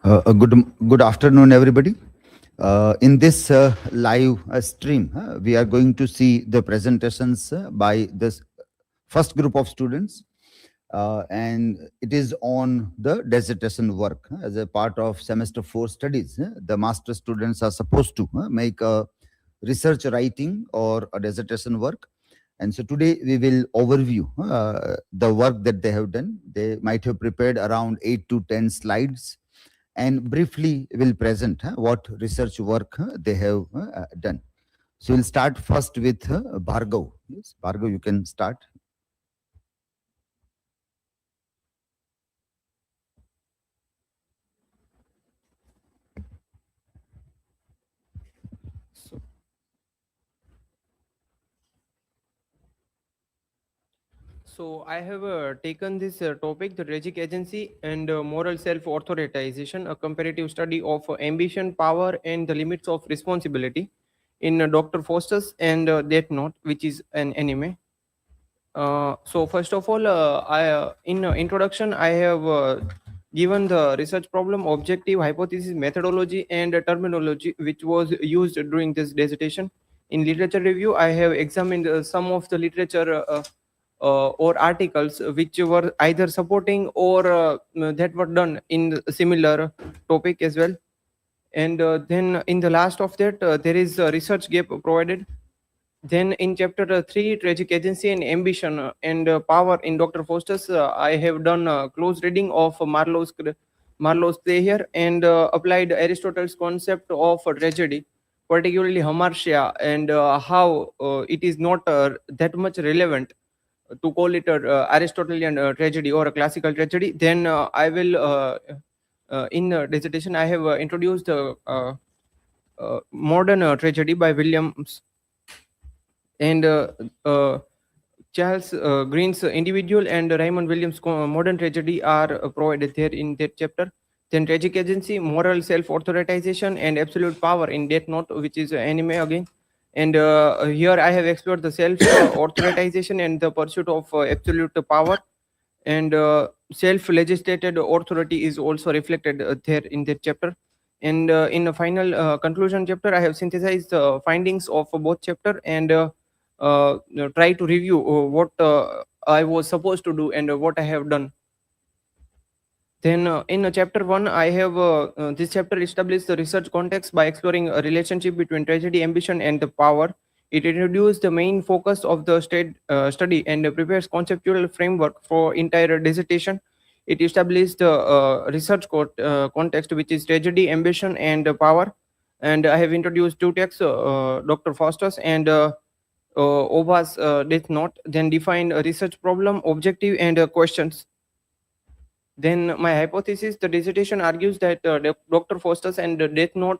Good afternoon, everybody. In this live stream, we are going to see the presentations by this first group of students, and it is on the dissertation work as a part of semester 4 studies. The master students are supposed to make a research writing or a dissertation work. And so today we will overview the work that they have done. They might have prepared around 8 to 10 slides and briefly will present what research work they have done. So we'll start first with Bhargav. Yes, Bhargav, you can start. So I have taken this topic, the Regic Agency and Moral Self-Authorization, a comparative study of ambition, power, and the limits of responsibility in Dr. Foster's and Death Note, which is an anime. So first of all, in introduction, I have given the research problem, objective, hypothesis, methodology, and terminology which was used during this dissertation. In literature review, I have examined some of the literature or articles which were either supporting or that were done in similar topic as well. And then in the last of that, there is a research gap provided. Then in chapter 3, Tragic Agency and Ambition and Power in Dr. Foster's, I have done a close reading of Marlowe's play here and applied Aristotle's concept of tragedy, particularly hamartia, and how it is not that much relevant to call it a Aristotelian tragedy or a classical tragedy. Then I will, in dissertation, I have introduced modern tragedy by Williams and Charles Green's Individual and Raymond Williams' Modern Tragedy are provided there in that chapter. Then Tragic Agency, Moral Self-Authorization and Absolute Power in Death Note, which is anime again. And here I have explored the self-authorization and the pursuit of absolute power. And self-legislated authority is also reflected there in that chapter. And in the final conclusion chapter, I have synthesized the findings of both chapter and try to review what I was supposed to do and what I have done. Then in chapter 1, I have this chapter established the research context by exploring a relationship between tragedy, ambition, and the power. It introduces the main focus of the study and prepares conceptual framework for entire dissertation. It established the research context, which is tragedy, ambition, and power. And I have introduced two texts, Dr. Foster's and Oba's Death Note, then define a research problem, objective, and questions. Then my hypothesis, the dissertation argues that Dr. Foster's and Death Note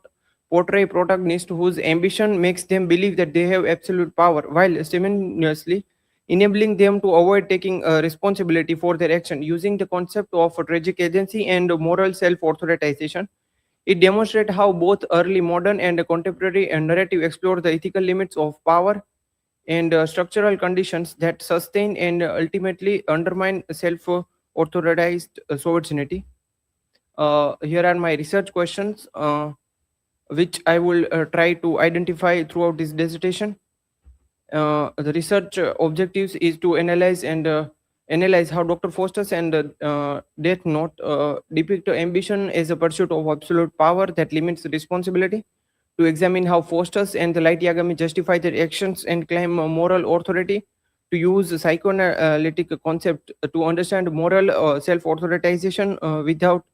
portray protagonists whose ambition makes them believe that they have absolute power, while simultaneously enabling them to avoid taking responsibility for their action. Using the concept of tragic agency and moral self-authorization, it demonstrates how both early modern and contemporary narrative explore the ethical limits of power and structural conditions that sustain and ultimately undermine self-authorized sovereignty. Here are my research questions, which I will try to identify throughout this dissertation. The research objectives is to analyze and analyze how Dr. Foster's and Death Note depict ambition as a pursuit of absolute power that limits responsibility, to examine how Foster's and the Light Yagami justify their actions and claim moral authority, to use psychoanalytic concept to understand moral self-authorization without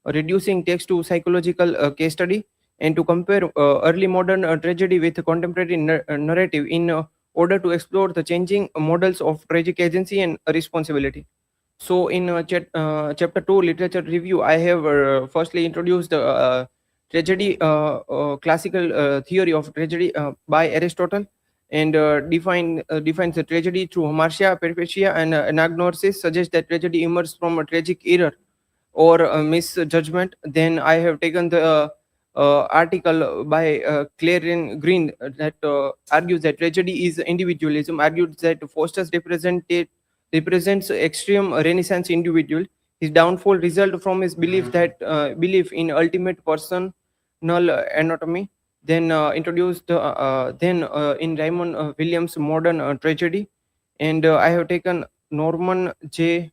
reducing text to psychological case study, and to compare early modern tragedy with contemporary narrative in order to explore the changing models of tragic agency and responsibility. So in chapter 2, literature review, I have firstly introduced tragedy, classical theory of tragedy by Aristotle, and defines the tragedy through hamartia, peripecia, and anagnosis, suggests that tragedy emerges from a tragic error or a misjudgment. Then I have taken the article by Clarion Green that argues that tragedy is individualism, argues that Foster's represents extreme Renaissance individual. His downfall resulted from his belief in ultimate personal anatomy. Then introduced then in Raymond Williams' modern tragedy, and I have taken Norman J.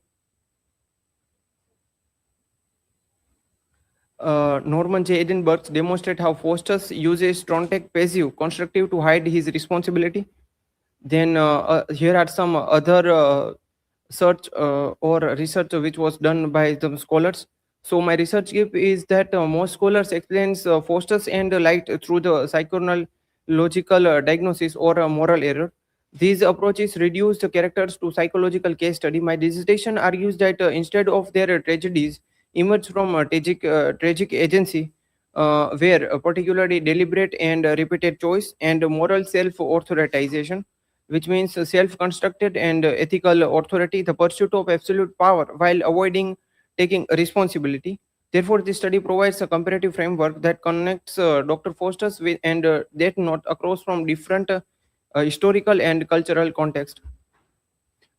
Norman J. Edinburgh demonstrate how Foster's uses Strontek passive constructive to hide his responsibility. Then here are some other search or research which was done by the scholars. So my research gap is that most scholars explains Foster's and light through the psychological diagnosis or moral error. These approaches reduce the characters to psychological case study. My dissertation argues that instead of their tragedies emerge from a tragic agency, where a particularly deliberate and repeated choice and moral self-authorization, which means self-constructed and ethical authority, the pursuit of absolute power while avoiding taking responsibility. Therefore, this study provides a comparative framework that connects Dr. Foster's with and Death Note across from different historical and cultural context.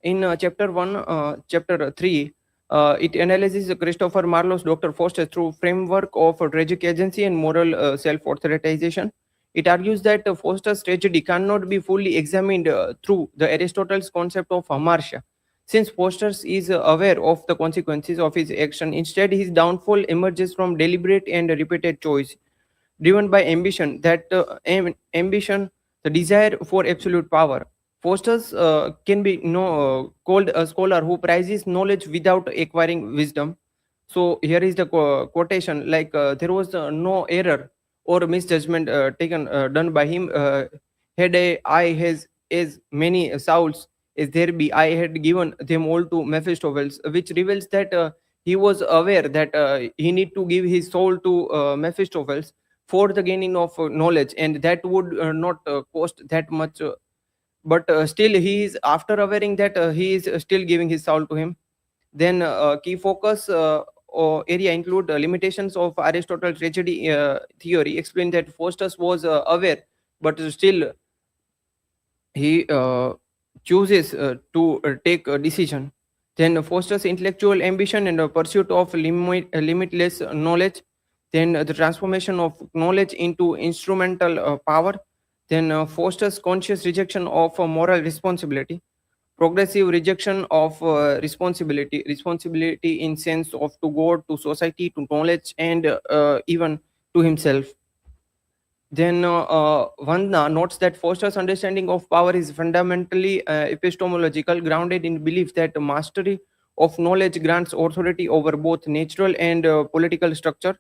In chapter 3, it analyzes Christopher Marlowe's Dr. Foster through framework of tragic agency and moral self-authorization. It argues that Foster's tragedy cannot be fully examined through the Aristotle's concept of hamartia, since Foster is aware of the consequences of his action. Instead, his downfall emerges from deliberate and repeated choice, driven by ambition. Ambition, the desire for absolute power. Foster's can be called a scholar who prizes knowledge without acquiring wisdom. So here is the quotation: like there was no error or misjudgment taken done by him. Had I has as many souls as there be, I had given them all to Mephistopheles, which reveals that he was aware that he need to give his soul to Mephistopheles for the gaining of knowledge, and that would not cost that much. But still, he is after awareing that he is still giving his soul to him. Then key focus or area include limitations of Aristotle's tragedy theory. Explain that Faustus was aware, but still he chooses to take a decision. Then Foster's intellectual ambition and pursuit of limitless knowledge. Then the transformation of knowledge into instrumental power. Then Foster's conscious rejection of moral responsibility. Progressive rejection of responsibility in sense of to God, to society, to knowledge, and even to himself. Then Vandna notes that Foster's understanding of power is fundamentally epistemological, grounded in belief that mastery of knowledge grants authority over both natural and political structure.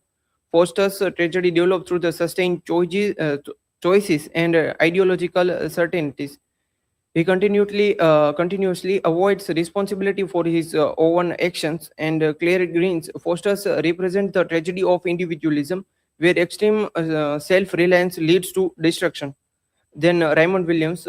Foster's tragedy developed through the sustained choices and ideological certainties. He continuously avoids responsibility for his own actions, and Claire Green's Foster's represent the tragedy of individualism, where extreme self-reliance leads to destruction. Then Raymond Williams,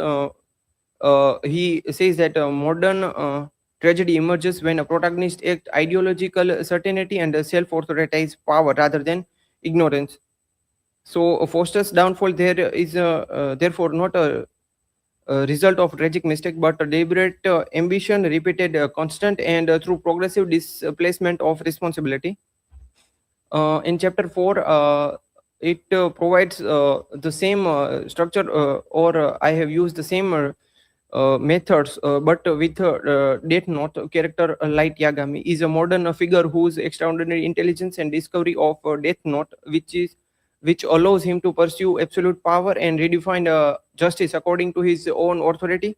he says that modern tragedy emerges when a protagonist act ideological certainty and self-authorized power rather than ignorance. So Foster's downfall there is therefore not a result of tragic mistake, but a deliberate ambition, repeated, constant, and through progressive displacement of responsibility. In chapter 4, it provides the same structure, or I have used the same methods, but with Death Note character Light Yagami is a modern figure whose extraordinary intelligence and discovery of Death Note, which allows him to pursue absolute power and redefine justice according to his own authority.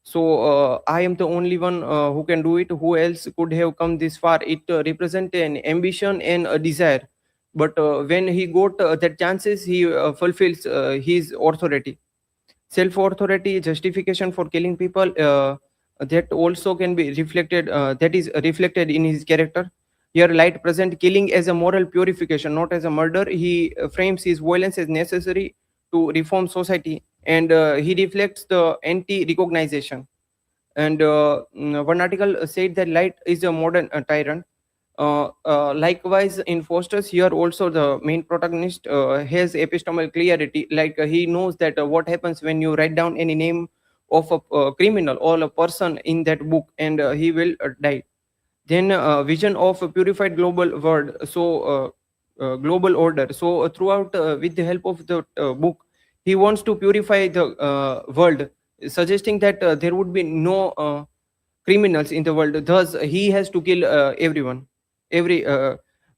So I am the only one who can do it. Who else could have come this far? It represents an ambition and a desire, but when he got that chances, he fulfills his authority. Self authority, justification for killing people, that also can be reflected. That is reflected in his character. Here, Light present killing as a moral purification, not as a murder. He frames his violence as necessary to reform society, and he reflects the anti-recognition. And one article said that Light is a modern tyrant. Likewise, in Foster's, here also the main protagonist has epistemological clarity. Like he knows that what happens when you write down any name of a criminal or a person in that book, and he will die. Then vision of a purified global world, global order. So throughout, with the help of the book, he wants to purify the world, suggesting that there would be no criminals in the world. Thus he has to kill everyone, every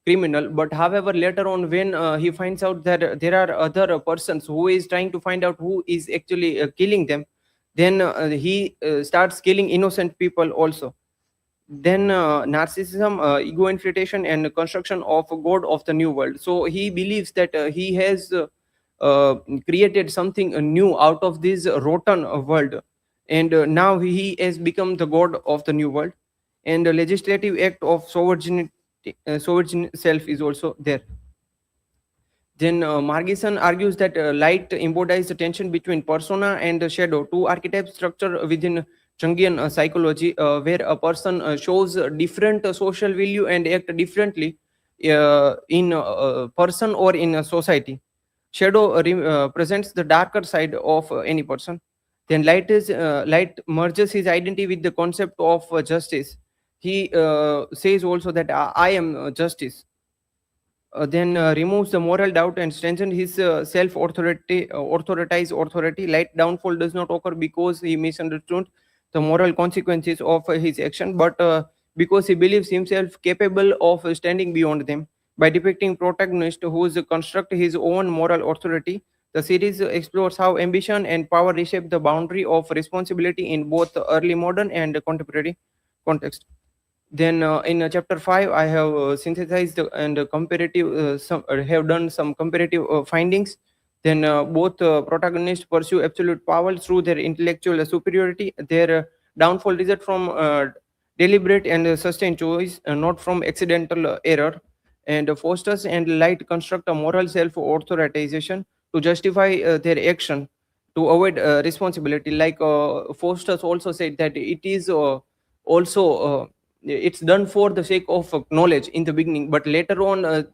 criminal. But however, later on, when he finds out that there are other persons who is trying to find out who is actually killing them, then he starts killing innocent people also. Then narcissism, ego inflation, and construction of a god of the new world. So he believes that he has created something new out of this rotten world, and now he has become the god of the new world. And the legislative act of sovereign self is also there. Then Margison argues that light embodies the tension between persona and the shadow, two archetypes structure within Jungian psychology, where a person shows different social value and act differently in a person or in a society. Shadow presents the darker side of any person. Then light merges his identity with the concept of justice. He says also that I am justice. Then removes the moral doubt and strengthens his self authority, authoritize authority. Light downfall does not occur because he misunderstood the moral consequences of his action, but because he believes himself capable of standing beyond them. By depicting protagonist who construct his own moral authority, the series explores how ambition and power reshape the boundary of responsibility in both early modern and contemporary context. Then in chapter 5, I have synthesized and comparative, have done some comparative findings. Then both protagonists pursue absolute power through their intellectual superiority. Their downfall result from deliberate and sustained choice, not from accidental error. And Fosters and Light construct a moral self-authorization to justify their action, to avoid responsibility. Like Fosters also said that it is also it's done for the sake of knowledge in the beginning, but later on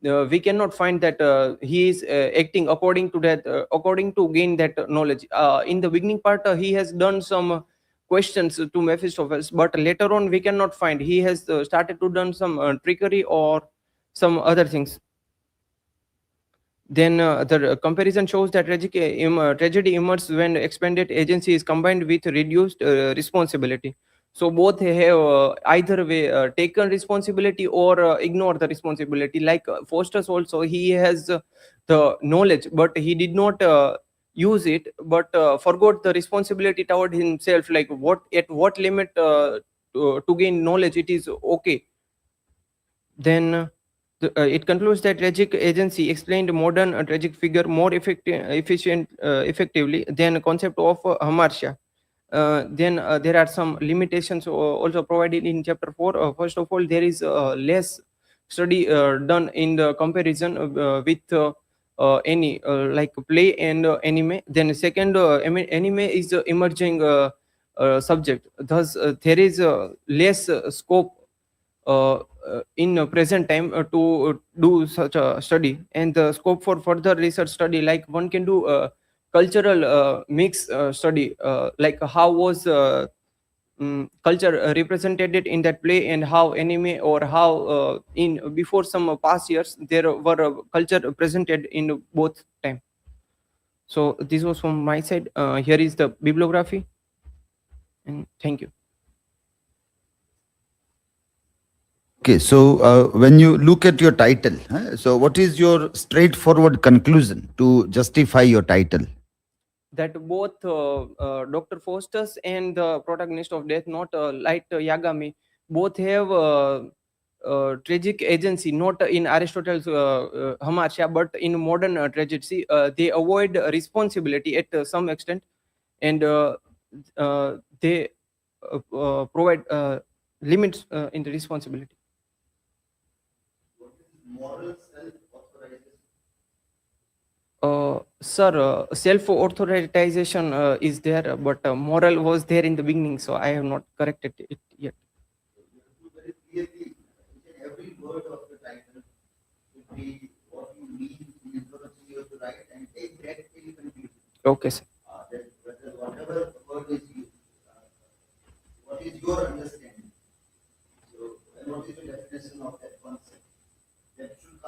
we cannot find that he is acting according to that, according to gain that knowledge. In the beginning part, he has done some questions to Mephistopheles, but later on we cannot find he has started to done some trickery or some other things. Then the comparison shows that tragedy emerges when expanded agency is combined with reduced responsibility. So both have either way taken responsibility or ignore the responsibility. Like Foster's also, he has the knowledge, but he did not use it, but forgot the responsibility toward himself. Like what at what limit to gain knowledge it is okay. Then it concludes that tragic agency explained modern tragic figure more effectively than the concept of hamartia. Then there are some limitations also provided in chapter 4. First of all, there is less study done in the comparison with any like play and anime. Then second, anime is emerging subject. Thus, there is less scope in present time to do such a study, and the scope for further research study, like one can do cultural mix study, like how was culture represented it in that play, and how anime, or how in before some past years there were culture presented in both time. So this was from my side. Here is the bibliography, and thank you. Okay, so when you look at your title, so what is your straightforward conclusion to justify your title? That both Dr. Faustus and the protagonist of Death Note, Light Yagami, both have tragic agency, not in Aristotle's Hamartia, but in modern tragedy. They avoid responsibility at some extent, and they provide limits in the responsibility. Sir, self-authorization is there, but moral was there in the beginning, so I have not corrected it yet. Very clearly, every word of the title should be what you mean in introduction you have to write, and take that till conclusion. Okay, sir. Whatever word is used, what is your understanding?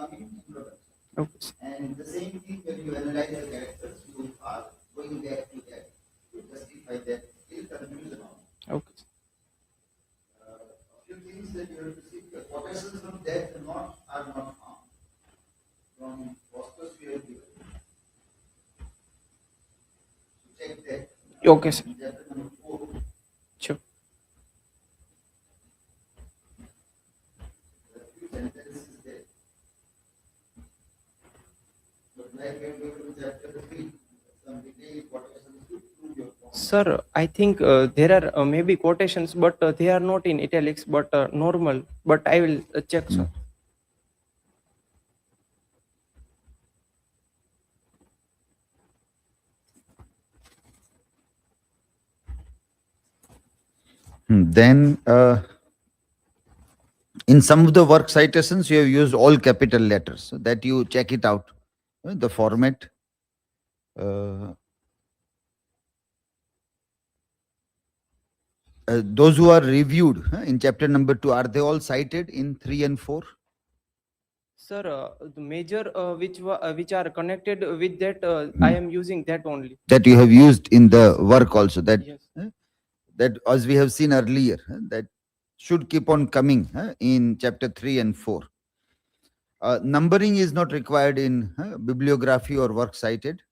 coming introduction. Okay, sir. And the same thing when you analyze the characters, you are going back to that to justify that ill conclusion. Okay, sir. A few things that you have to see. The quotations from that are not found from Bosco's we have given. So check that. Okay, sir. Chapter number 4. Sure. There are few sentences there. But like we have given in chapter 3, some detailed quotations to prove your point. Sir, I think there are maybe quotations, but they are not in italics, but normal. But I will check, sir. Then, in some of the work citations, you have used all capital letters, so that you check it out. The format. Those who are reviewed in chapter number 2, are they all cited in 3 and 4? Sir, the major which are connected with that, I am using that only. That you have used in the work also. That Yes. that as we have seen earlier, that should keep on coming in chapter 3 and 4. Numbering is not required in bibliography or work cited.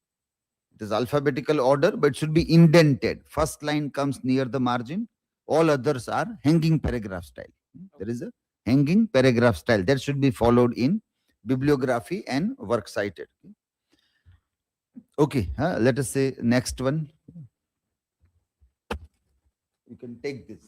It is alphabetical order, but should be indented. First line comes near the margin. All others are hanging paragraph style. There is a hanging paragraph style that should be followed in bibliography and work cited. Okay, let us say next one. You can take this.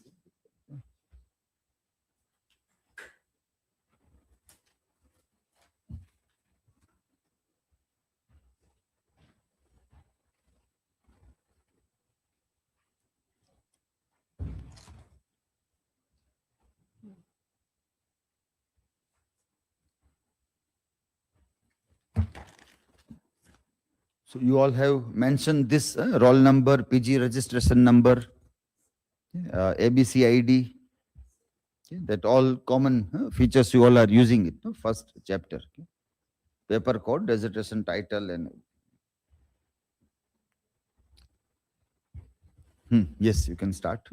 So you all have mentioned this roll number, PG registration number, ABC ID. That all common features you all are using it. First chapter. Paper code, dissertation title, and yes, you can start.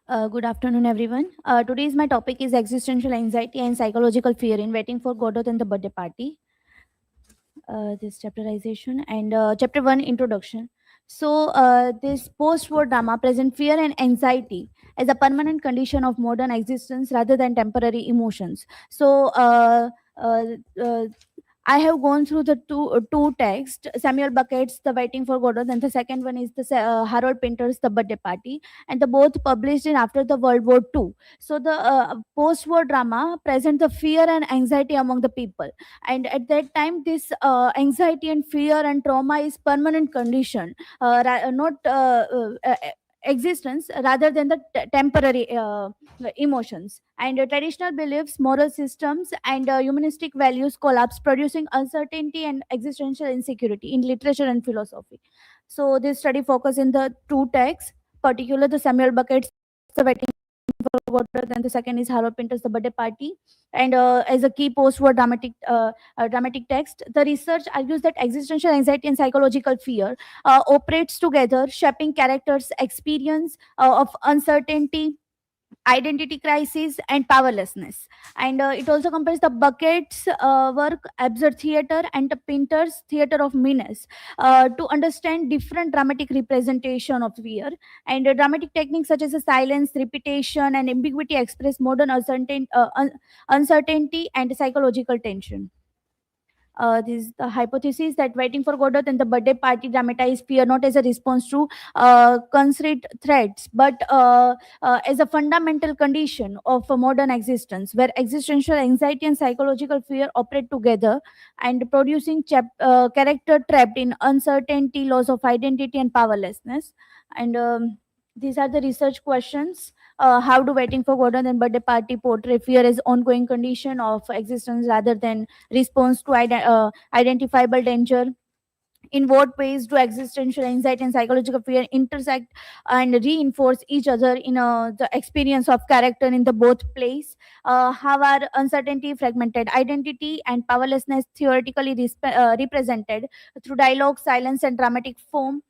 Good afternoon, everyone. Today's my topic is existential anxiety and psychological fear in waiting for Godot and the birthday party. This chapterization and chapter 1 introduction. So this post-war drama present fear and anxiety as a permanent condition of modern existence rather than temporary emotions. So I have gone through the two texts, Samuel Beckett's The Waiting for Godot, and the second one is the Harold Pinter's The Birthday Party, and the both published in after the World War II. So the post-war drama present the fear and anxiety among the people, and at that time this anxiety and fear and trauma is permanent condition, not existence rather than the temporary emotions, and traditional beliefs, moral systems, and humanistic values collapse, producing uncertainty and existential insecurity in literature and philosophy. So this study focus in the two texts, particular the Samuel Beckett's The Waiting for Godot, and the second is Harold Pinter's The Birthday Party. And as a key post-war dramatic text, the research argues that existential anxiety and psychological fear operates together, shaping characters' experience of uncertainty, identity crisis, and powerlessness. And it also compares the Bucket's work, Absurd Theater, and the Pinter's Theater of Menace to understand different dramatic representation of fear. And dramatic techniques such as silence, repetition, and ambiguity express modern uncertainty and psychological tension. This is the hypothesis that Waiting for Godot and the Birthday Party dramatize fear not as a response to concrete threats, but as a fundamental condition of a modern existence, where existential anxiety and psychological fear operate together and producing character trapped in uncertainty, loss of identity, and powerlessness. And these are the research questions. How do Waiting for Godot and Birthday Party portray fear as ongoing condition of existence rather than response to identifiable danger? In what ways do existential anxiety and psychological fear intersect and reinforce each other in the experience of character in the both place? How are uncertainty, fragmented identity, and powerlessness theoretically represented through dialogue, silence, and dramatic form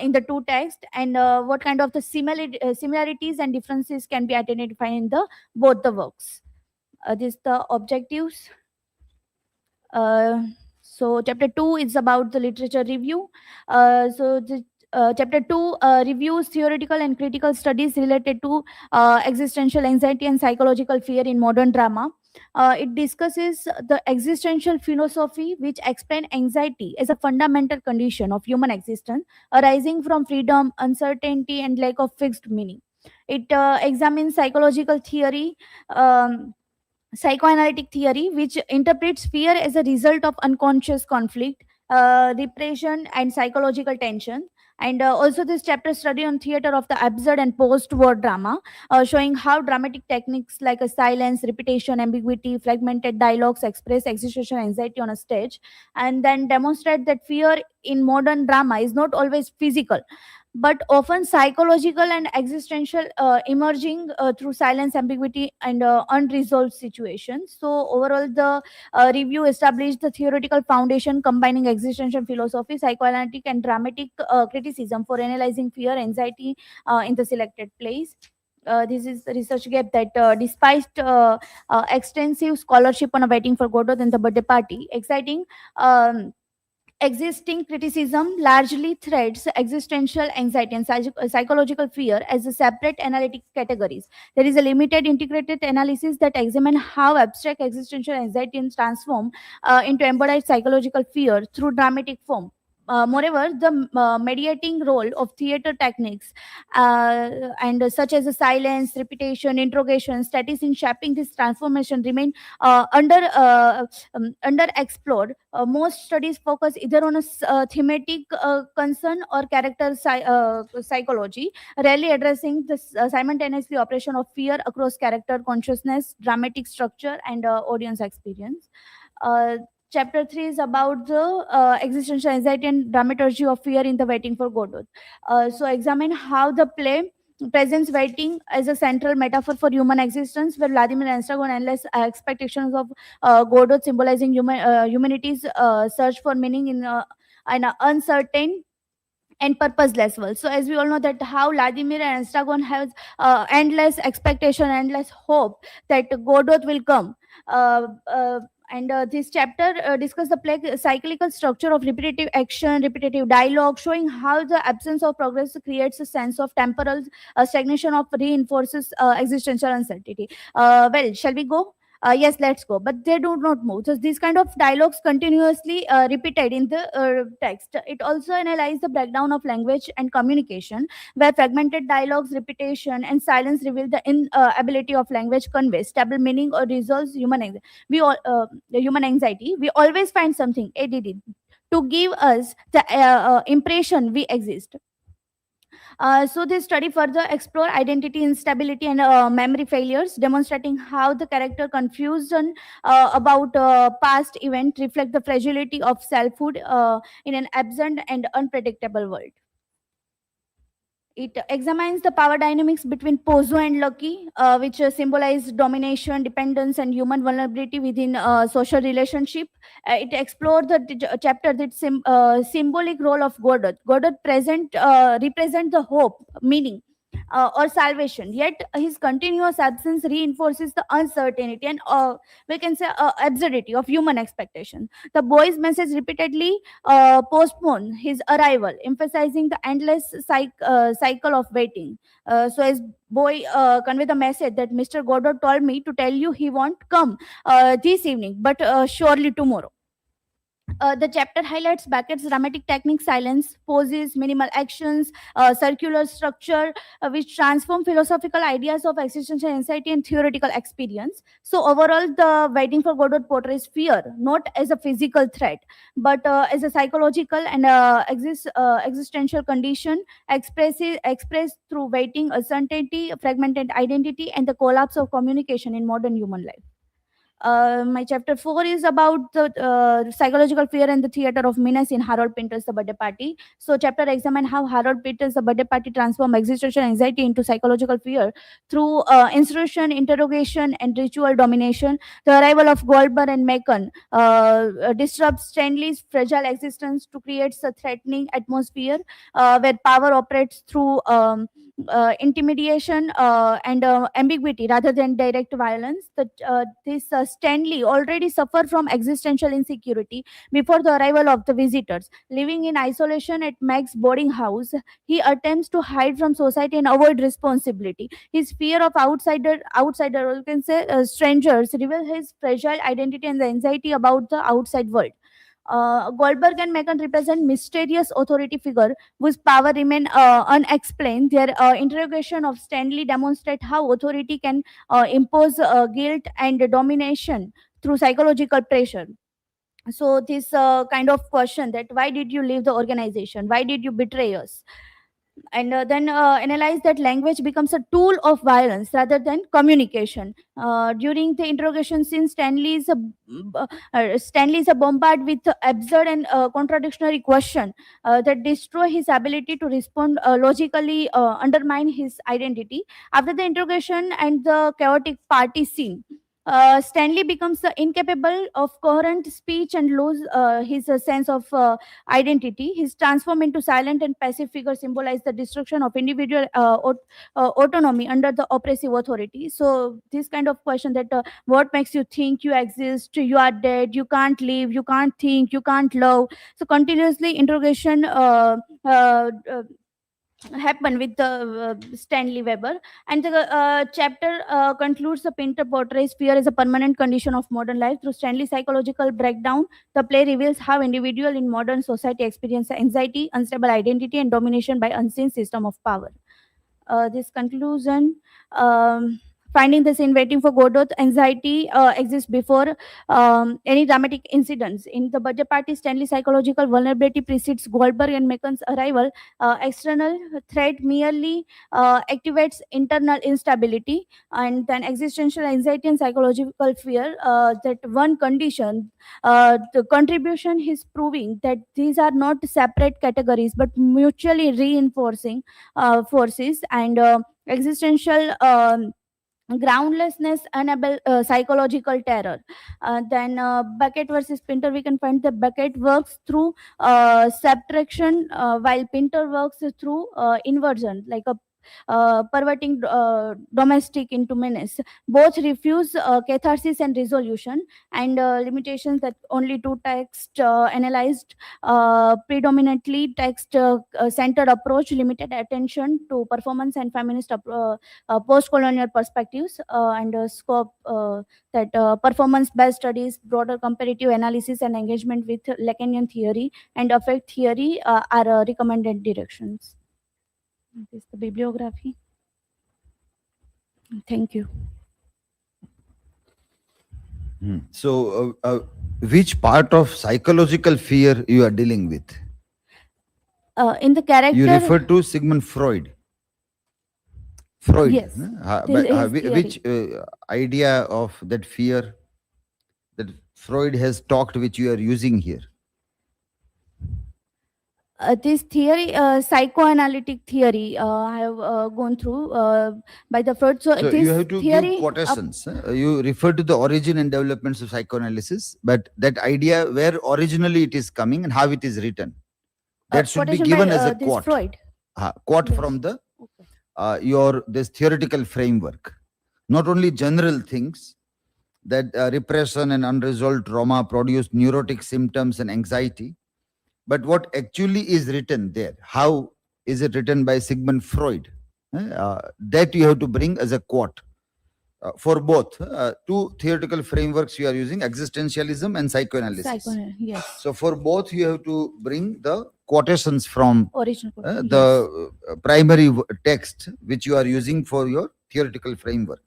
in the two texts? And what kind of the similarities and differences can be identified in the both the works? These the objectives. So chapter 2 is about the literature review. Chapter 2 reviews theoretical and critical studies related to existential anxiety and psychological fear in modern drama. It discusses the existential philosophy which explain anxiety as a fundamental condition of human existence arising from freedom, uncertainty, and lack of fixed meaning. It examines psychological theory, psychoanalytic theory, which interprets fear as a result of unconscious conflict, repression, and psychological tension. And also, this chapter study on theater of the absurd and post-war drama, showing how dramatic techniques like a silence, repetition, ambiguity, fragmented dialogues express existential anxiety on a stage, and then demonstrate that fear in modern drama is not always physical but often psychological and existential, emerging through silence, ambiguity, and unresolved situations. So overall, the review established the theoretical foundation combining existential philosophy, psychoanalytic, and dramatic criticism for analyzing fear, anxiety in the selected plays. This is the research gap that, despite extensive scholarship on a Waiting for Godot and the Birthday Party, exciting. Existing criticism largely threads existential anxiety and psychological fear as a separate analytic categories. There is a limited integrated analysis that examine how abstract existential anxiety is transformed into embodied psychological fear through dramatic form. Moreover, the mediating role of theater techniques, and such as a silence, repetition, interrogation, status in shaping this transformation remain underexplored. Most studies focus either on a thematic concern or character psychology, rarely addressing the simultaneously operation of fear across character, consciousness, dramatic structure, and audience experience. Uh, Chapter 3 is about the existential anxiety and dramaturgy of fear in the Waiting for Godot. So, examine how the play presents waiting as a central metaphor for human existence, where Vladimir Anstragon endless expectations of Godot symbolizing humanity's search for meaning in an uncertain and purposeless world. So, as we all know that how Vladimir and Anstragon has endless expectation, endless hope that Godot will come. And this chapter discuss the cyclical structure of repetitive action, repetitive dialogue, showing how the absence of progress creates a sense of temporal stagnation of reinforces existential uncertainty. Well, shall we go? Yes, let's go. But they do not move. So these kind of dialogues continuously repeated in the text. It also analyzes the breakdown of language and communication, where fragmented dialogues, repetition, and silence reveal the inability of language convey stable meaning or resolves the human anxiety. We always find something ADD to give us the impression we exist. So this study further explore identity instability and memory failures, demonstrating how the character confusion about past event reflect the fragility of selfhood in an absent and unpredictable world. It examines the power dynamics between Pozo and Lucky, which symbolize domination, dependence, and human vulnerability within social relationship. It explored the chapter that symbolic role of Godot. Godot represent the hope, meaning, or salvation. Yet his continuous absence reinforces the uncertainty and, we can say, absurdity of human expectation. The boy's message repeatedly postpone his arrival, emphasizing the endless cycle of waiting. So as boy convey the message that Mr. Godot told me to tell you he won't come this evening, but surely tomorrow. The chapter highlights Beckett's dramatic technique, silence, poses, minimal actions, circular structure, which transform philosophical ideas of existential anxiety and theoretical experience. So, overall, the Waiting for Godot portrays fear not as a physical threat, but as a psychological and existential condition expressed through waiting, uncertainty, fragmented identity, and the collapse of communication in modern human life. My chapter 4 is about the psychological fear and the theater of menace in Harold Pinter's The Birthday Party. So, chapter examine how Harold Pinter's The Birthday Party transform existential anxiety into psychological fear through instruction, interrogation, and ritual domination. The arrival of Goldberg and Macon disrupts Stanley's fragile existence to create a threatening atmosphere where power operates through intimidation and ambiguity rather than direct violence. This Stanley already suffered from existential insecurity before the arrival of the visitors. Living in isolation at Meg's boarding house, he attempts to hide from society and avoid responsibility. His fear of outsider, or you can say strangers, reveal his fragile identity and the anxiety about the outside world. Goldberg and Macon represent mysterious authority figure whose power remain unexplained. Their interrogation of Stanley demonstrate how authority can impose guilt and domination through psychological pressure. So this kind of question that why did you leave the organization? Why did you betray us? And then analyze that language becomes a tool of violence rather than communication. During the interrogation scene, Stanley is bombarded with absurd and contradictory question that destroy his ability to respond logically, undermine his identity. After the interrogation and the chaotic party scene, Stanley becomes incapable of coherent speech and lose his sense of identity. His transformed into silent and passive figure symbolize the destruction of individual autonomy under the oppressive authority. So this kind of question that what makes you think you exist, you are dead, you can't live, you can't think, you can't love. So continuously interrogation happen with the Stanley Weber. And the chapter concludes the Pinter portrays fear as a permanent condition of modern life. Through Stanley's psychological breakdown, the play reveals how individual in modern society experience anxiety, unstable identity, and domination by unseen system of power. This conclusion, finding the scene waiting for Godot, anxiety exists before any dramatic incidents. In the birthday party, Stanley's psychological vulnerability precedes Goldberg and Macon's arrival. External threat merely activates internal instability, and then existential anxiety and psychological fear. That one condition, the contribution is proving that these are not separate categories but mutually reinforcing forces. And existential groundlessness enable psychological terror. Then Beckett versus Pinter, we can find that Beckett works through subtraction while Pinter works through inversion, like a perverting domestic into menace. Both refuse catharsis and resolution. And limitations that only two text analyzed, predominantly text centered approach, limited attention to performance and feminist post-colonial perspectives, and scope that performance based studies, broader comparative analysis, and engagement with Lacanian theory and affect theory are recommended directions. This is the bibliography. Thank you. So, which part of psychological fear you are dealing with? In the character, You refer to Sigmund Freud. Freud. Yes, Which idea of that fear that Freud has talked, which you are using here? this theory, psychoanalytic theory, I have gone through by the Freud. So, So this you have to theory, give quotations. You refer to the origin and developments of psychoanalysis, but that idea where originally it is coming and how it is written, that should be quotation given by, as a this quote. Freud. Quote Yes. from the Okay. your this theoretical framework. Not only general things that repression and unresolved trauma produce neurotic symptoms and anxiety, but what actually is written there. How is it written by Sigmund Freud? That you have to bring as a quote. For both two theoretical frameworks you are using, existentialism and psychoanalysis. Yes. So for both you have to bring the quotations from Original quote. the primary text which you are using for your theoretical framework.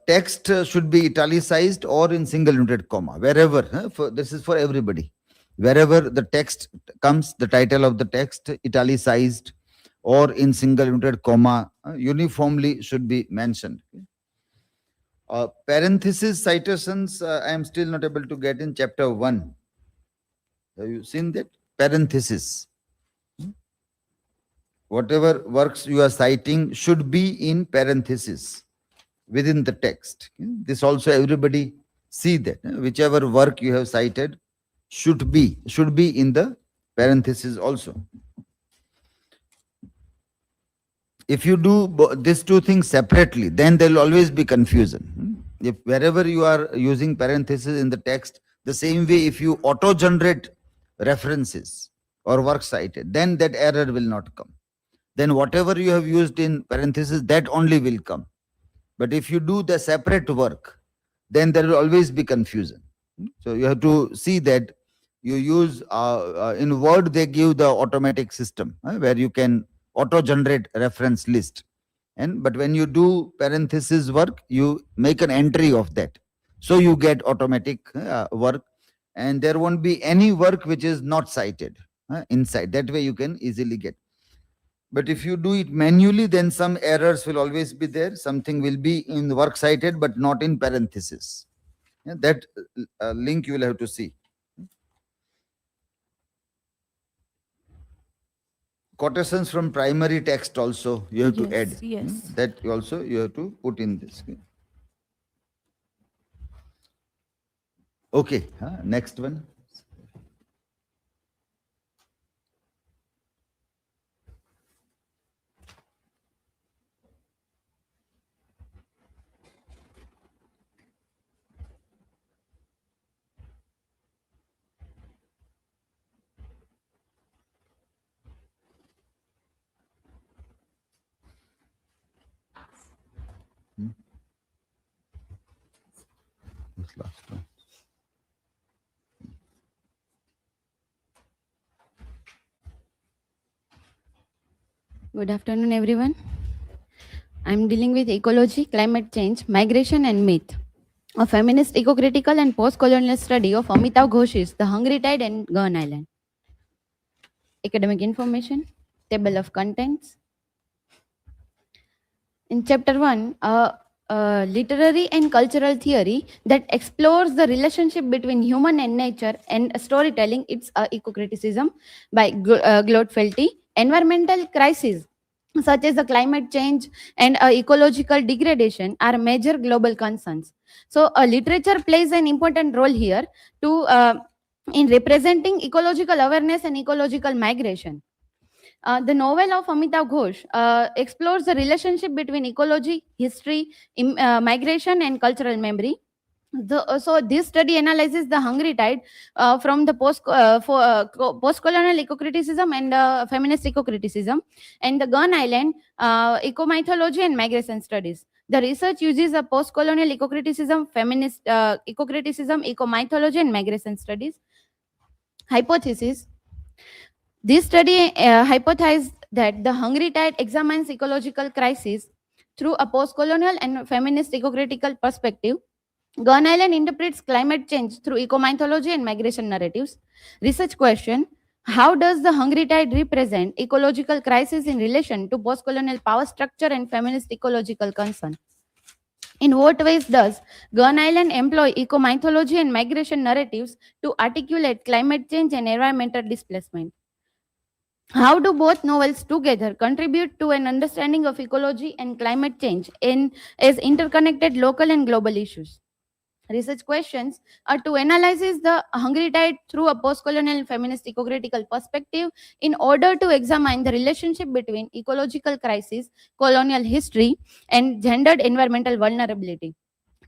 Text should be italicized or in single inverted comma, wherever. This is for everybody. Wherever the text comes, the title of the text italicized or in single inverted comma uniformly should be mentioned. Parenthesis citations, I am still not able to get in chapter 1. Have you seen that? Parenthesis. Whatever works you are citing should be in parenthesis within the text. This also everybody see that. Whichever work you have cited should be in the parenthesis also. If you do these two things separately, then there will always be confusion. If wherever you are using parentheses in the text, the same way if you auto-generate references or work cited, then that error will not come. Then whatever you have used in parentheses, that only will come. But if you do the separate work, then there will always be confusion. So you have to see that you use, in Word, they give the automatic system where you can auto-generate reference list. But when you do parenthesis work, you make an entry of that. So you get automatic work, and there won't be any work which is not cited inside. That way you can easily get. But if you do it manually, then some errors will always be there. Something will be in the work cited, but not in parenthesis. That link you will have to see. Quotations from primary text also you have to add. Yes. That also you have to put in this. Okay, next one. This last one. Good afternoon, everyone. I'm dealing with ecology, climate change, migration, and myth. A feminist, eco-critical, and post-colonial study of Amitav Ghosh's The Hungry Tide and Gun Island. Academic information, table of contents. In chapter 1, a literary and cultural theory that explores the relationship between human and nature and storytelling. It's eco-criticism by Glotfelty. Environmental crises such as the climate change and ecological degradation are major global concerns. So literature plays an important role here to in representing ecological awareness and ecological migration. The novel of Amitav Ghosh explores the relationship between ecology, history, migration, and cultural memory. So this study analyzes the hungry tide from the post-colonial eco-criticism and feminist eco-criticism, and the Gun Island eco-mythology and migration studies. The research uses a post-colonial eco-criticism, feminist eco-criticism, eco-mythology, and migration studies. Hypothesis. This study hypothesized that the hungry tide examines ecological crises through a post-colonial and feminist eco-critical perspective. Gun Island interprets climate change through eco-mythology and migration narratives. Research question: how does the hungry tide represent ecological crisis in relation to post-colonial power structure and feminist ecological concern? In what ways does Gun Island employ eco-mythology and migration narratives to articulate climate change and environmental displacement? How do both novels together contribute to an understanding of ecology and climate change as interconnected local and global issues? Research questions are to analyze the hungry tide through a post-colonial feminist eco-critical perspective in order to examine the relationship between ecological crisis, colonial history, and gendered environmental vulnerability.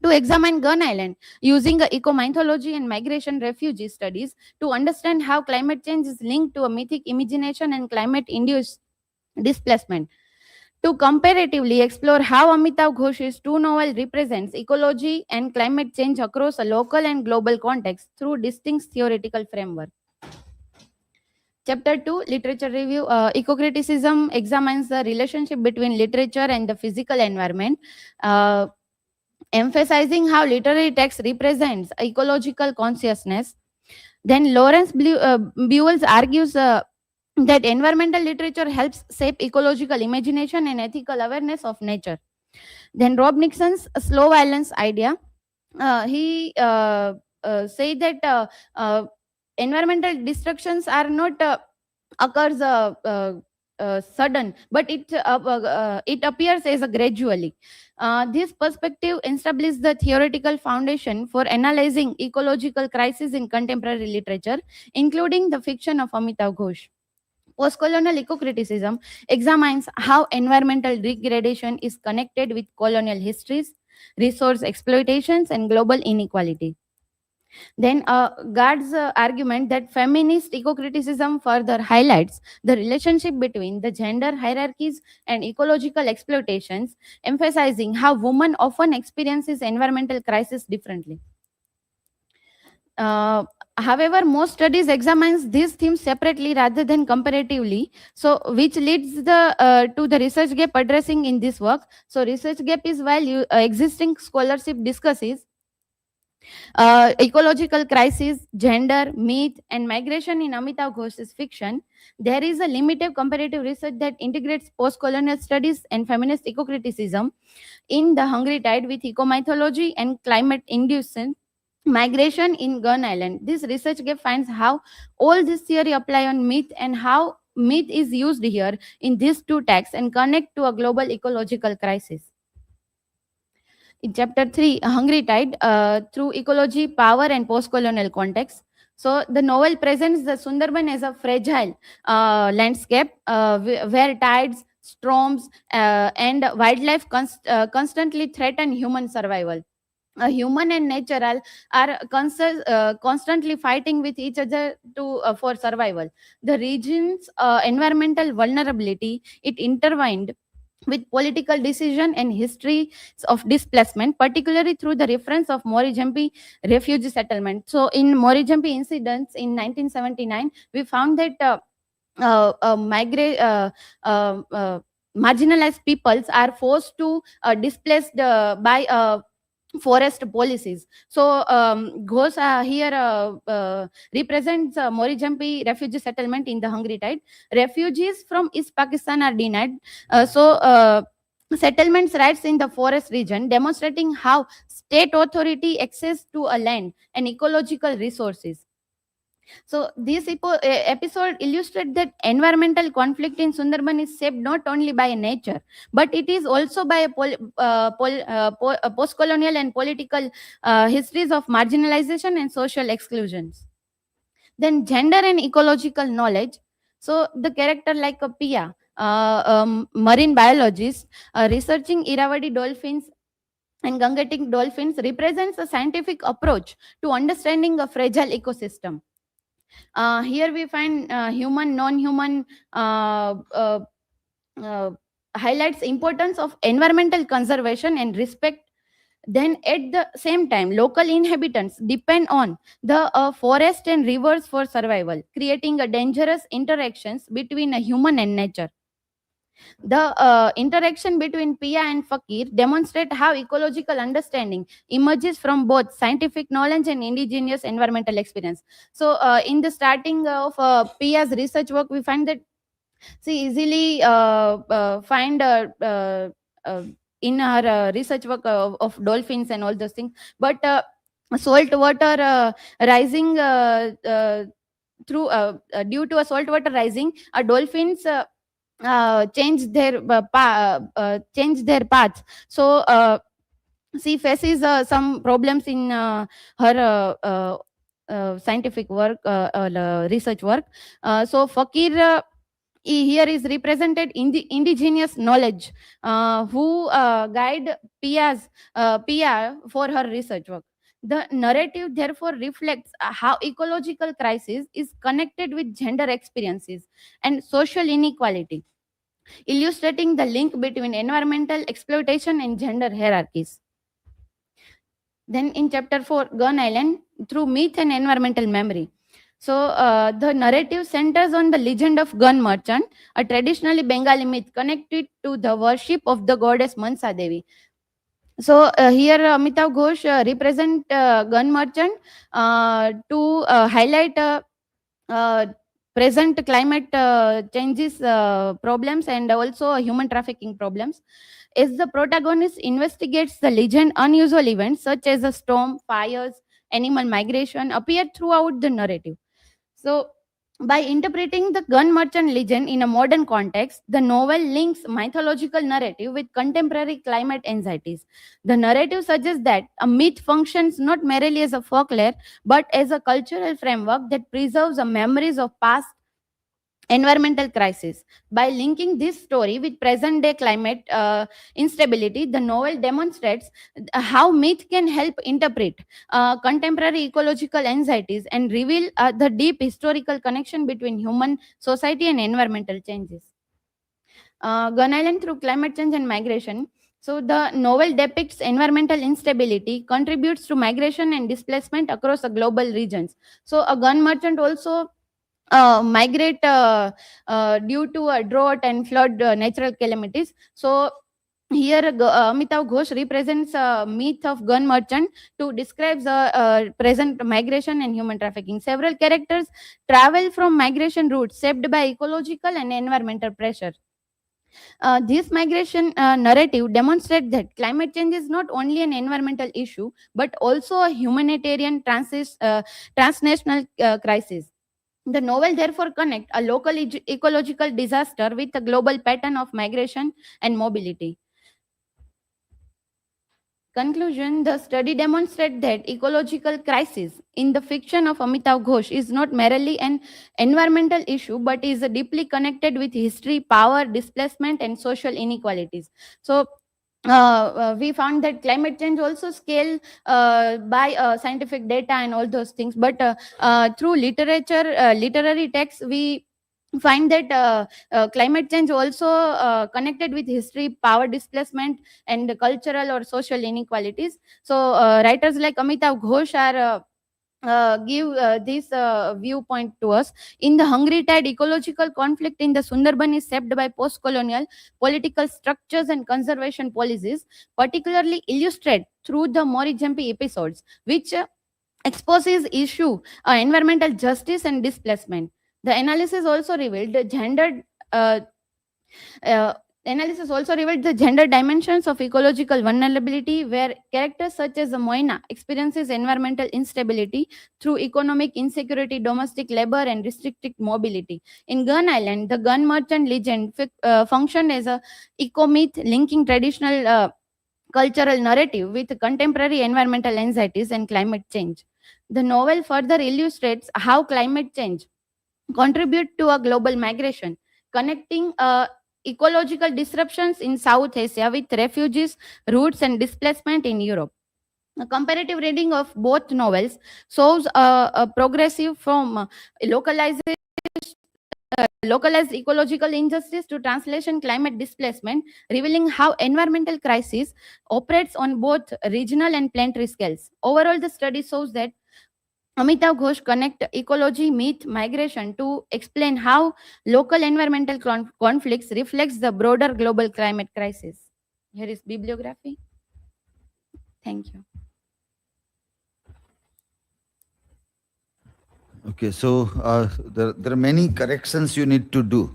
To examine Gun Island using eco-mythology and migration refugee studies to understand how climate change is linked to a mythic imagination and climate-induced displacement. To comparatively explore how Amitav Ghosh's two novels represents ecology and climate change across a local and global context through distinct theoretical framework. Chapter 2, Literature Review. Eco-criticism examines the relationship between literature and the physical environment, emphasizing how literary text represents ecological consciousness. Then Lawrence Buell argues that environmental literature helps shape ecological imagination and ethical awareness of nature. Then Rob Nixon's slow violence idea. He say that environmental destructions are not occurs sudden, but it appears as a gradually. This perspective establishes the theoretical foundation for analyzing ecological crises in contemporary literature, including the fiction of Amitav Ghosh. Postcolonial eco-criticism examines how environmental degradation is connected with colonial histories, resource exploitations, and global inequality. Then Gard's argument that feminist eco-criticism further highlights the relationship between the gender hierarchies and ecological exploitations, emphasizing how women often experiences environmental crisis differently. Uh, However, most studies examines these themes separately rather than comparatively, so which leads to the research gap addressing in this work. So research gap is while existing scholarship discusses ecological crisis, gender, myth, and migration in Amitav Ghosh's fiction, there is a limited comparative research that integrates post-colonial studies and feminist eco-criticism in The Hungry Tide with eco-mythology and climate-induced migration in Gun Island. This research gap finds how all this theory apply on myth and how myth is used here in these two texts and connect to a global ecological crisis. In chapter 3, A Hungry Tide, through ecology, power, and post-colonial context. So the novel presents the Sundarban as a fragile landscape where tides, storms, and wildlife constantly threaten human survival. Human and nature are constantly fighting with each other for survival. The region's environmental vulnerability, it intertwined with political decision and history of displacement, particularly through the reference of Morijampi refugee settlement. So in Morijampi incidents in 1979, we found that marginalized peoples are forced to displaced by forest policies. So Ghosh here represents Morijampi refugee settlement in the Hungry Tide. Refugees from East Pakistan are denied. Settlements rights in the forest region, demonstrating how state authority access to a land and ecological resources. So this episode illustrates that environmental conflict in Sundarban is shaped not only by nature, but it is also by a post-colonial and political histories of marginalization and social exclusions. Then gender and ecological knowledge. So the character like a Pia, marine biologist researching Irrawaddy dolphins and Gangetic dolphins, represents a scientific approach to understanding a fragile ecosystem. Here we find human, non-human highlights importance of environmental conservation and respect. Then at the same time, local inhabitants depend on the forest and rivers for survival, creating a dangerous interactions between a human and nature. The interaction between Pia and Fakir demonstrate how ecological understanding emerges from both scientific knowledge and indigenous environmental experience. So, in the starting of Pia's research work, we find that she easily find in her research work of dolphins and all those things, but salt water rising through due to a salt water rising, dolphins change their path. So she faces some problems in her scientific work, research work. So Fakir here is represented in the indigenous knowledge who guide Pia for her research work. The narrative therefore reflects how ecological crisis is connected with gender experiences and social inequality, illustrating the link between environmental exploitation and gender hierarchies. Then in chapter 4, Gun Island, through myth and environmental memory. So the narrative centers on the legend of Gun Merchant, a traditionally Bengali myth connected to the worship of the goddess Mansa Devi. So here Amitav Ghosh represent Gun Merchant to highlight present climate changes problems and also human trafficking problems. as the protagonist investigates the legend. Unusual events such as a storm, fires, animal migration appear throughout the narrative. So, by interpreting the gun merchant legend in a modern context, the novel links mythological narrative with contemporary climate anxieties. The narrative suggests that a myth functions not merely as a folklore but as a cultural framework that preserves the memories of past environmental crisis. By linking this story with present day climate instability, the novel demonstrates how myth can help interpret contemporary ecological anxieties and reveal the deep historical connection between human society and environmental changes. Gun Island through climate change and migration. So, the novel depicts environmental instability, contributes to migration and displacement across the global regions. So, a gun merchant also migrate due to a drought and flood natural calamities. So here Amitav Ghosh represents a myth of gun merchant to describe the present migration and human trafficking. Several characters travel from migration routes shaped by ecological and environmental pressure. This migration narrative demonstrates that climate change is not only an environmental issue but also a humanitarian transnational crisis. The novel therefore connects a local ecological disaster with a global pattern of migration and mobility. Conclusion: the study demonstrates that ecological crisis in the fiction of Amitav Ghosh is not merely an environmental issue but is deeply connected with history, power, displacement, and social inequalities. So, we found that climate change also scale by scientific data and all those things, but through literature, literary texts, we find that climate change also connected with history, power, displacement, and cultural or social inequalities. So writers like Amitav Ghosh are give this viewpoint to us. In The Hungry Tide, ecological conflict in the Sundarban is shaped by post-colonial political structures and conservation policies, particularly illustrated through the Morichampi episodes, which exposes issue environmental justice and displacement. The analysis also revealed the uh, uh, gender dimensions of ecological vulnerability, where characters such as Moina experiences environmental instability through economic insecurity, domestic labor, and restricted mobility. In Gun Island, the gun merchant legend functioned as a eco-myth linking traditional cultural narrative with contemporary environmental anxieties and climate change. The novel further illustrates how climate change contribute to a global migration, connecting ecological disruptions in South Asia with refugees, roots, and displacement in Europe. A comparative reading of both novels shows a progressive from localized ecological injustice to translation climate displacement, revealing how environmental crisis operates on both regional and planetary scales. Overall, the study shows that Amitav Ghosh connect ecology, myth, migration to explain how local environmental conflicts reflects the broader global climate crisis. Here is bibliography. Thank you. Okay, so there are many corrections you need to do.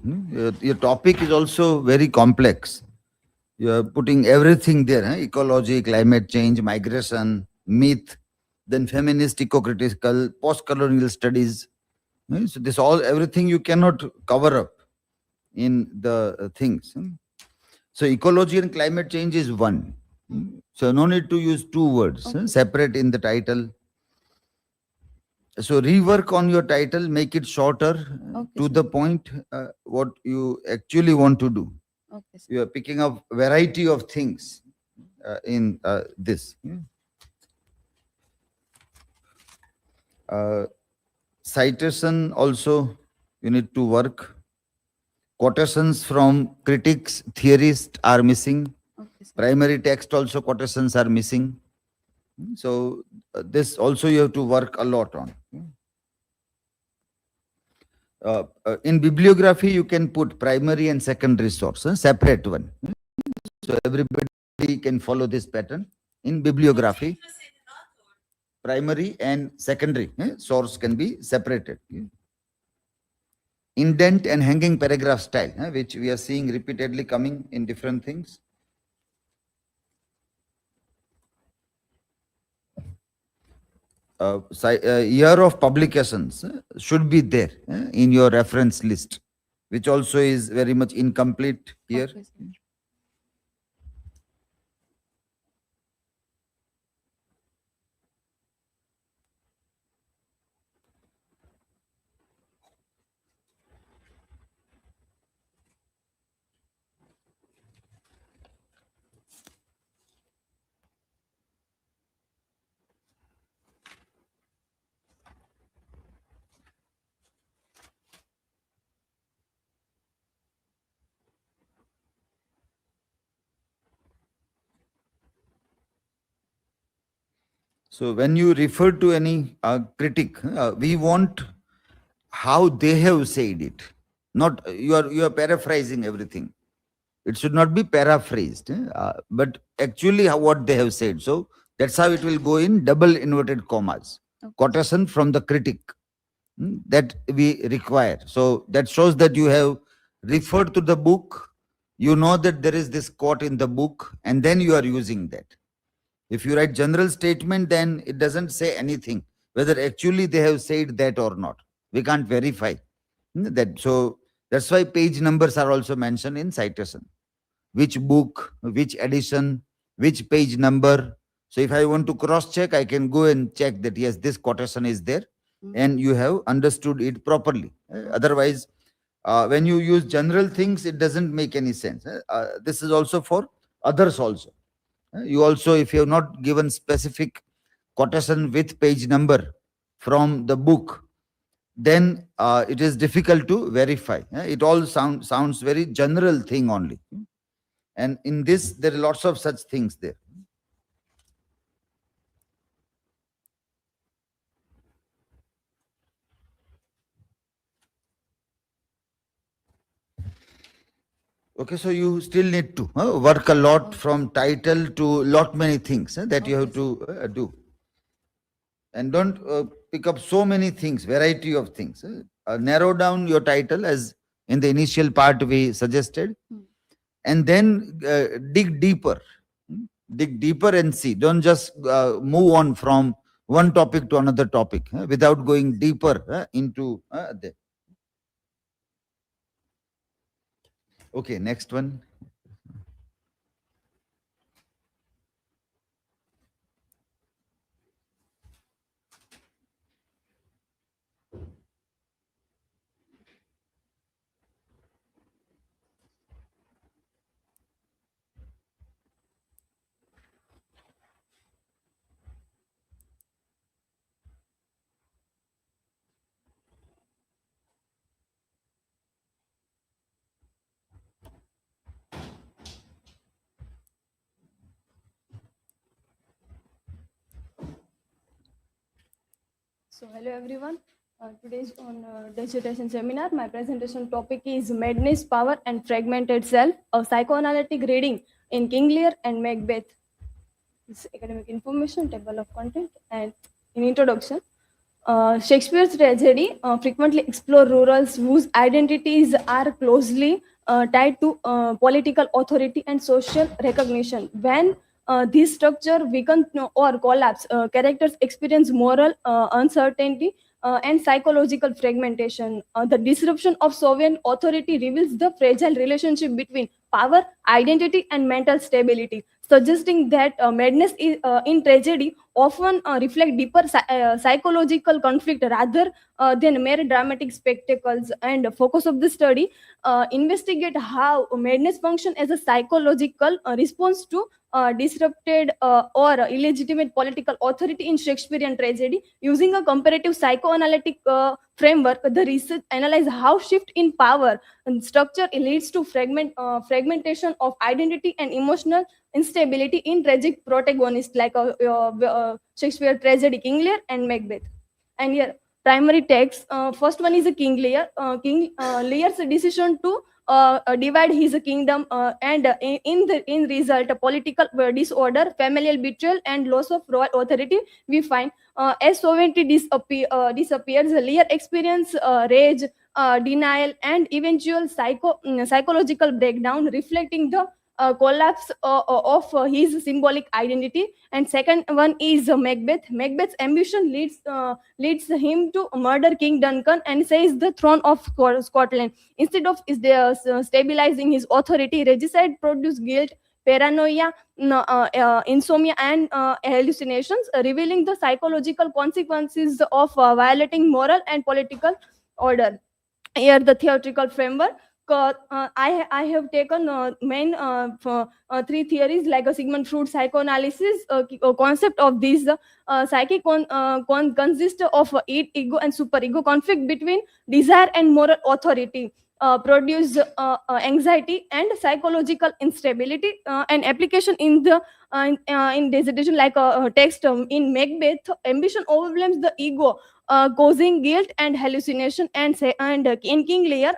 Your topic is also very complex. You are putting everything there, ecology, climate change, migration, myth, then feminist, eco-critical, post-colonial studies. So this everything you cannot cover up in the things. So ecology and climate change is one. So no need to use two words, Okay. separate in the title. So rework on your title, make it shorter, Okay, to sir. the point, what you actually want to do. Okay, sir. You are picking up variety of things in this. Citation also you need to work. Quotations from critics, theorists are missing. Okay, sir. Primary text also quotations are missing. So this also you have to work a lot on. In bibliography, you can put primary and secondary source, separate one. So everybody can follow this pattern. In bibliography, primary and secondary source can be separated. Indent and hanging paragraph style, which we are seeing repeatedly coming in different things. year of publications should be there in your reference list, which also is very much incomplete here. Okay, sir. So when you refer to any critic, we want how they have said it, not you are paraphrasing everything. It should not be paraphrased, but actually what they have said. So that's how it will go in double inverted commas. Okay. Quotation from the critic that we require. So that shows that you have referred to the book. You know that there is this quote in the book, and then you are using that. If you write general statement, then it doesn't say anything whether actually they have said that or not. We can't verify that. So that's why page numbers are also mentioned in citation. Which book, which edition, which page number. So if I want to cross check, I can go and check that yes, this quotation is there, and you have understood it properly. Otherwise, when you use general things, it doesn't make any sense. This is also for others also. You also, if you have not given specific quotation with page number from the book, then it is difficult to verify. It all sounds very general thing only. And in this, there are lots of such things there. Okay, so you still need to work a lot from title to lot many things that you have to do. And don't pick up so many things, variety of things. Narrow down your title as in the initial part we suggested, and then dig deeper. Dig deeper and see. Don't just move on from one topic to another topic without going deeper into the. Okay, next one. So hello everyone. Today's on dissertation seminar. My presentation topic is Madness, Power and Fragmented Self, a psychoanalytic reading in King Lear and Macbeth. This academic information, table of content, and in introduction. Shakespeare's tragedy frequently explore rurals whose identities are closely tied to political authority and social recognition. When this structure weaken or collapse, characters experience moral uncertainty and psychological fragmentation. The disruption of sovereign authority reveals the fragile relationship between power, identity, and mental stability, suggesting that madness in tragedy often reflect deeper psychological conflict rather than mere dramatic spectacles. And focus of the study investigate how madness function as a psychological response to disrupted or illegitimate political authority in Shakespearean tragedy. Using a comparative psychoanalytic framework, the research analyze how shift in power and structure leads to fragmentation of identity and emotional instability in tragic protagonists like Shakespeare tragedy King Lear and Macbeth. And here primary text, first one is a King Lear. King Lear's decision to divide his kingdom and in result a political disorder, familial betrayal and loss of royal authority. We find as sovereignty disappears, Lear experience rage, denial and eventual psychological breakdown, reflecting the collapse of his symbolic identity. And second one is Macbeth. Macbeth's ambition leads him to murder King Duncan and seize the throne of Scotland. Instead of stabilizing his authority, regicide produced guilt, paranoia, insomnia, and hallucinations, revealing the psychological consequences of violating moral and political order. Here, the theoretical framework. I have taken main three theories like a Sigmund Freud psychoanalysis concept of these. Psyche consists of ego and superego. Conflict between desire and moral authority produce anxiety and psychological instability. And application in the in dissertation like a text in Macbeth, ambition overwhelms the ego, causing guilt and hallucination. And in King Lear,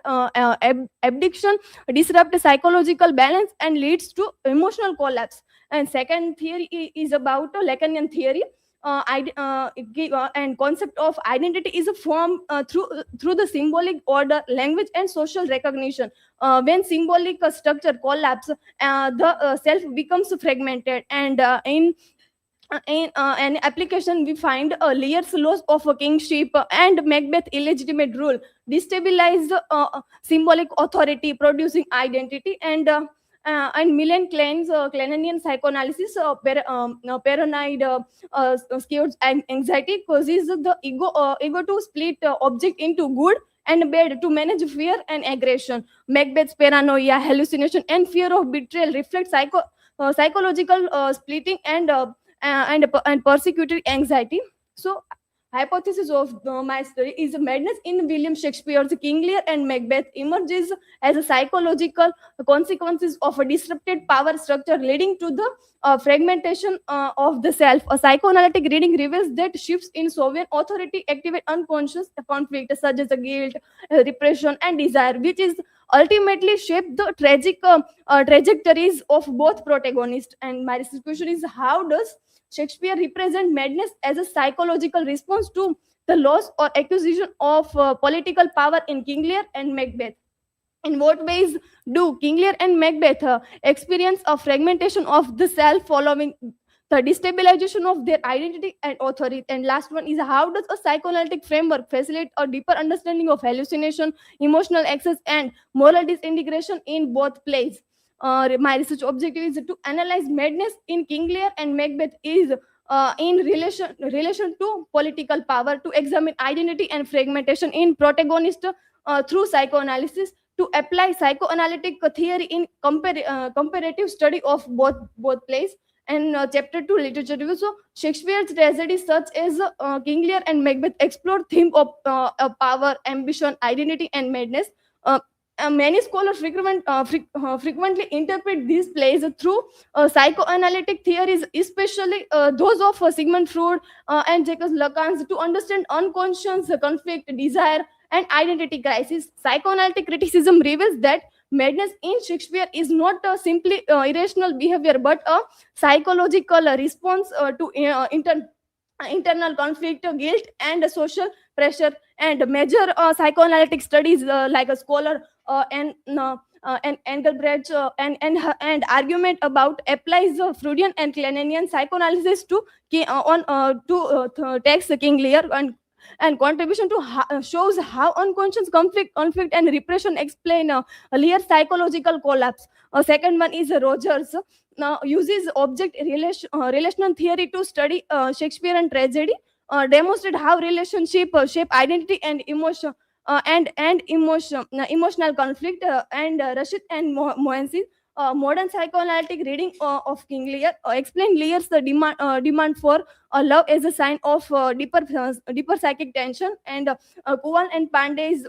abdiction disrupts psychological balance and leads to emotional collapse. And second theory is about Lacanian theory. And concept of identity is a form through the symbolic order, language, and social recognition. When symbolic structure collapse, the self becomes fragmented. And in an application, we find Lear's loss of a kingship and Macbeth illegitimate rule destabilize symbolic authority, producing identity. And Millen claims Clananian psychoanalysis, paranoid, scared, and anxiety causes the ego to split object into good and bad to manage fear and aggression. Macbeth's paranoia, hallucination, and fear of betrayal reflect psychological splitting and persecutory anxiety. So, hypothesis of my study is madness in William Shakespeare's King Lear and Macbeth emerges as a psychological consequences of a disrupted power structure leading to the fragmentation of the self. A psychoanalytic reading reveals that shifts in sovereign authority activate unconscious conflict such as guilt, repression, and desire, which is ultimately shape the tragic trajectories of both protagonists. And my question is, how does Shakespeare represent madness as a psychological response to the loss or acquisition of political power in King Lear and Macbeth? In what ways do King Lear and Macbeth experience a fragmentation of the self following the destabilization of their identity and authority? And last one is, how does a psychoanalytic framework facilitate a deeper understanding of hallucination, emotional excess, and moral disintegration in both plays? My research objective is to analyze madness in King Lear and Macbeth is in relation to political power, to examine identity and fragmentation in protagonist through psychoanalysis, to apply psychoanalytic theory in comparative study of both plays. And chapter 2, literature review. So Shakespeare's tragedies such as King Lear and Macbeth explore theme of power, ambition, identity, and madness. Many scholars frequently interpret these plays through psychoanalytic theories, especially those of Sigmund Freud and Jacques Lacan, to understand unconscious conflict, desire, and identity crisis. Psychoanalytic criticism reveals that madness in Shakespeare is not simply irrational behavior, but a psychological response to internal conflict, guilt, and social pressure. And major psychoanalytic studies like a scholar and Engelbrecht and argument about applies Freudian and Clananian psychoanalysis to text King Lear, and contribution to shows how unconscious conflict and repression explain Lear's psychological collapse. Second one is Rogers uses object relational theory to study Shakespearean tragedy, demonstrate how relationship shape identity and emotion emotional conflict. And Rashid and Mohansi, modern psychoanalytic reading of King Lear explain Lear's demand for love as a sign of deeper psychic tension. And Kulwal and Pandey's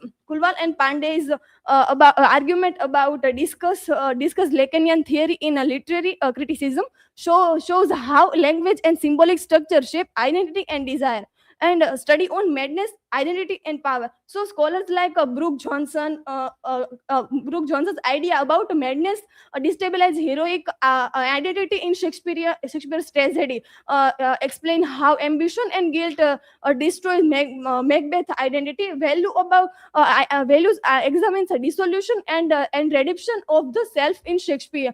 about argument about discuss Lacanian theory in a literary criticism shows how language and symbolic structure shape identity and desire. and study on madness, identity, and power. So scholars like Brooke Johnson's idea about madness destabilize heroic identity in Shakespeare's tragedy, explain how ambition and guilt destroy Macbeth identity. Values examines the dissolution and redemption of the self in Shakespeare,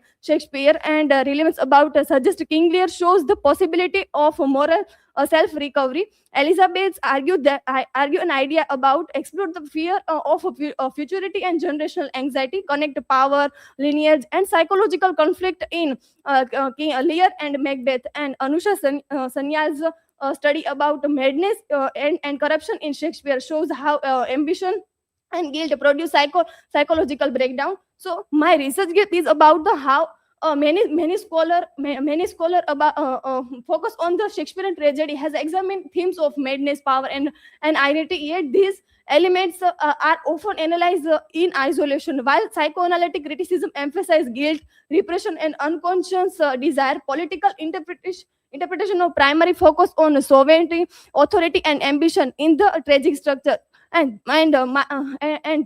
and relevance about suggest King Lear shows the possibility of moral self recovery. Elizabeth argue an idea about explore the fear of futurity and generational anxiety, connect power, lineage, and psychological conflict in King Lear and Macbeth. And Anusha Sanyal's study about madness and corruption in Shakespeare shows how ambition and guilt produce psychological breakdown. So my research is about the how many scholar about focus on the Shakespearean tragedy has examined themes of madness, power, and identity. Yet these elements are often analyzed in isolation, while psychoanalytic criticism emphasizes guilt, repression, and unconscious desire. Political interpretation of primary focus on sovereignty, authority, and ambition in the tragic structure. And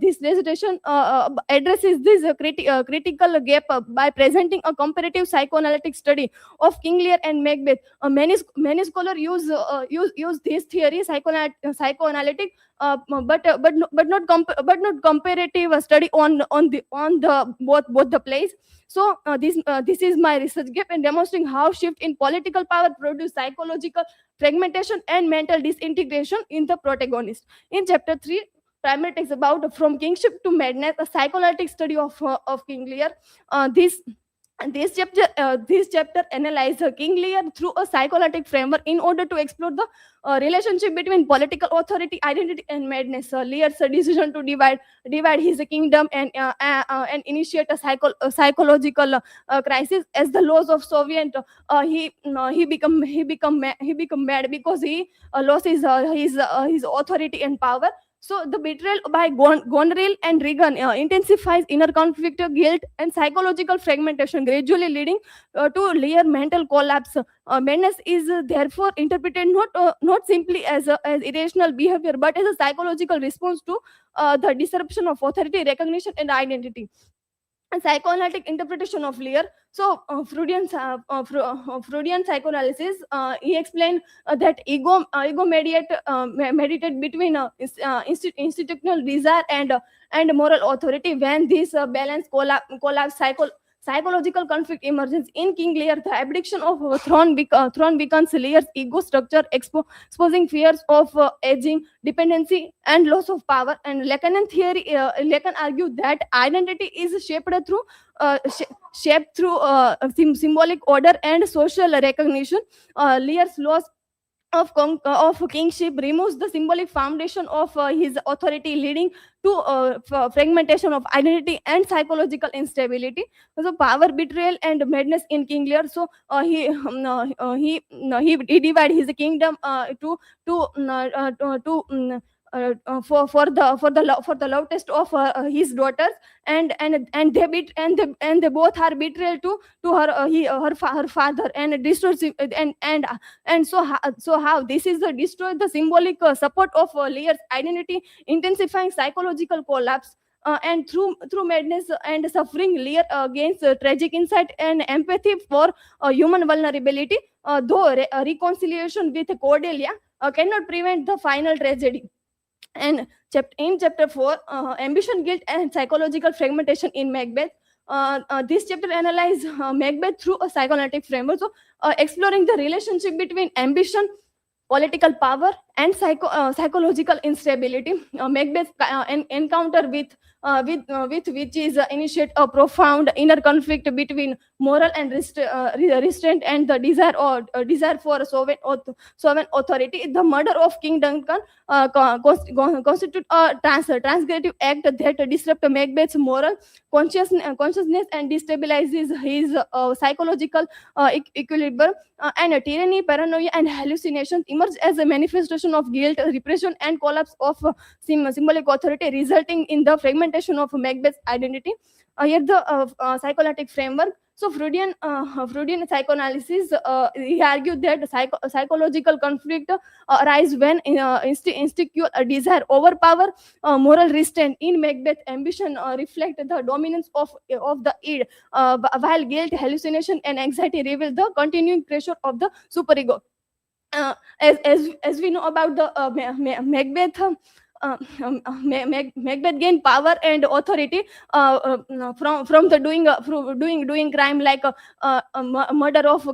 this dissertation addresses this critical gap by presenting a comparative psychoanalytic study of King Lear and Macbeth. Many scholars use this theory psychoanalytic, but not comparative study on the both the plays. So this is my research gap in demonstrating how shift in political power produce psychological fragmentation and mental disintegration in the protagonist. In chapter 3, primary text about from kingship to madness, a psychoanalytic study of King Lear. This chapter analyzes King Lear through a psychoanalytic framework in order to explore the relationship between political authority, identity, and madness. Lear's decision to divide his kingdom and initiate a psychological crisis as the loss of Soviet. He become mad because he lost his authority and power. So the betrayal by Goneril and Regan intensifies inner conflict, guilt, and psychological fragmentation, gradually leading to Lear mental collapse. Madness is therefore interpreted not simply as irrational behavior, but as a psychological response to the disruption of authority, recognition, and identity. And psychoanalytic interpretation of Lear. So Freudian psychoanalysis, he explained that ego mediated between institutional desire and moral authority. When this balance collapse, psychological conflict emerges. In King Lear, the abdication of throne becomes Lear's ego structure, exposing fears of aging, dependency, and loss of power. And Lacanian theory, Lacan argued that identity is shaped through symbolic order and social recognition. Lear's loss of kingship removes the symbolic foundation of his authority, leading to fragmentation of identity and psychological instability. So power, betrayal, and madness in King Lear. So he divided his kingdom for the love test of his daughters, and they both are betrayal to her father, and destroys and so how this is the destroy the symbolic support of Lear's identity, intensifying psychological collapse. And through madness and suffering, Lear gains tragic insight and empathy for human vulnerability, though reconciliation with Cordelia cannot prevent the final tragedy. And in chapter 4, ambition, guilt, and psychological fragmentation in Macbeth. This chapter analyzes Macbeth through a psychoanalytic framework, so exploring the relationship between ambition, political power, and psychological instability. Macbeth's encounter with witches initiate a profound inner conflict between moral and restraint and the desire for sovereign authority. The murder of King Duncan constitute a transgressive act that disrupts Macbeth's moral consciousness and destabilizes his psychological equilibrium. And tyranny, paranoia, and hallucinations emerge as a manifestation of guilt, repression, and collapse of symbolic authority, resulting in the fragmentation of Macbeth's identity. Here the psychoanalytic framework. So Freudian psychoanalysis, he argued that psychological conflict arise when instinctual desire overpower moral restraint. In Macbeth, ambition reflect the dominance of the id, while guilt, hallucination, and anxiety reveal the continuing pressure of the superego. As we know about the Macbeth, Macbeth gained power and authority from the doing crime like murder of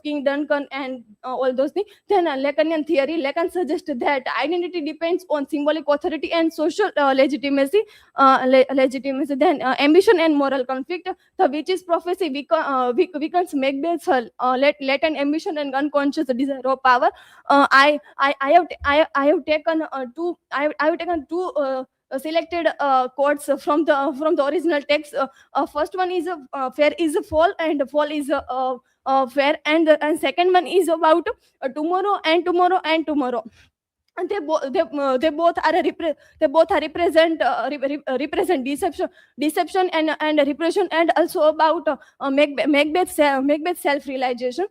King Duncan and all those things. Then Lacanian theory, Lacan suggests that identity depends on symbolic authority and social legitimacy. Then ambition and moral conflict. The witch's prophecy weakens Macbeth's latent ambition and unconscious desire of power. I have taken two selected quotes from the original text. First one is fair is a fall and fall is fair, and second one is about tomorrow and tomorrow and tomorrow. And they both are represent deception and repression, and also about Macbeth's self-realization.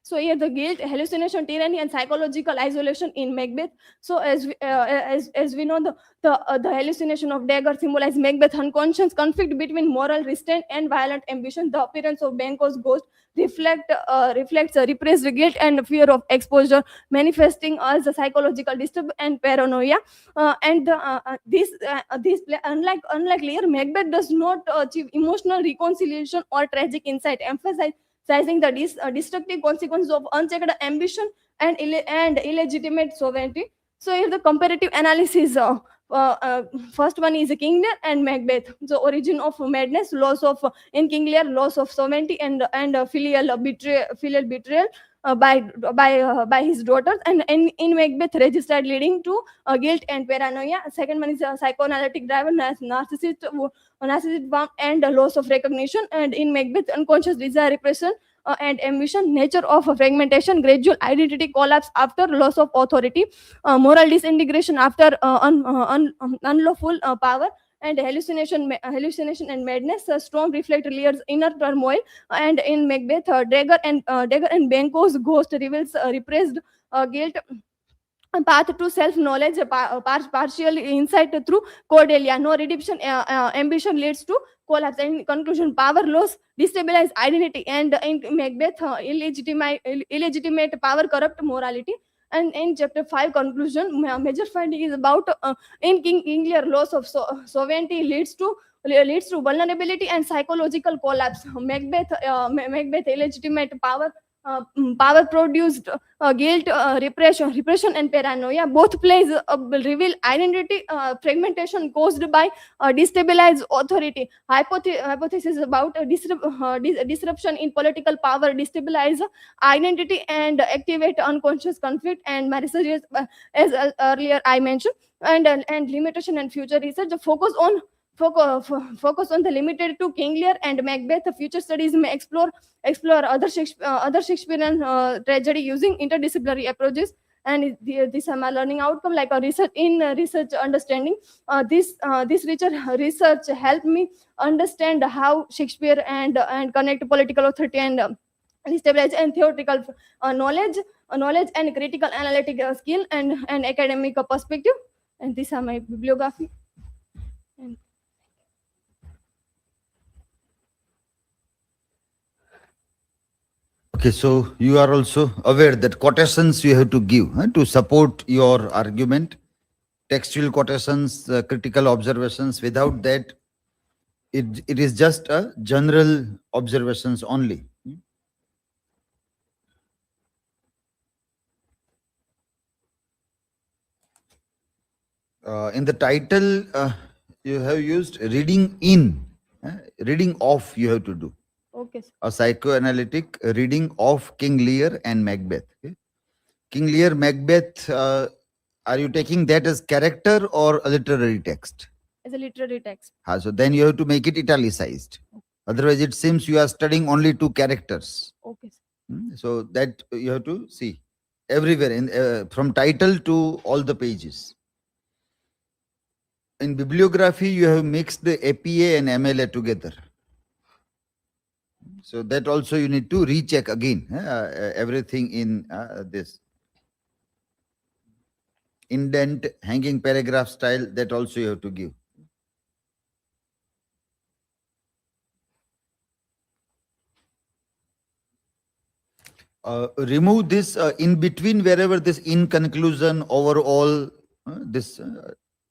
So here the guilt, hallucination, tyranny, and psychological isolation in Macbeth. So as we know, the hallucination of dagger symbolize Macbeth's unconscious conflict between moral restraint and violent ambition. The appearance of Banquo's ghost reflects a repressed guilt and fear of exposure, manifesting as a psychological disturbance and paranoia. Unlike Lear, Macbeth does not achieve emotional reconciliation or tragic insight, emphasizing the destructive consequences of unchecked ambition and illegitimate sovereignty. So here the comparative analysis. First one is King Lear and Macbeth. The origin of madness, loss of in King Lear, loss of sovereignty and filial betrayal by his daughters, and in Macbeth registered leading to guilt and paranoia. Second one is a psychoanalytic driver, narcissist warmth and loss of recognition, and in Macbeth unconscious desire, repression and ambition, nature of fragmentation, gradual identity collapse after loss of authority, moral disintegration after unlawful power, and hallucination and madness. Storm reflect Lear's inner turmoil, and in Macbeth, Dagger and Banquo's ghost reveals repressed guilt. A path to self-knowledge, partial insight through Cordelia. No redemption, ambition leads to collapse. And in conclusion, power loss destabilize identity, and in Macbeth, illegitimate power corrupt morality. And in chapter 5 conclusion, major finding is about in King Lear, loss of sovereignty leads to vulnerability and psychological collapse. Macbeth illegitimate power produced guilt, repression, and paranoia. Both plays reveal identity fragmentation caused by destabilized authority. Hypothesis about disruption in political power destabilize identity and activate unconscious conflict. And my research is, as earlier I mentioned, and limitation and future research focus on the limited to King Lear and Macbeth. The future studies may explore other Shakespearean tragedy using interdisciplinary approaches. And these are my learning outcome, like a research understanding. This research helped me understand how Shakespeare and connect political authority and destabilize and theoretical knowledge and critical analytic skill and academic perspective. And these are my bibliography. Okay, so you are also aware that quotations you have to give to support your argument, textual quotations, critical observations. Without that, it is just a general observations only. In the title, you have used reading in, reading of you have to do. Okay, sir. A psychoanalytic reading of King Lear and Macbeth. Okay? King Lear, Macbeth, are you taking that as character or a literary text? As a literary text. So then you have to make it italicized. Otherwise, it seems you are studying only two characters. Okay, sir. So that you have to see everywhere, in from title to all the pages. In bibliography, you have mixed the APA and MLA together. So that also you need to recheck again everything in this indent, hanging paragraph style, that also you have to give. Remove this in between, wherever this in conclusion, overall, this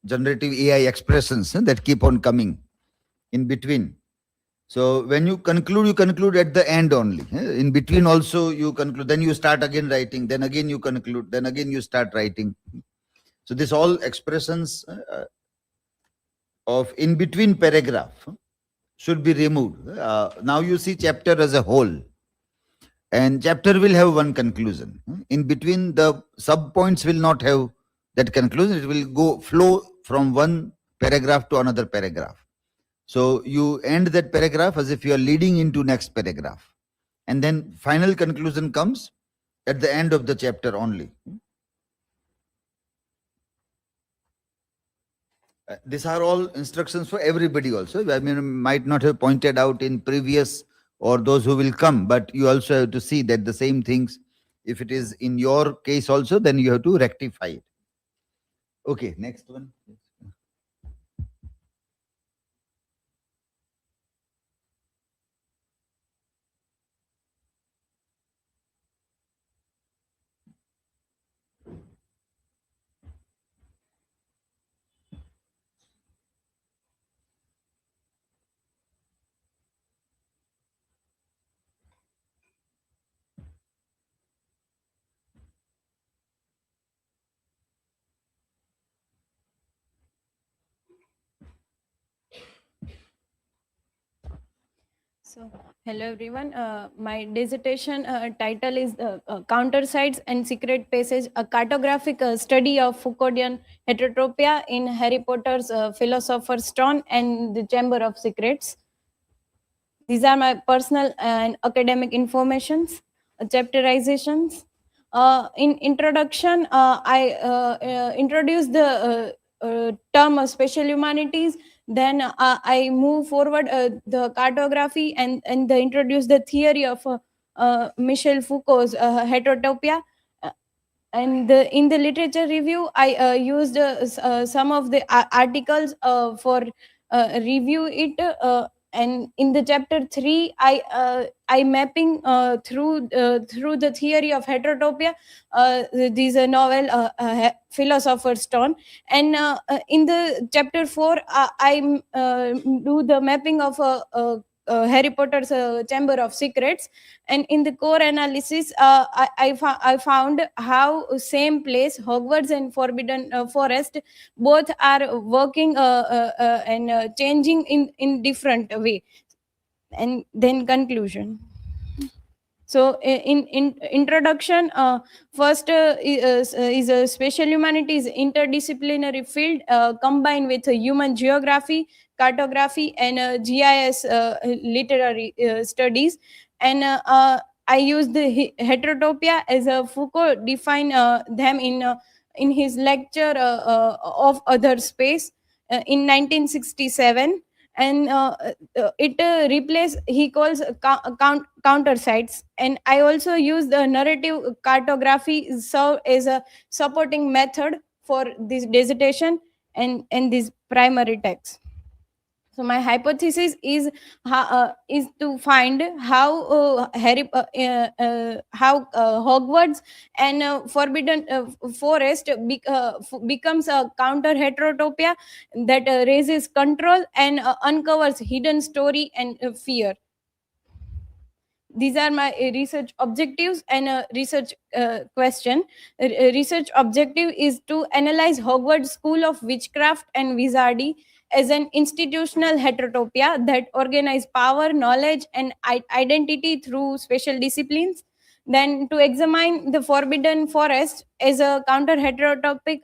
generative AI expressions that keep on coming in between. So when you conclude at the end only. In between also you conclude, then you start again writing, then again you conclude, then again you start writing. So this all expressions of in between paragraph should be removed. Now you see chapter as a whole, and chapter will have one conclusion. In between, the sub points will not have that conclusion. It will go flow from one paragraph to another paragraph. So you end that paragraph as if you are leading into next paragraph, and then final conclusion comes at the end of the chapter only. These are all instructions for everybody also. I mean, might not have pointed out in previous or those who will come, but you also have to see that the same things, if it is in your case also, then you have to rectify it. Okay, next one. So, hello everyone. My dissertation title is Counter Sites and Secret Passage, a cartographic study of Foucauldian heterotopia in Harry Potter's Philosopher's Stone and the Chamber of Secrets. These are my personal and academic informations, chapterizations. In introduction, I introduced the term of special humanities. Then I move forward the cartography and the introduce the theory of Michel Foucault's heterotopia. And in the literature review, I used some of the articles for review it. And in the chapter 3, I mapping through the theory of heterotopia, this novel Philosopher's Stone. And in the chapter 4, I do the mapping of Harry Potter's Chamber of Secrets. And in the core analysis, I found how same place, Hogwarts and Forbidden Forest, both are working and changing in different way. And then conclusion. So in introduction, first is a special humanities interdisciplinary field combined with human geography, cartography, and GIS literary studies. And I use the heterotopia as Foucault defined them in his lecture of other space in 1967. And it replace, he calls counter sites. And I also use the narrative cartography so as a supporting method for this dissertation and this primary text. So my hypothesis is to find how Hogwarts and Forbidden Forest becomes a counter heterotopia that raises control and uncovers hidden story and fear. These are my research objectives and research question. Research objective is to analyze Hogwarts School of Witchcraft and Wizardry as an institutional heterotopia that organize power, knowledge, and identity through special disciplines. Then to examine the Forbidden Forest as a counter heterotopic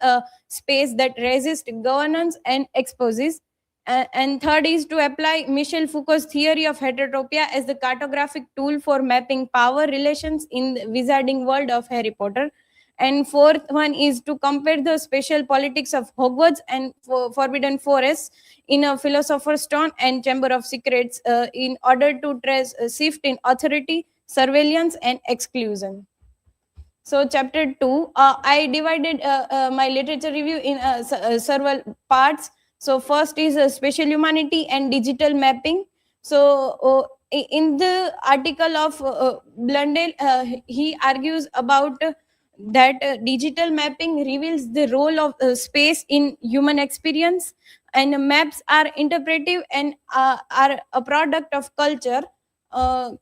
space that resists governance and exposes. And third is to apply Michel Foucault's theory of heterotopia as the cartographic tool for mapping power relations in the wizarding world of Harry Potter. And fourth one is to compare the special politics of Hogwarts and Forbidden Forest in a Philosopher's Stone and Chamber of Secrets in order to trace a shift in authority, surveillance, and exclusion. So chapter 2, I divided my literature review in several parts. So first is spatial humanity and digital mapping. So in the article of Blundell, he argues about that digital mapping reveals the role of space in human experience, and maps are interpretive and are a product of culture,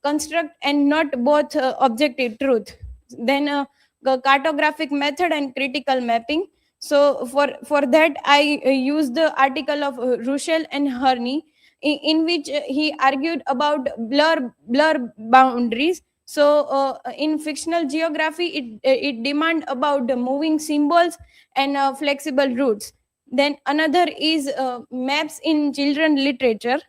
construct, and not both objective truth. Then the cartographic method and critical mapping. So for that I use the article of Russell and Herney, in which he argued about blur boundaries. So in fictional geography it demand about the moving symbols and flexible routes. Then another is maps in children literature.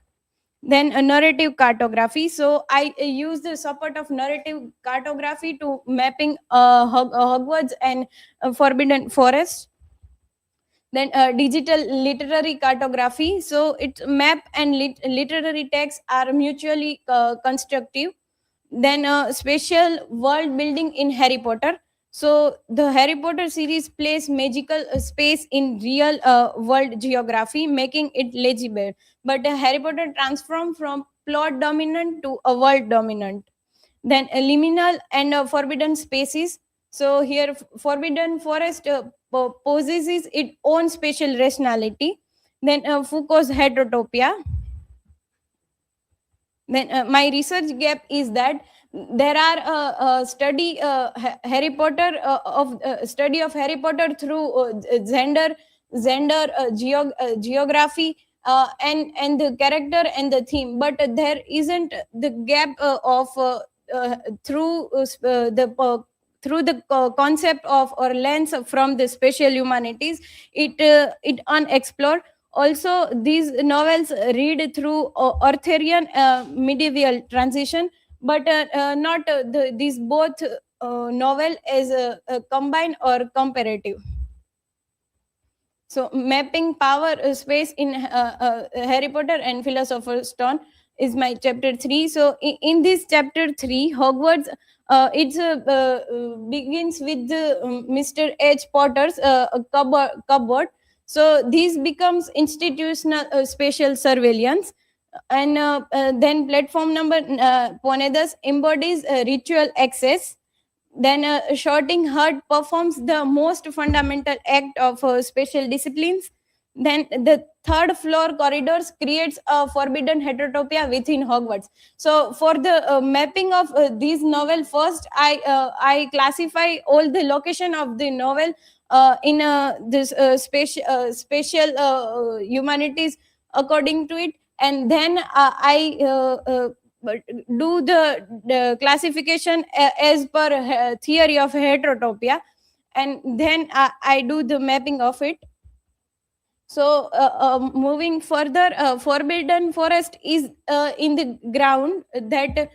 Then a narrative cartography. So I use the support of narrative cartography to mapping Hogwarts and Forbidden Forest. Then digital literary cartography. So its map and literary text are mutually constructive. Then spatial world building in Harry Potter. So the Harry Potter series plays magical space in real world geography, making it legible. But Harry Potter transformed from plot dominant to a world dominant. Then liminal and forbidden spaces. So here Forbidden Forest possesses its own spatial rationality. Then Foucault's heterotopia. Then my research gap is that there are study Harry Potter of study of Harry Potter through geography and the character and the theme, but there isn't the gap of through through the concept of or lens from the spatial humanities. It unexplored. Also these novels read through Arthurian medieval transition, but not these both novel as combined or comparative. So mapping power space in Harry Potter and Philosopher's Stone is my chapter 3. So in this chapter 3, Hogwarts, it begins with the Mr. H. Potter's cupboard. So this becomes institutional spatial surveillance. And then platform number Ponedas embodies ritual access. Then Shorting Herd performs the most fundamental act of spatial disciplines. Then the third floor corridors creates a forbidden heterotopia within Hogwarts. So for the mapping of these novel, first I classify all the location of the novel in this spatial humanities according to it, and then I do the classification as per theory of heterotopia, and then I do the mapping of it. So moving further, Forbidden Forest is in the ground that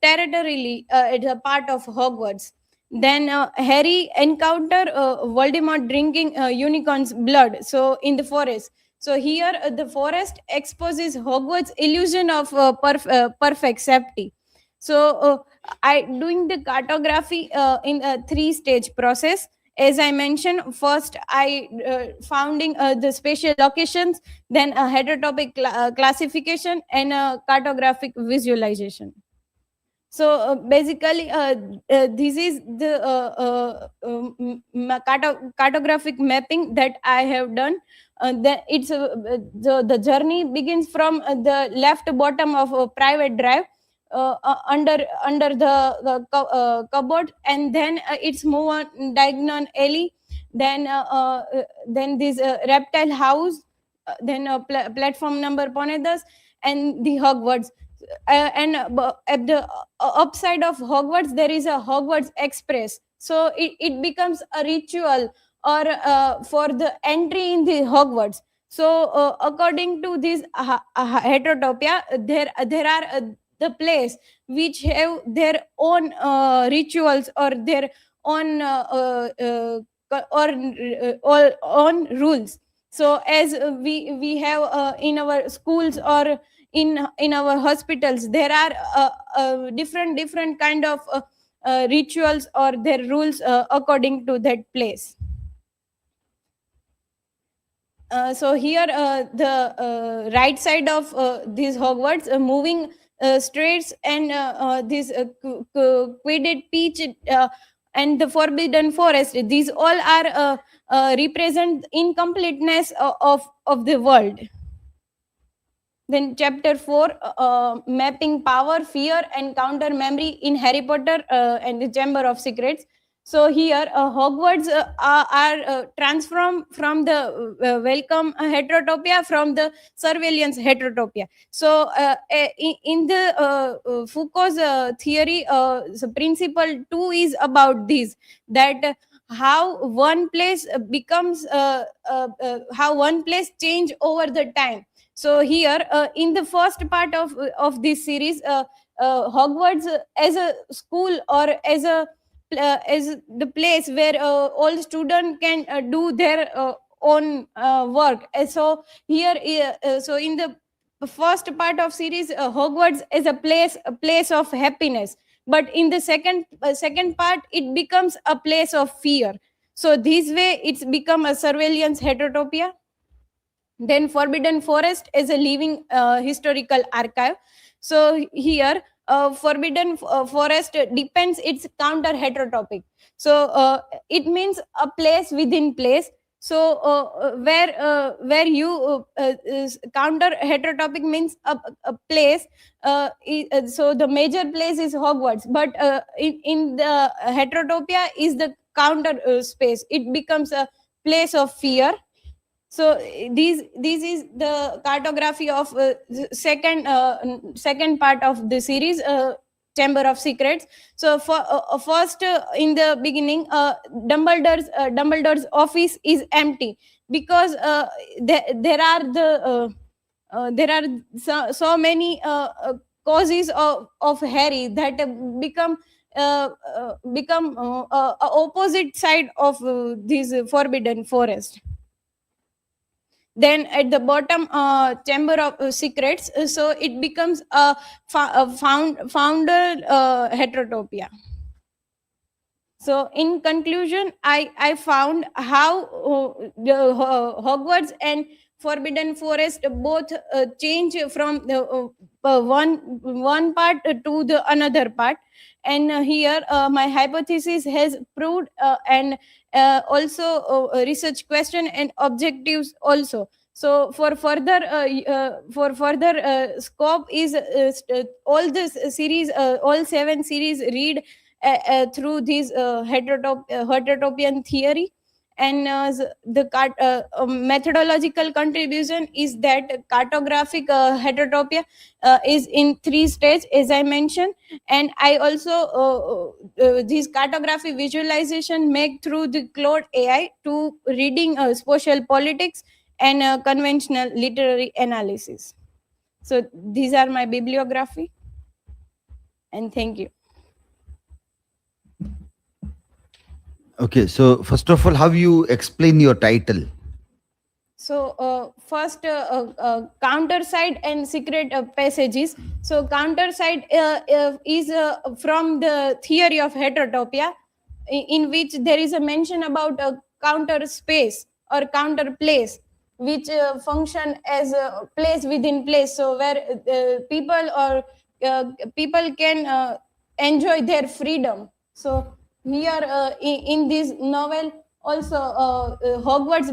territorially it's a part of Hogwarts. Then Harry encounter Voldemort drinking unicorn's blood. So in the forest. So here the forest exposes Hogwarts' illusion of perfect safety. So I doing the cartography in a 3-stage process. As I mentioned, first I founding the spatial locations, then a heterotopic classification, and a cartographic visualization. So basically, this is the cartographic mapping that I have done. It's the journey begins from the left bottom of a private drive under the cupboard, and then it's move on diagonal alley, then this reptile house, then platform number Ponedas, and the Hogwarts. And at the upside of Hogwarts there is a Hogwarts Express. So it becomes a ritual or for the entry in the Hogwarts. So according to this heterotopia, there are the place which have their own rituals or their own on rules. So as we have in our schools or in our hospitals, there are different kind of rituals or their rules according to that place. So here the right side of these Hogwarts, moving streets and this Quidditch pitch and the Forbidden Forest, these all are represent incompleteness of the world. Then chapter 4, mapping power, fear and counter memory in Harry Potter and the Chamber of Secrets. So here Hogwarts are transformed from the welcome heterotopia from the surveillance heterotopia. So in the Foucault's theory, so principle 2 is about this, that how one place becomes how one place change over the time. So here in the first part of this series, Hogwarts as a school or as the place where all students can do their own work. So here so in the first part of series, Hogwarts is a place of happiness, but in the second part it becomes a place of fear. So this way it's become a surveillance heterotopia. Then Forbidden Forest is a living historical archive. So here Forbidden Forest depends its counter heterotopic. So it means a place within place. So where you counter heterotopic means a place. So the major place is Hogwarts, but in the heterotopia is the counter space. It becomes a place of fear. So this is the cartography of second part of the series, Chamber of Secrets. So for first in the beginning, Dumbledore's office is empty because there are so many causes of Harry that become opposite side of this Forbidden Forest. Then at the bottom, Chamber of Secrets, so it becomes a founder heterotopia. So in conclusion, I found how the Hogwarts and Forbidden Forest both change from the one part to the another part. And here my hypothesis has proved and also research question and objectives also. So for further scope is all this series, all 7 series read through this heterotopian theory. And the methodological contribution is that cartographic heterotopia is in 3 stages, as I mentioned. And I also this cartography visualization make through the Claude AI to reading social politics and conventional literary analysis. So these are my bibliography, and thank you. Okay, so first of all, how you explain your title? So first counter side and secret passages. So counter side is from the theory of heterotopia, in which there is a mention about a counter space or counter place, which function as a place within place. So where people can enjoy their freedom. So here in this novel also Hogwarts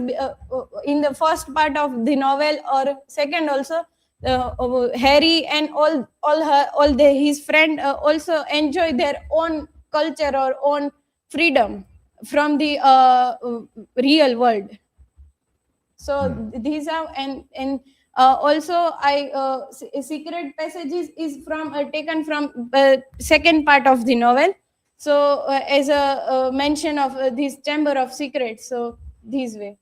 in the first part of the novel or second also Harry and his friend also enjoy their own culture or own freedom from the real world. So these are and also secret passages is from taken from second part of the novel. So as a mention of this Chamber of Secrets, so this way.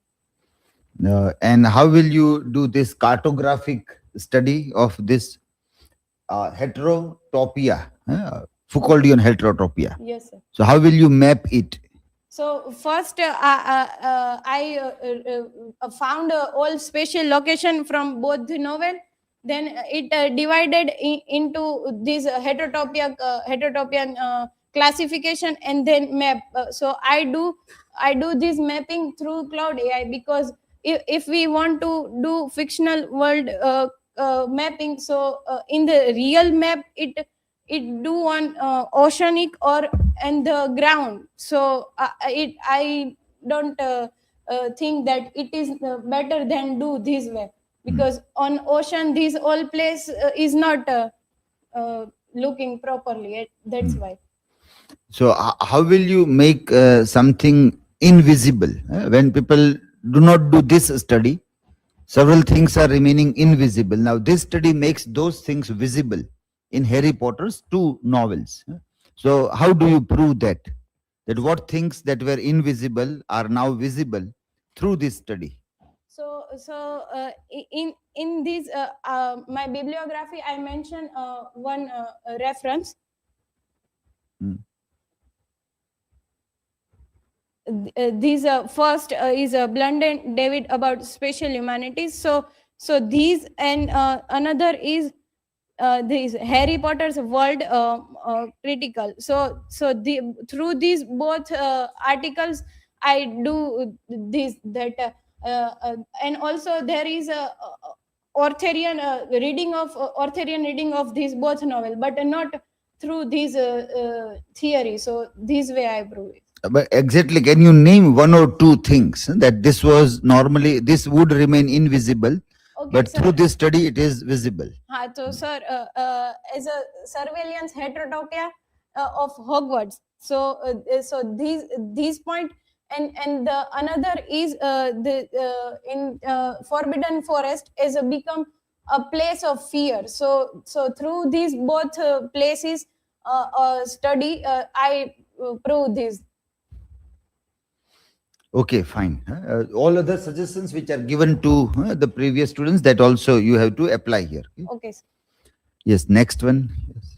And how will you do this cartographic study of this heterotopia, Foucauldian heterotopia? Yes, sir. So how will you map it? So first, I found all special location from both the novel. Then it divided into this heterotopian classification and then map. So I do this mapping through Cloud AI, because if we want to do fictional world mapping, so in the real map it do on oceanic or and the ground. So I don't think that it is better than do this way, because on ocean this all place is not looking properly. That's why. So how will you make something invisible? When people do not do this study, several things are remaining invisible. Now this study makes those things visible in Harry Potter's 2 novels. So how do you prove that? That what things that were invisible are now visible through this study? So in this my bibliography, I mentioned one reference. Hmm. These first is Blunden David about spatial humanities. So these and another is this Harry Potter's world critical. So through these both articles I do this that and also there is a Arthurian Arthurian reading of these both novel, but not through these theory. So this way I prove it. But exactly, can you name 1 or 2 things that this was normally, this would remain invisible, Okay, but sir. through this study it is visible? So sir, as a surveillance heterotopia of Hogwarts. So these point, and the another is the in Forbidden Forest is become a place of fear. So through these both places study, I prove this. Okay, fine. All other suggestions which are given to the previous students, that also you have to apply here. Okay? Okay, sir. Yes, next one. Yes.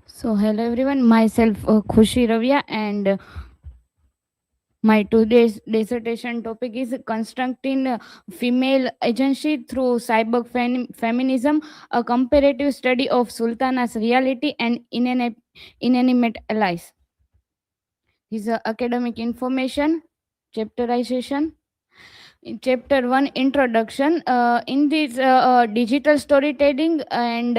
So, hello everyone, myself Khushi Ravia, and my today's dissertation topic is constructing female agency through cyber feminism, a comparative study of Sultana's reality and inanimate allies. This is academic information, chapterization. In chapter 1, introduction. In this digital storytelling and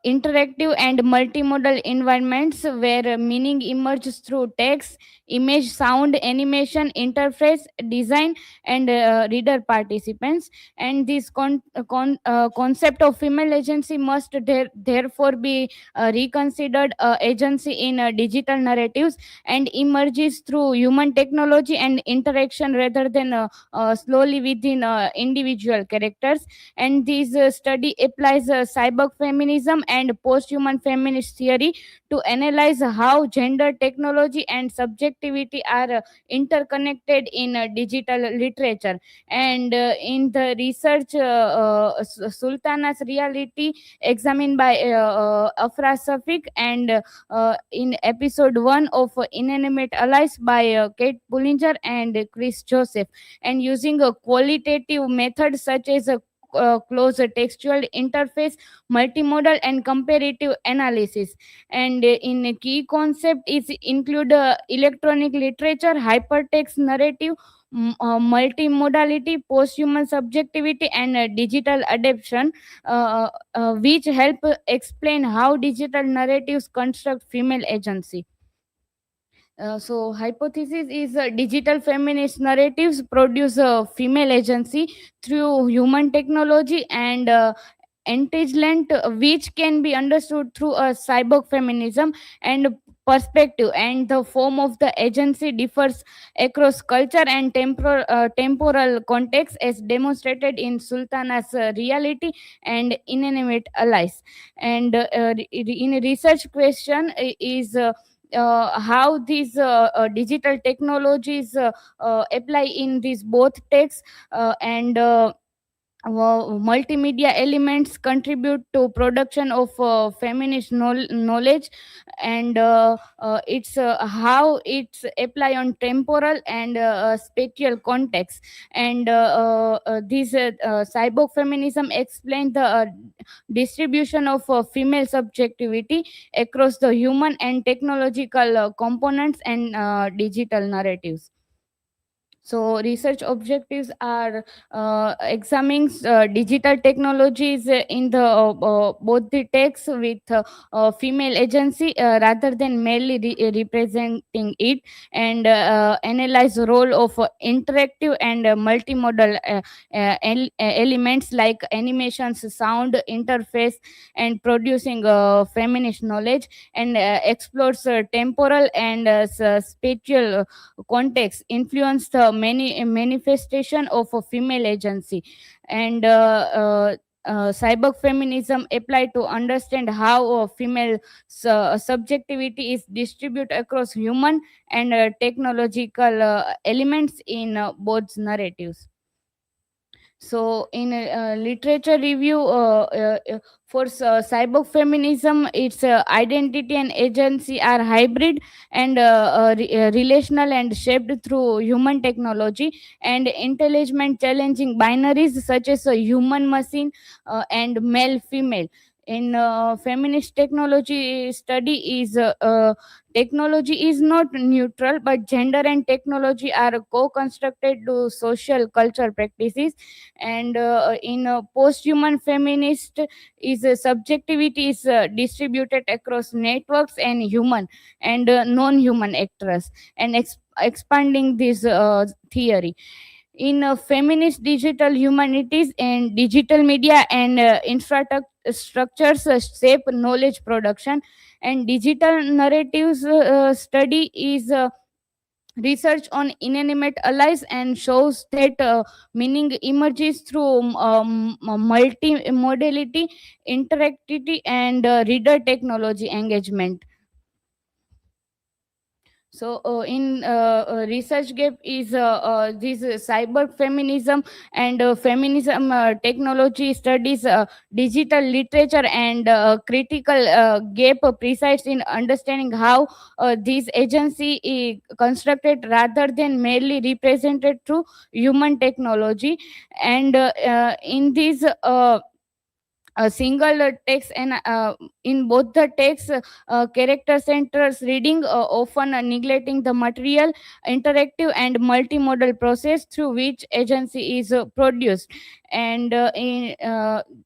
interactive and multimodal environments where meaning emerges through text, image, sound, animation, interface, design, and reader participants. And this concept of female agency must therefore be reconsidered agency in digital narratives, and emerges through human technology and interaction rather than slowly within individual characters. And this study applies cyber feminism and post-human feminist theory to analyze how gender, technology, and subjectivity are interconnected in digital literature. And in the research, Sultana's reality examined by Afra Safik, and in episode 1 of Inanimate Allies by Kate Pullinger and Chris Joseph, and using a qualitative method such as a close textual interface, multimodal, and comparative analysis. And in a key concept is include electronic literature, hypertext narrative, multimodality, post-human subjectivity, and digital adaptation, which help explain how digital narratives construct female agency. So hypothesis is digital feminist narratives produce a female agency through human technology and entanglement, which can be understood through a cyber feminism, and perspective, and the form of the agency differs across culture and temporal context, as demonstrated in Sultana's reality and inanimate allies. And in a research question is how these digital technologies apply in these both texts, and multimedia elements contribute to production of feminist knowledge, and it's how it's apply on temporal and spatial context. And this cyborg feminism explain the distribution of female subjectivity across the human and technological components and digital narratives. So research objectives are examining digital technologies in the both the text with female agency rather than merely representing it, and analyze the role of interactive and multimodal elements like animations, sound interface, and producing feminist knowledge, and explores temporal and spatial context influence the many manifestation of a female agency. And cyber feminism apply to understand how female subjectivity is distributed across human and technological elements in both narratives. So in a literature review for cyber feminism, its identity and agency are hybrid and relational and shaped through human technology and intelligent challenging binaries such as a human machine and male female. In feminist technology study is technology is not neutral, but gender and technology are co-constructed to social cultural practices. And in post-human feminist is subjectivity is distributed across networks and human and non-human actors, and expanding this theory. In feminist digital humanities and digital media and infrastructures shape knowledge production, and digital narratives study is research on inanimate allies and shows that meaning emerges through multimodality, interactivity, and reader technology engagement. So in research gap is this cyber feminism and feminism technology studies digital literature and critical gap presides in understanding how this agency is constructed rather than merely represented through human technology. And in this a single text, and in both the text character centers reading, often neglecting the material interactive and multimodal process through which agency is produced. And in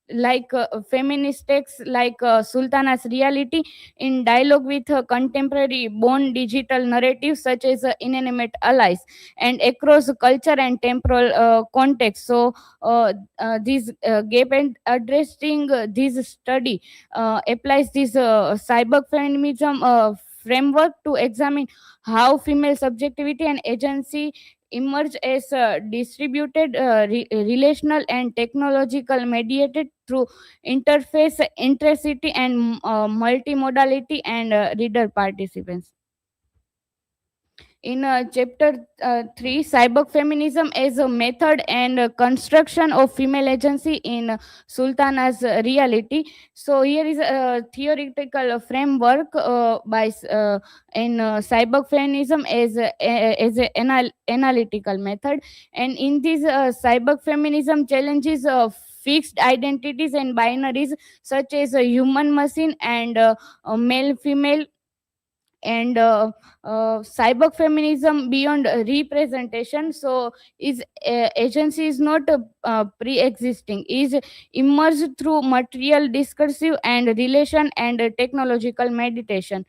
like feminist texts like Sultana's reality in dialogue with contemporary born digital narratives such as inanimate allies and across culture and temporal context. So this gap and addressing this study applies this cyber feminism framework to examine how female subjectivity and agency emerge as distributed, relational, and technological mediated through interface, intracity, and multimodality and reader participants. In chapter 3, cyber feminism as a method and construction of female agency in Sultana's reality. So here is a theoretical framework in cyber feminism as analytical method. And in this cyber feminism challenges fixed identities and binaries such as a human machine and male female. And cyber feminism beyond representation, so is agency is not pre-existing, is emerged through material discursive and relation and technological meditation.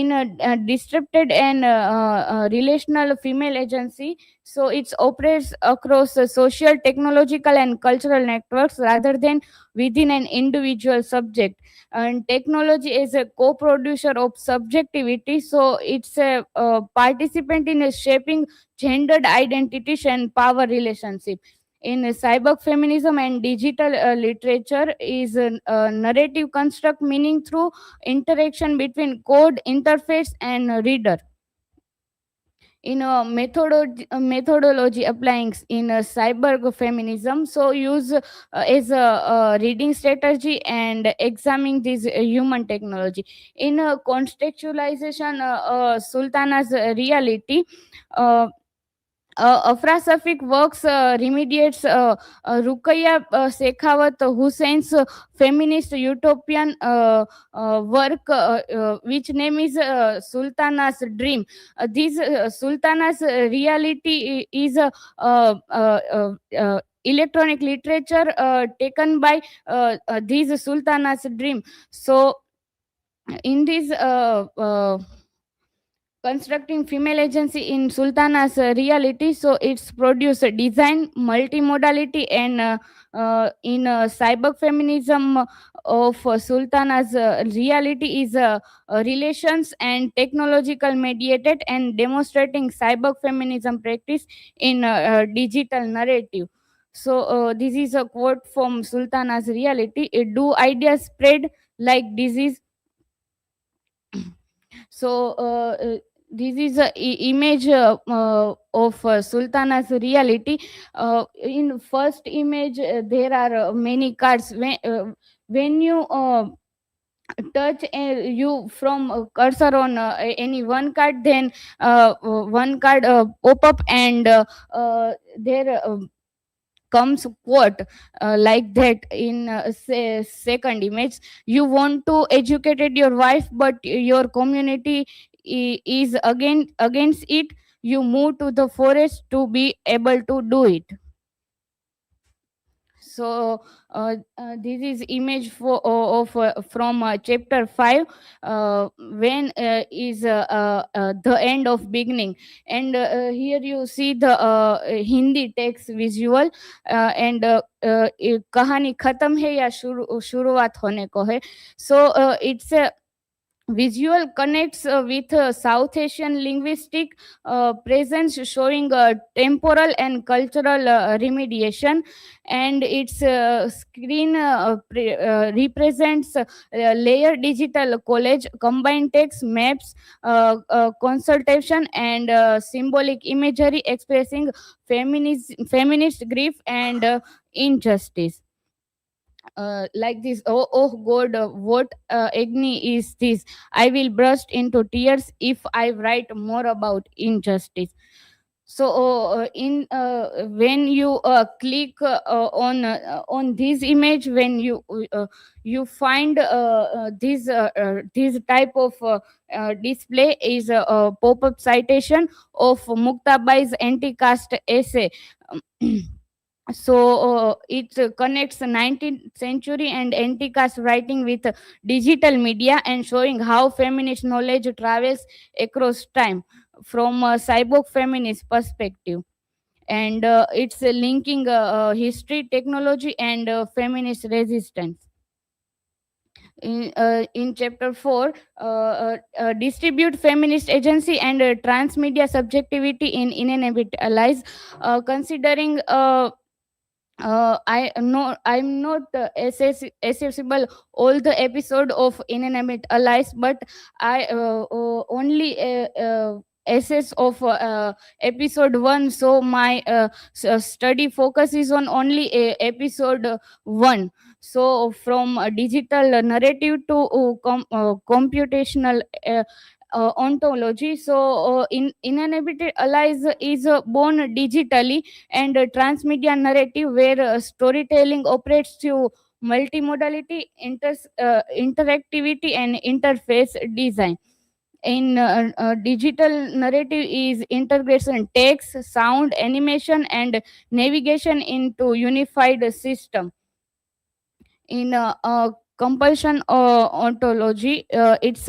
in a distributed and relational female agency. So it operates across social, technological, and cultural networks rather than within an individual subject. And technology is a co-producer of subjectivity, so it's a participant in shaping gendered identities and power relationship. In cyber feminism and digital literature is a narrative construct meaning through interaction between code interface and reader. In a methodology applying in a cyber feminism, so use as a reading strategy and examining this human technology. In a contextualization, sultana's reality, uh, Afra Safiq works remediates Ruqayya Sekhawat Hussein's feminist utopian work, which name is Sultana's Dream. This Sultana's reality is a electronic literature taken by this Sultana's Dream. So, in this constructing female agency in Sultana's reality, so it's produce design multimodality and in cyber feminism of Sultana's reality is relations and technological mediated and demonstrating cyber feminism practice in digital narrative. So this is a quote from Sultana's reality: do ideas spread like disease? So this is a image of Sultana's reality. In first image, there are many cards. When you touch you from cursor on any one card, then one card pop up and there comes quote like that. In say second image, you want to educate your wife but your community is against it, you move to the forest to be able to do it. So this is image of from chapter 5, when is the end of beginning. And here you see the Hindi text visual, and ये कहानी खत्म है या शुरुआत होने को है. So it's a visual connects with South Asian linguistic presence, showing temporal and cultural remediation. And its screen represents layer digital collage, combined text, maps, consultation, and symbolic imagery expressing feminist grief and injustice. Like this: oh God, what agony is this? I will burst into tears if I write more about injustice. So in when you click on this image, when you find this type of display is a pop-up citation of Muktabai's anti-caste essay. So it connects 19th century and anti-caste writing with digital media and showing how feminist knowledge travels across time from a cyborg feminist perspective. And it's linking history, technology, and feminist resistance. In chapter 4, distribute feminist agency and transmedia subjectivity in inanimate allies, considering I'm not accessible all the episode of Inanimate Allies, but I only assess of episode 1. So my study focuses on only episode 1. So from digital narrative to computational ontology. So in Inanimate Allies is born digitally and transmedia narrative, where storytelling operates through multimodality, interactivity, and interface design. In digital narrative is integration text, sound, animation, and navigation into unified system. In compulsion ontology. It's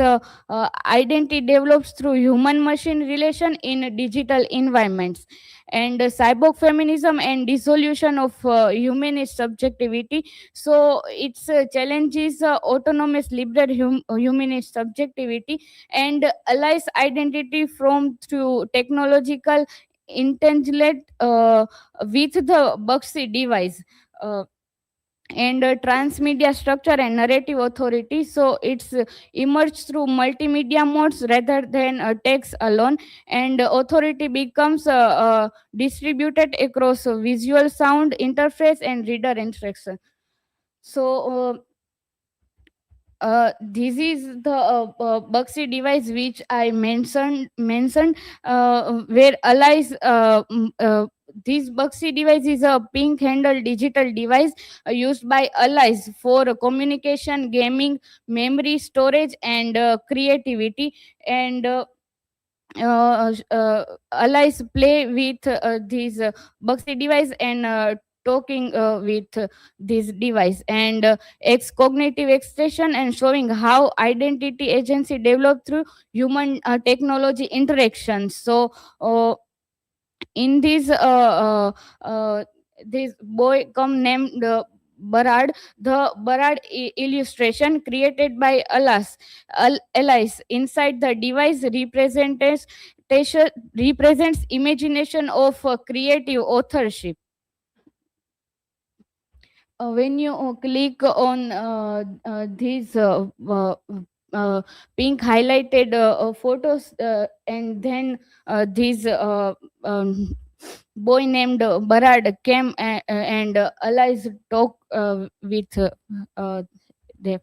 identity develops through human-machine relation in digital environments, and cyborg feminism and dissolution of humanist subjectivity. So its challenges autonomous liberal humanist subjectivity and allies identity from through technological entanglement with the Buxi device. And transmedia structure and narrative authority. So it's emerged through multimedia modes rather than text alone, and authority becomes distributed across visual, sound interface, and reader interaction. So this is the Buxi device which I mentioned where allies this Buxi device is a pink handle digital device used by allies for communication, gaming, memory storage, and creativity. And allies play with these Buxi device and talking with this device, and X cognitive extension and showing how identity agency developed through human technology interactions. So in this boy come named Barad, the Barad illustration created by Alice inside the device represents imagination of creative authorship. When you click on these pink highlighted photos, and then these boy named Barad came and allies talk with them.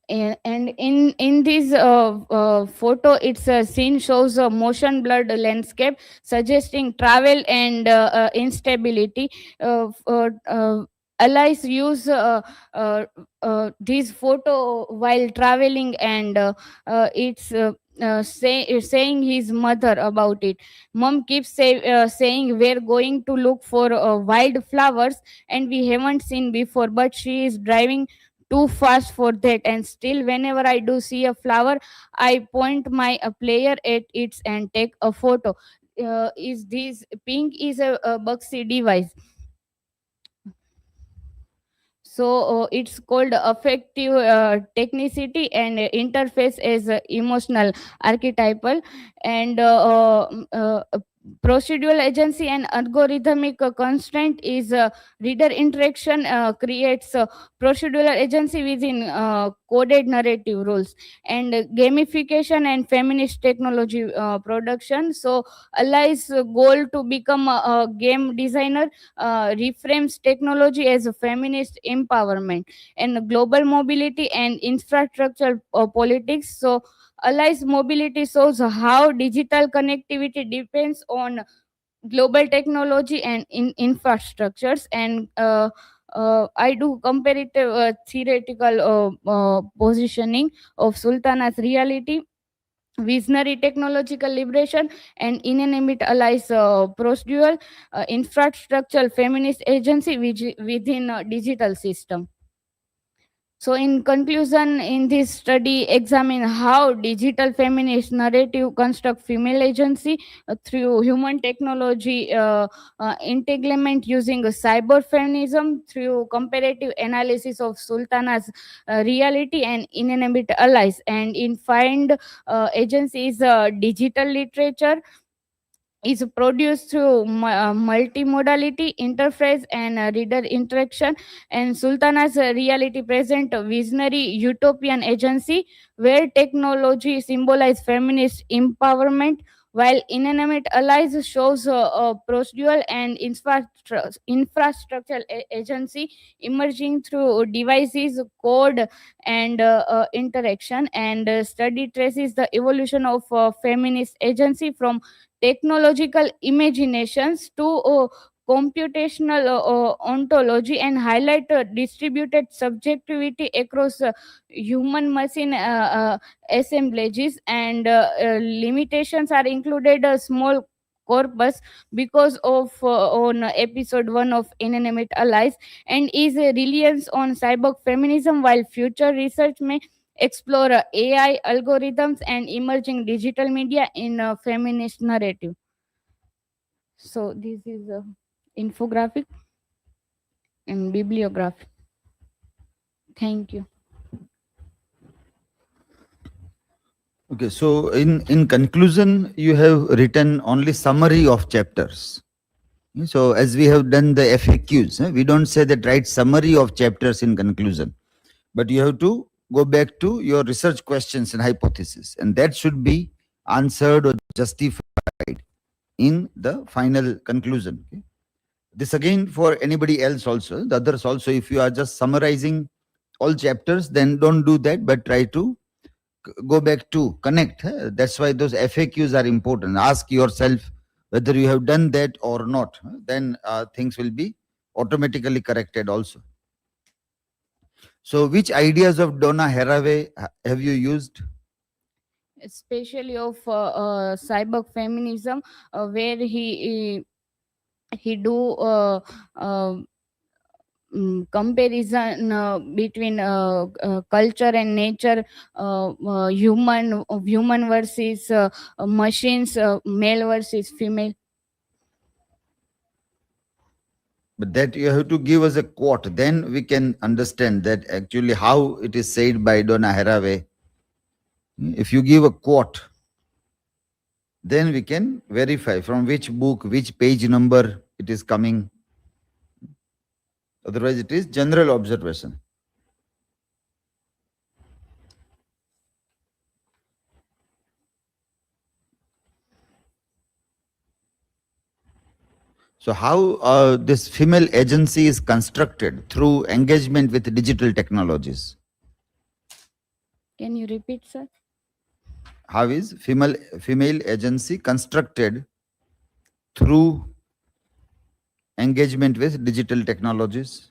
And in this photo, it's a scene shows a motion blurred landscape suggesting travel and instability. Allies use this photo while traveling, and saying his mother about it. Mom keeps saying we're going to look for wild flowers and we haven't seen before, but she is driving too fast for that, and still whenever I do see a flower, I point my player at it and take a photo. Is this pink is a Buxi device. So it's called affective technicity, and interface as emotional archetypal, and procedural agency and algorithmic constraint is reader interaction creates procedural agency within coded narrative rules, and gamification and feminist technology production. So Ally's goal to become a game designer reframes technology as a feminist empowerment and global mobility and infrastructure politics. So Ally's mobility shows how digital connectivity depends on global technology and infrastructures, and I do comparative theoretical positioning of Sultana's reality, visionary technological liberation, and inanimate allies procedural infrastructural feminist agency within a digital system. So in conclusion, in this study examine how digital feminist narrative construct female agency through human technology entanglement using a cyber feminism through comparative analysis of Sultana's reality and inanimate allies, and in find agency is digital literature is produced through multimodality interface and reader interaction, and Sultana's reality present a visionary utopian agency where technology symbolizes feminist empowerment, while inanimate allies shows a procedural and infrastructural agency emerging through devices, code, and interaction, and study traces the evolution of feminist agency from technological imaginations to computational ontology, and highlight distributed subjectivity across human machine assemblages, and limitations are included small corpus because of on episode 1 of Inanimate Allies, and is a reliance on cyborg feminism, while future research may explore AI algorithms and emerging digital media in a feminist narrative. So this is a infographic and bibliography. Thank you. Okay, so in conclusion, you have written only summary of chapters. So as we have done the FAQs, we don't say that write summary of chapters in conclusion, but you have to go back to your research questions and hypothesis, and that should be answered or justified in the final conclusion. Okay? This again for anybody else also, the others also, if you are just summarizing all chapters, then don't do that, but try to go back to connect. That's why those FAQs are important. Ask yourself whether you have done that or not. Then things will be automatically corrected also. So which ideas of Donna Haraway have you used? Especially of cyborg feminism, where he do comparison between culture and nature, human versus machines, male versus female. But that you have to give us a quote, then we can understand that actually how it is said by Donna Haraway. If you give a quote, then we can verify from which book, which page number it is coming. Otherwise, it is general observation. So how this female agency is constructed through engagement with digital technologies? Can you repeat, sir? How is female agency constructed through engagement with digital technologies?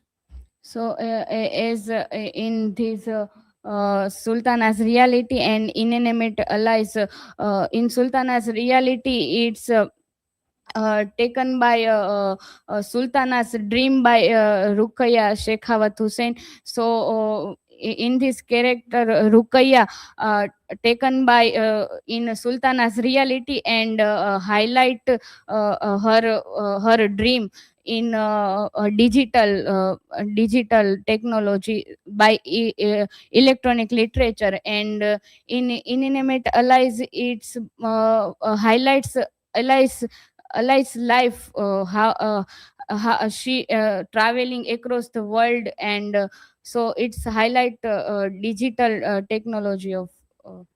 So as in this Sultana's reality and inanimate allies, in Sultana's reality, it's taken by Sultana's dream by Ruqayya Shekhawat Hussain. So in this character, Ruqayya, taken by in Sultana's reality, and highlight her dream in digital technology by electronic literature, and in inanimate allies, it's highlights Ali's life, how she traveling across the world, and so it's highlight digital technology of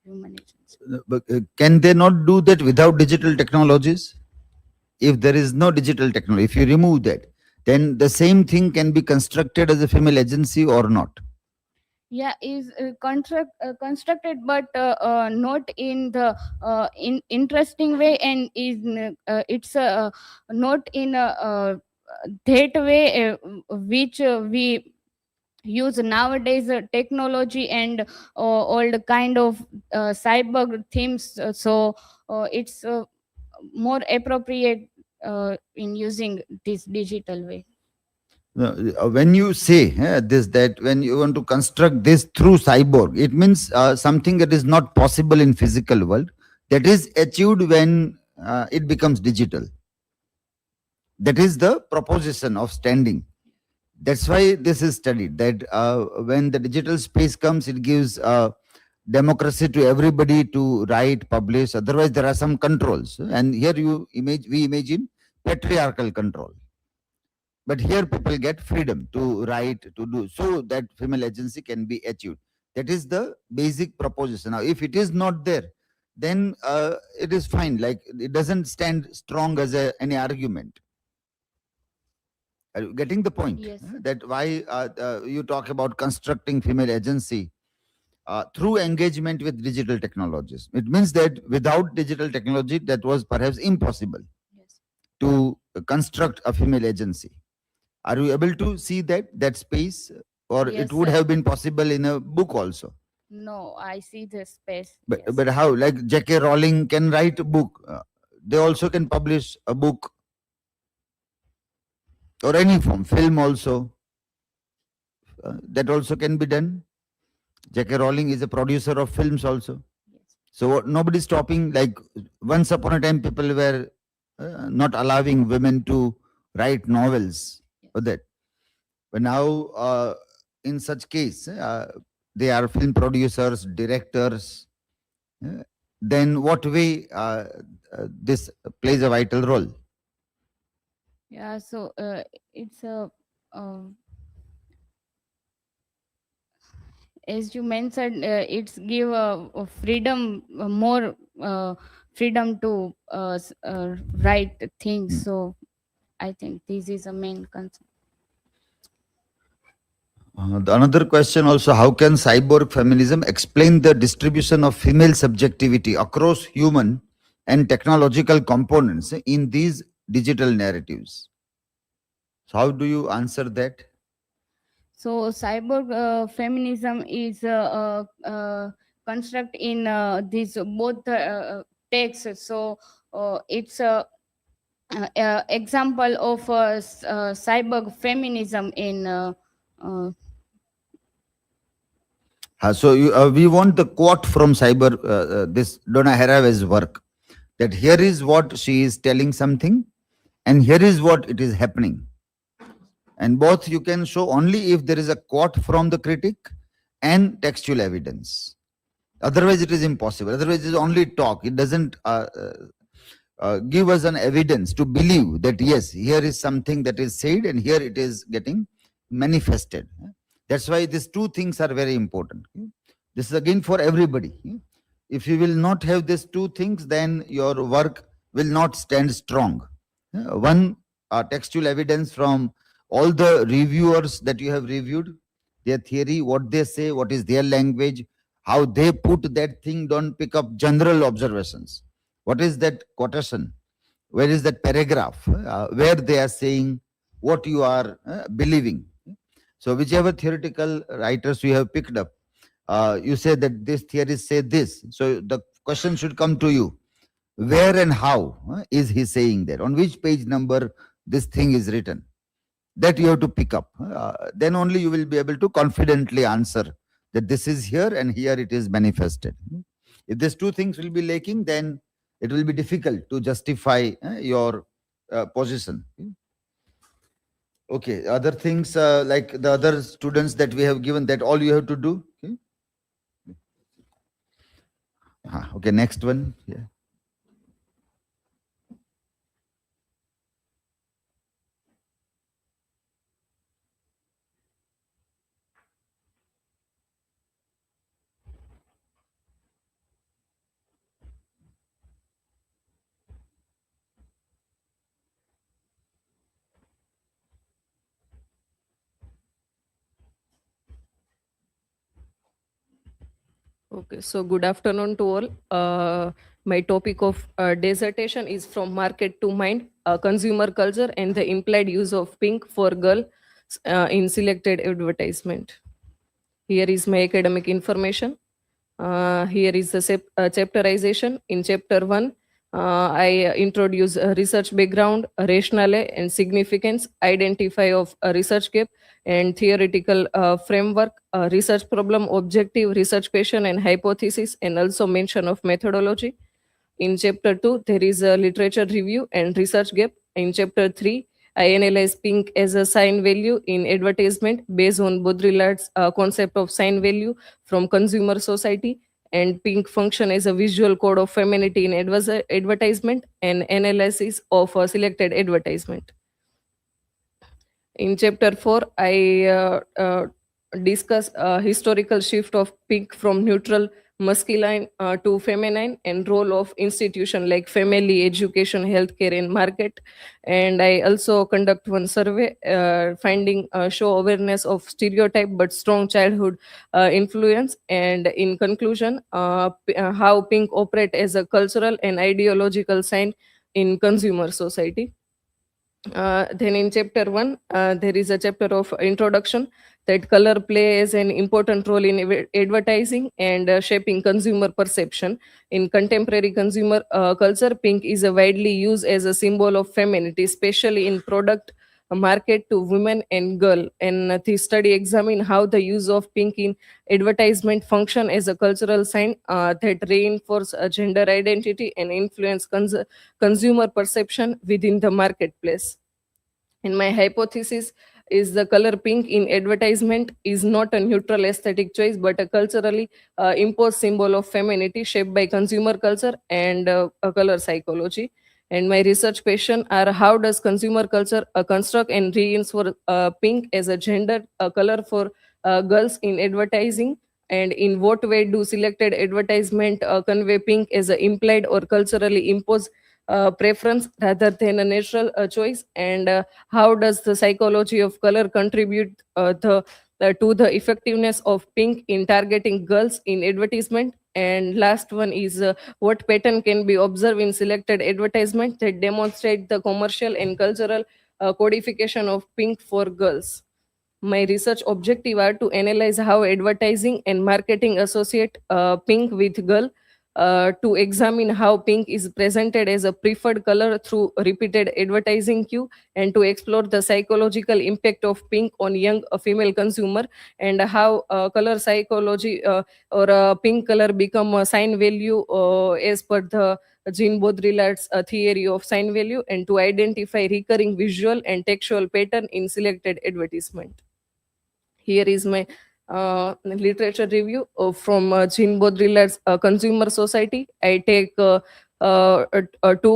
human agency. But can they not do that without digital technologies? If there is no digital technology, if you remove that, then the same thing can be constructed as a female agency or not? Yeah, is constructed, but not in the interesting way, and is it's not in that way which we use nowadays, technology and all the kind of cyber themes. So it's more appropriate in using this digital way. When you say that when you want to construct this through cyborg, it means something that is not possible in physical world, that is achieved when it becomes digital. That is the proposition of standing. That's why this is studied, that when the digital space comes, it gives democracy to everybody to write, publish. Otherwise, there are some controls, and here we imagine patriarchal control. But here people get freedom to write, to do, so that female agency can be achieved. That is the basic proposition. Now, if it is not there, then it is fine. Like, it doesn't stand strong as any argument. Are you getting the point? Yes. That why you talk about constructing female agency through engagement with digital technologies. It means that without digital technology, that was perhaps impossible. Yes. To construct a female agency. Are you able to see that space, or Yes, it would sir. have been possible in a book also? No, I see the space. But Yes. but how? Like J.K. Rowling can write a book. they also can publish a book or any form, film also. That also can be done. J.K. Rowling is a producer of films also. So nobody's stopping. Like once upon a time, people were not allowing women to write novels or that. But now, in such case, they are film producers, directors. Then what way this plays a vital role? Yeah, so it's a as you mentioned, it's give a freedom, more freedom to write things. So I think this is a main concern. The another question also, how can cyborg feminism explain the distribution of female subjectivity across human and technological components in these digital narratives? So how do you answer that? So cyborg feminism is construct in these both texts. So it's a example of cyborg feminism in we want the quote from this Donna Haraway's work, that here is what she is telling something and here is what it is happening. And both you can show only if there is a quote from the critic and textual evidence. Otherwise, it is impossible. Otherwise, it is only talk. It doesn't give us an evidence to believe that yes, here is something that is said and here it is getting manifested. That's why these two things are very important. This is again for everybody. If you will not have these two things, then your work will not stand strong. One, textual evidence from all the reviewers that you have reviewed, their theory, what they say, what is their language, how they put that thing, don't pick up general observations. What is that quotation? Where is that paragraph? Where they are saying what you are believing. So whichever theoretical writers you have picked up, you say that this theories say this. So the question should come to you. Where and how is he saying that? On which page number this thing is written? That you have to pick up. Then only you will be able to confidently answer that this is here and here it is manifested. If these two things will be lacking, then it will be difficult to justify your position. Okay, other things like the other students that we have given, that all you have to do. Okay, next one. Yeah. Okay, so good afternoon to all. My topic of dissertation is From Market to Mind, Consumer Culture and the Implied Use of Pink for Girl in Selected Advertisement. Here is my academic information. Here is the chapterization. In chapter 1, I introduce a research background, rationale and significance, identify of a research gap and theoretical framework, research problem, objective, research question and hypothesis, and also mention of methodology. In chapter 2, there is a literature review and research gap. In chapter 3, I analyze pink as a sign value in advertisement based on Baudrillard's concept of sign value from consumer society, and pink function as a visual code of femininity in advertisement and analysis of a selected advertisement. In chapter 4, I discuss a historical shift of pink from neutral masculine to feminine and role of institution like family, education, healthcare and market. And I also conduct one survey finding show awareness of stereotype but strong childhood influence. And in conclusion, how pink operate as a cultural and ideological sign in consumer society. Then in chapter 1, there is a chapter of introduction that color plays an important role in advertising and shaping consumer perception. In contemporary consumer culture, pink is widely used as a symbol of femininity, especially in product market to women and girl. And the study examine how the use of pink in advertisement function as a cultural sign that reinforce gender identity and influence consumer perception within the marketplace. And my hypothesis is the color pink in advertisement is not a neutral aesthetic choice, but a culturally imposed symbol of femininity shaped by consumer culture and a color psychology. And my research question are how does consumer culture construct and reinforce pink as a gender color for girls in advertising? And in what way do selected advertisement convey pink as an implied or culturally imposed preference rather than a natural choice? And how does the psychology of color contribute to the effectiveness of pink in targeting girls in advertisement? And last one is what pattern can be observed in selected advertisement that demonstrate the commercial and cultural codification of pink for girls? My research objective are to analyze how advertising and marketing associate pink with girl, to examine how pink is presented as a preferred color through repeated advertising cue, and to explore the psychological impact of pink on young female consumer, and how color psychology or pink color become a sign value as per the Jean Baudrillard's theory of sign value, and to identify recurring visual and textual pattern in selected advertisement. Here is my literature review from Jean Baudrillard's Consumer Society. I take two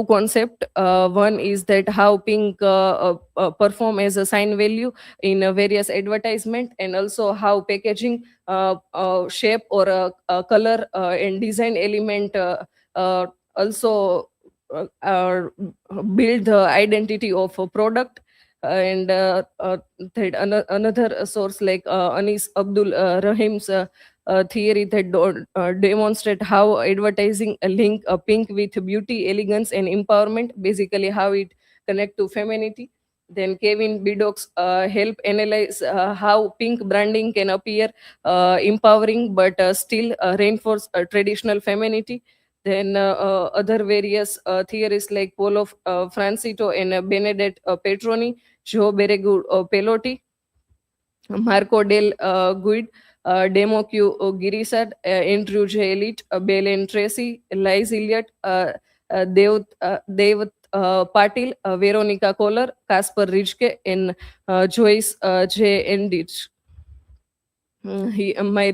concepts. One is that how pink perform as a sign value in various advertisement, and also how packaging, shape or color and design element also build the identity of a product. And that another source like Anis Abdul Rahim's theory that demonstrate how advertising link pink with beauty, elegance, and empowerment. Basically, how it connect to femininity. Then Kevin Bidock's help analyze how pink branding can appear empowering but still reinforce traditional femininity. Then other various theorists like Paulo Francito and Benedette Petroni, Joe Beregu Pelotti, Marco del Guid, Demo Q Girisad, Andrew J. Elite, Belen Tracy, Liz Elliott, Dev Patil, Veronica Kohler, Kasper Rijke, and Joyce J. Endich. My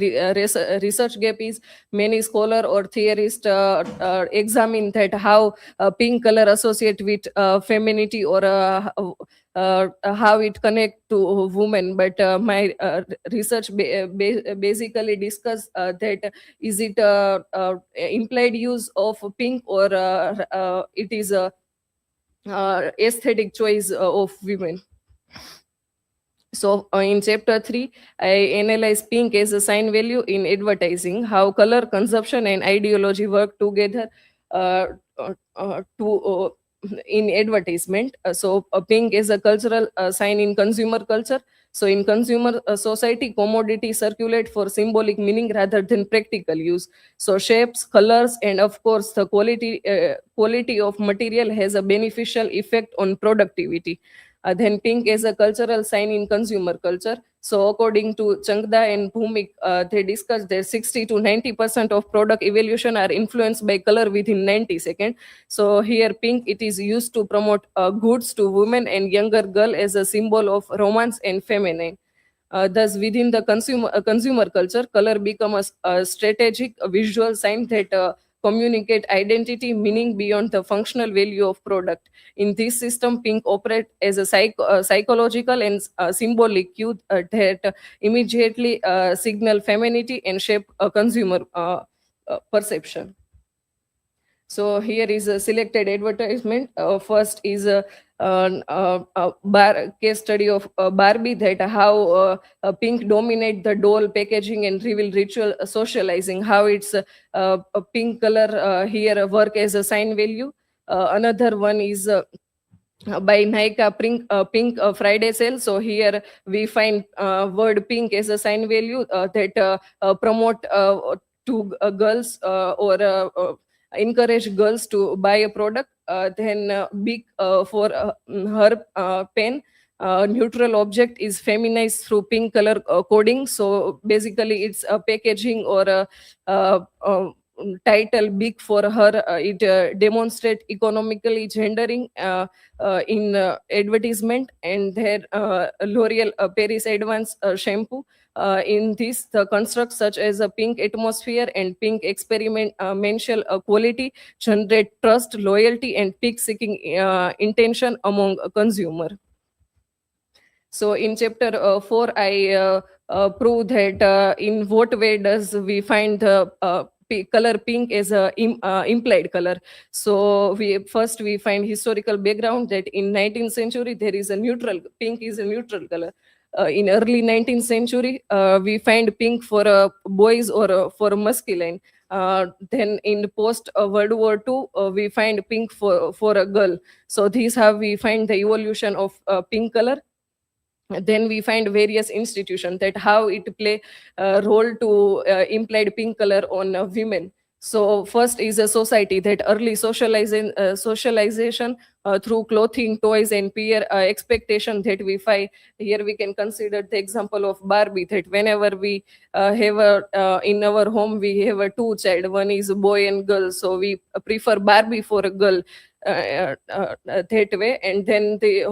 research gap is many scholar or theorists examine that how pink color associate with femininity or how it connect to women, but my research basically discuss that is it implied use of pink or it is a aesthetic choice of women. So in chapter 3, I analyze pink as a sign value in advertising, how color consumption and ideology work together in advertisement. So pink is a cultural sign in consumer culture. So in consumer society, commodity circulate for symbolic meaning rather than practical use. So shapes, colors, and of course the quality of material has a beneficial effect on productivity. Then pink is a cultural sign in consumer culture. So according to Changda and Bhumik, they discussed that 60 to 90% of product evaluation are influenced by color within 90 seconds. So here pink, it is used to promote goods to women and younger girl as a symbol of romance and feminine. Thus, within the consumer culture, color becomes a strategic visual sign that communicate identity, meaning beyond the functional value of product. In this system, pink operate as a psychological and symbolic cue that immediately signal femininity and shape a consumer perception. So here is a selected advertisement. First is a case study of Barbie, that how pink dominate the doll packaging and reveal ritual socializing, how it's a pink color here work as a sign value. Another one is by Nika Pink Friday sale. So here we find word pink as a sign value that promote to girls or encourage girls to buy a product. Then big for her pen. Neutral object is feminized through pink color coding. So basically, it's a packaging or a title big for her. It demonstrate economically gendering in advertisement. And their L'Oreal Paris Advanced shampoo. In this, the constructs such as a pink atmosphere and pink experimental quality generate trust, loyalty, and peak-seeking intention among a consumer. So in chapter 4, I prove that in what way does we find the color pink as a implied color. So we find historical background that in 19th century there is a neutral pink is a neutral color. In early 19th century, we find pink for boys or for masculine. Then in post World War II, we find pink for a girl. So these how we find the evolution of pink color. Then we find various institutions that how it play a role to implied pink color on women. So first is a society that early socialization through clothing, toys, and peer expectation that we find. Here we can consider the example of Barbie, that whenever we have in our home we have a two child, one is a boy and girl, so we prefer Barbie for a girl. That way. And then the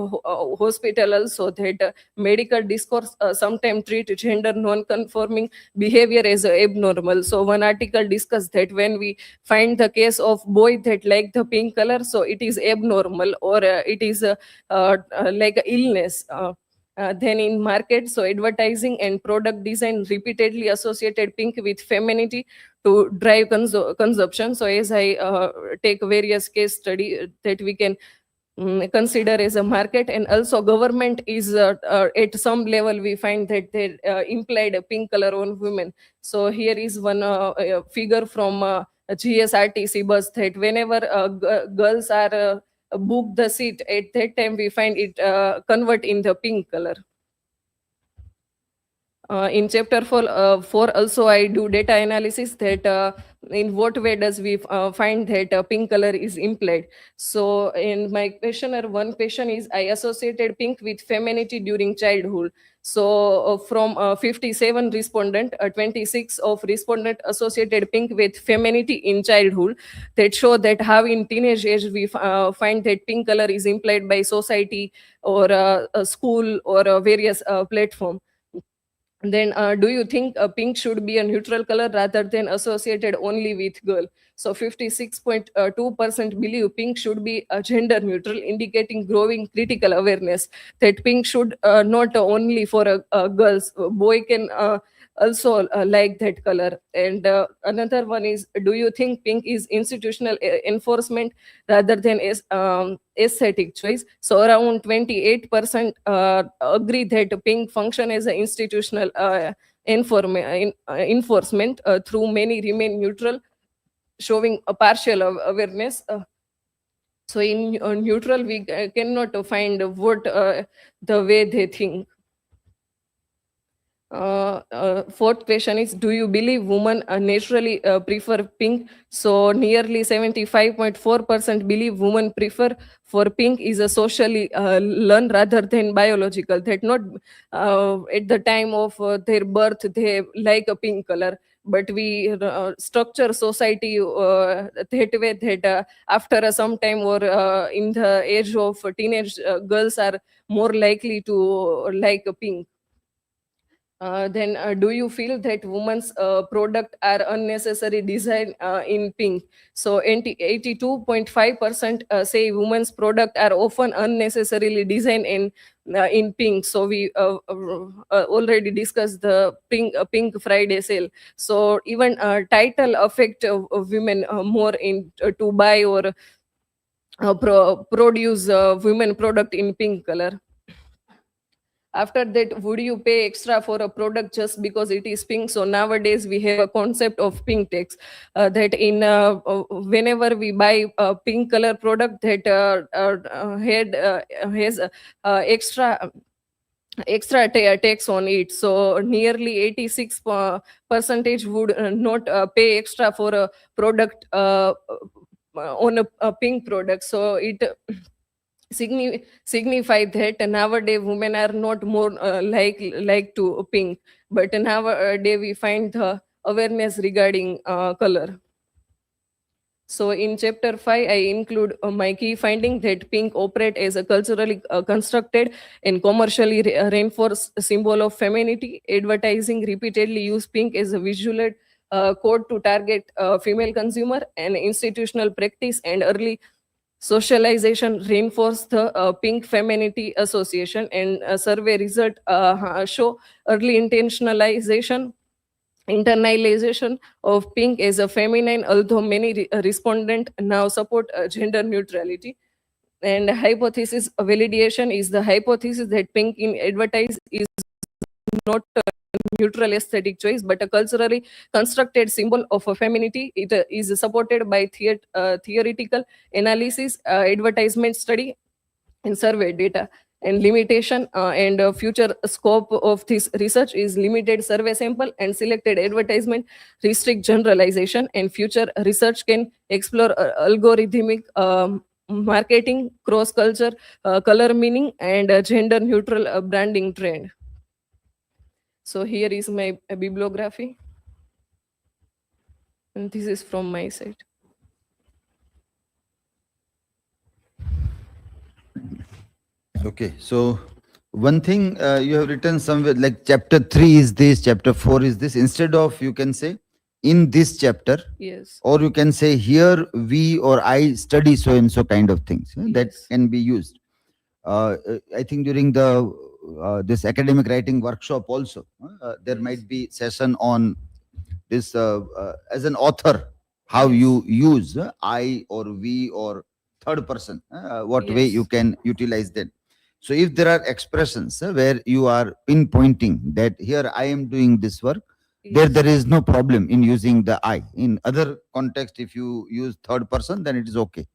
hospital also that medical discourse sometimes treat gender non-conforming behavior as abnormal. So one article discussed that when we find the case of boy that like the pink color, so it is abnormal or it is like a illness. Then in market, so advertising and product design repeatedly associated pink with femininity to drive consumption. So as I take various case study that we can consider as a market. And also government is at some level we find that they implied a pink color on women. So here is one figure from GSRTC bus that whenever girls are book the seat, at that time we find it convert in the pink color. In chapter 4 also I do data analysis that in what way does we find that pink color is implied. So in my questionnaire, one question is I associated pink with femininity during childhood. So from 57 respondent, 26 of respondent associated pink with femininity in childhood. That show that how in teenage age we find that pink color is implied by society or a school or various platform. Then do you think pink should be a neutral color rather than associated only with girl? So 56.2% believe pink should be gender neutral, indicating growing critical awareness that pink should not only for girls, boy can also like that color. And another one is, do you think pink is institutional enforcement rather than aesthetic choice? So around 28% agree that pink function as an institutional enforcement through many remain neutral, showing a partial awareness. So in neutral, we cannot find what the way they think. Fourth question is, do you believe women naturally prefer pink? So nearly 75.4% believe women prefer for pink is a socially learned rather than biological. That not at the time of their birth they like a pink color, but we structure society that way that after some time or in the age of teenage, girls are more likely to like a pink. Then do you feel that women's product are unnecessary design in pink? So 82.5% say women's product are often unnecessarily designed in pink. So we already discussed the pink Friday sale. So even title affect women more in to buy or produce women product in pink color. After that, would you pay extra for a product just because it is pink? So nowadays we have a concept of pink tax, that in whenever we buy a pink color product, that has extra tax on it. So nearly 86 percentage would not pay extra for a product on a pink product. So it signify that nowadays women are not more like to pink, but nowadays we find the awareness regarding color. So in chapter 5, I include my key finding that pink operate as a culturally constructed and commercially reinforced symbol of femininity. Advertising repeatedly use pink as a visual code to target female consumer, and institutional practice and early socialization reinforce the pink femininity association, and survey result show early internalization of pink as a feminine, although many respondents now support gender neutrality. And hypothesis validation is the hypothesis that pink in advertise is not a neutral aesthetic choice, but a culturally constructed symbol of a femininity. It is supported by theoretical analysis, advertisement study, and survey data. And limitation and future scope of this research is limited survey sample and selected advertisement, restrict generalization, and future research can explore algorithmic marketing, cross culture, color meaning, and gender neutral branding trend. So here is my bibliography, and this is from my side. Okay, so one thing you have written somewhere like chapter 3 is this, chapter 4 is this. Instead of, you can say in this chapter, Yes. or you can say here we or I study so and so kind of things. That Yes. can be used. I think during the this academic writing workshop also, there Yes. might be session on this as an author, how Yes. you use I or we or third person, what way you Yes. can utilize that. So if there are expressions where you are pinpointing that here I am doing this work, Yes. there is no problem in using the I. In other context, if you use third person, then it is okay.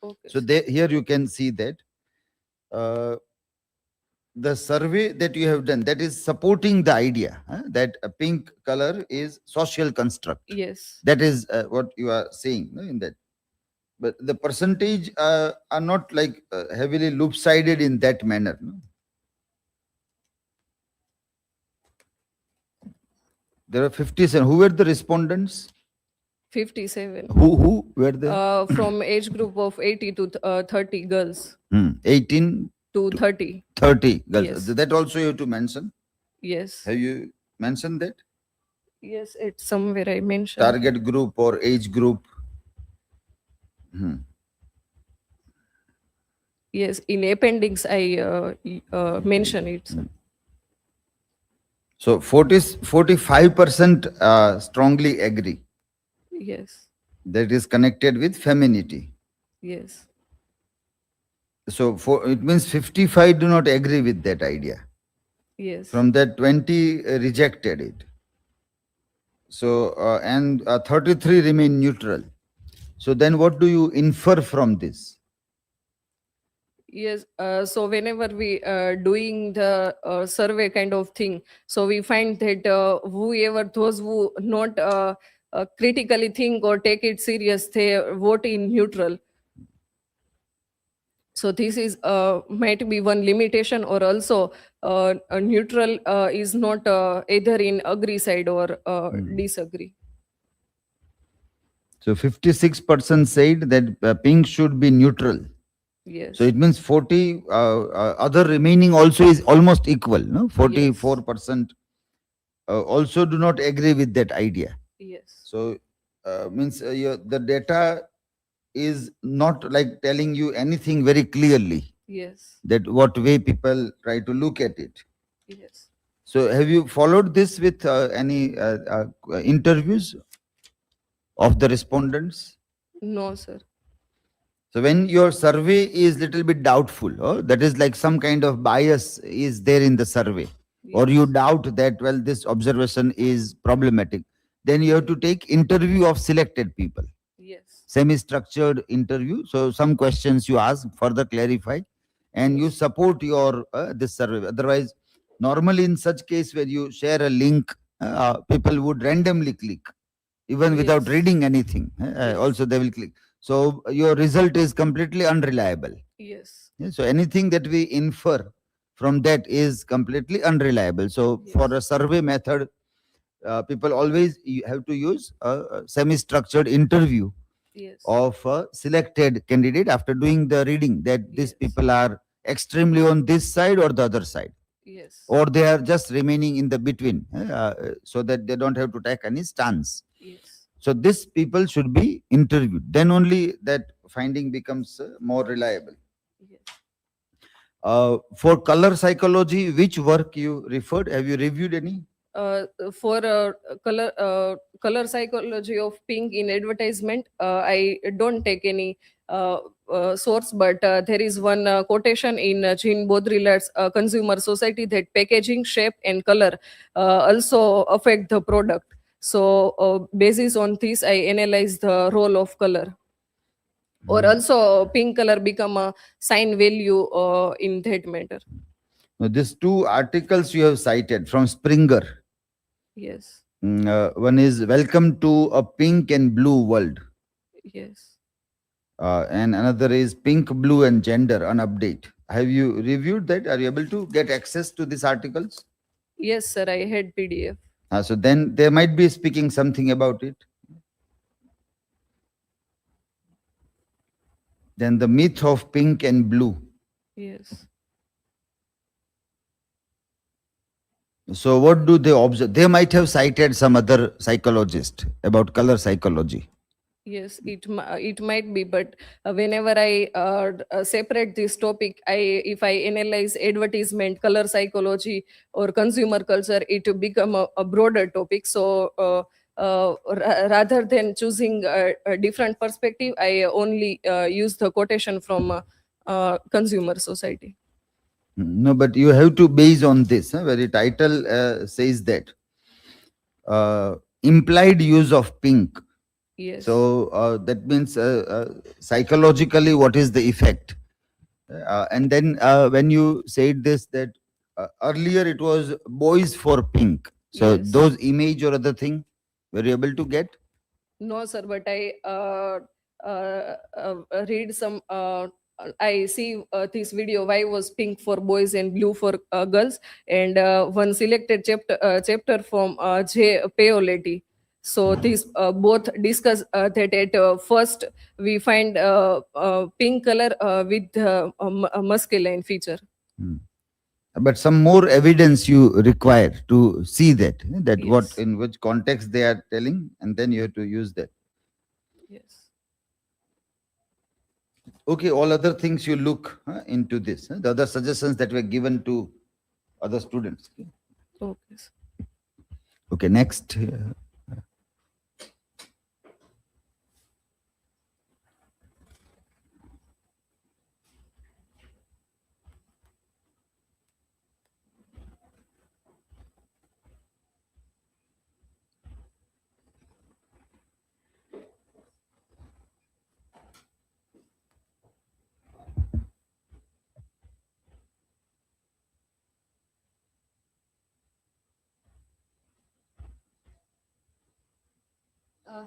Okay. So here you can see that the survey that you have done, that is supporting the idea that a pink color is social construct. Yes. That is what you are saying in that. But the percentage are not like heavily loop-sided in that manner. No? There are 57. Who were the respondents? 57. Who were the From age group of 80 to 30 girls 18 to 30. 30 girls? Yes. That also you have to mention. Yes. Have you mentioned that? Yes, it's somewhere I mentioned. Target group or age group? Yes, in appendix I mention it. Sir. So 45% strongly agree. Yes. That is connected with femininity. Yes. So it means 55 do not agree with that idea. Yes. From that 20 rejected it. So and 33 remain neutral. So then what do you infer from this? Yes, so whenever we doing the survey kind of thing, so we find that whoever, those who not critically think or take it serious, they vote in neutral. So this is might be one limitation, or also a neutral is not either in agree side or disagree. So 56% said that pink should be neutral. Yes. So it means 40 other remaining also is almost equal. No, 44% also do not agree with that idea. Yes. So means the data is not like telling you anything very clearly. Yes. That what way people try to look at it. Yes. So have you followed this with any interviews of the respondents? No, sir. So when your survey is little bit doubtful, that is like some kind of bias is there in the survey, or you Yes. doubt that, well, this observation is problematic, then you have to take interview of selected people, Yes. semi-structured interview. So some questions you ask, further clarify, and you Yes. support your this survey. Otherwise, normally in such case where you share a link, people would randomly click even without Yes. reading anything. Yes. Also they will click. So your result is completely unreliable. Yes. Yeah, so anything that we infer from that is completely unreliable. So for Yes. a survey method, people always have to use a semi-structured interview Yes. of a selected candidate after doing the reading, that these Yes. people are extremely on this side or the other side, Yes. or they are just remaining in the between, so that they don't have to take any stance. Yes. So these people should be interviewed. Then only that finding becomes more reliable. Yes. For color psychology, which work you referred? Have you reviewed any? For color psychology of pink in advertisement, I don't take any source, but there is one quotation in Jean Baudrillard's Consumer Society that packaging, shape, and color also affect the product. So, basis on this, I analyze the role of color. Or also, pink color become a sign value in that matter. Now, these two articles you have cited from Springer. Yes. One is Welcome to a Pink and Blue World. Yes. And another is Pink, Blue, and Gender, an update. Have you reviewed that? Are you able to get access to these articles? Yes, sir. I had PDF. So then they might be speaking something about it. Then the myth of pink and blue. Yes. So what do they observe? They might have cited some other psychologist about color psychology. Yes, it might be, but whenever I separate this topic, if I analyze advertisement, color psychology, or consumer culture, it will become a broader topic. So rather than choosing a different perspective, I only use the quotation from consumer society. No, but you have to base on this. Where the title says that implied use of pink. Yes. So that means psychologically, what is the effect? And then when you said this, that earlier it was boys for pink. So Yes. those image or other thing, were you able to get? No, sir, but I read some. I see this video. Why was pink for boys and blue for girls? And one selected chapter from J. Paoletti. So these both discuss that at first we find pink color with a masculine feature. But some more evidence you require to see that what Yes. in which context they are telling, and then you have to use that. Yes. Okay, all other things you look into this. The other suggestions that were given to other students. Okay. Okay, next.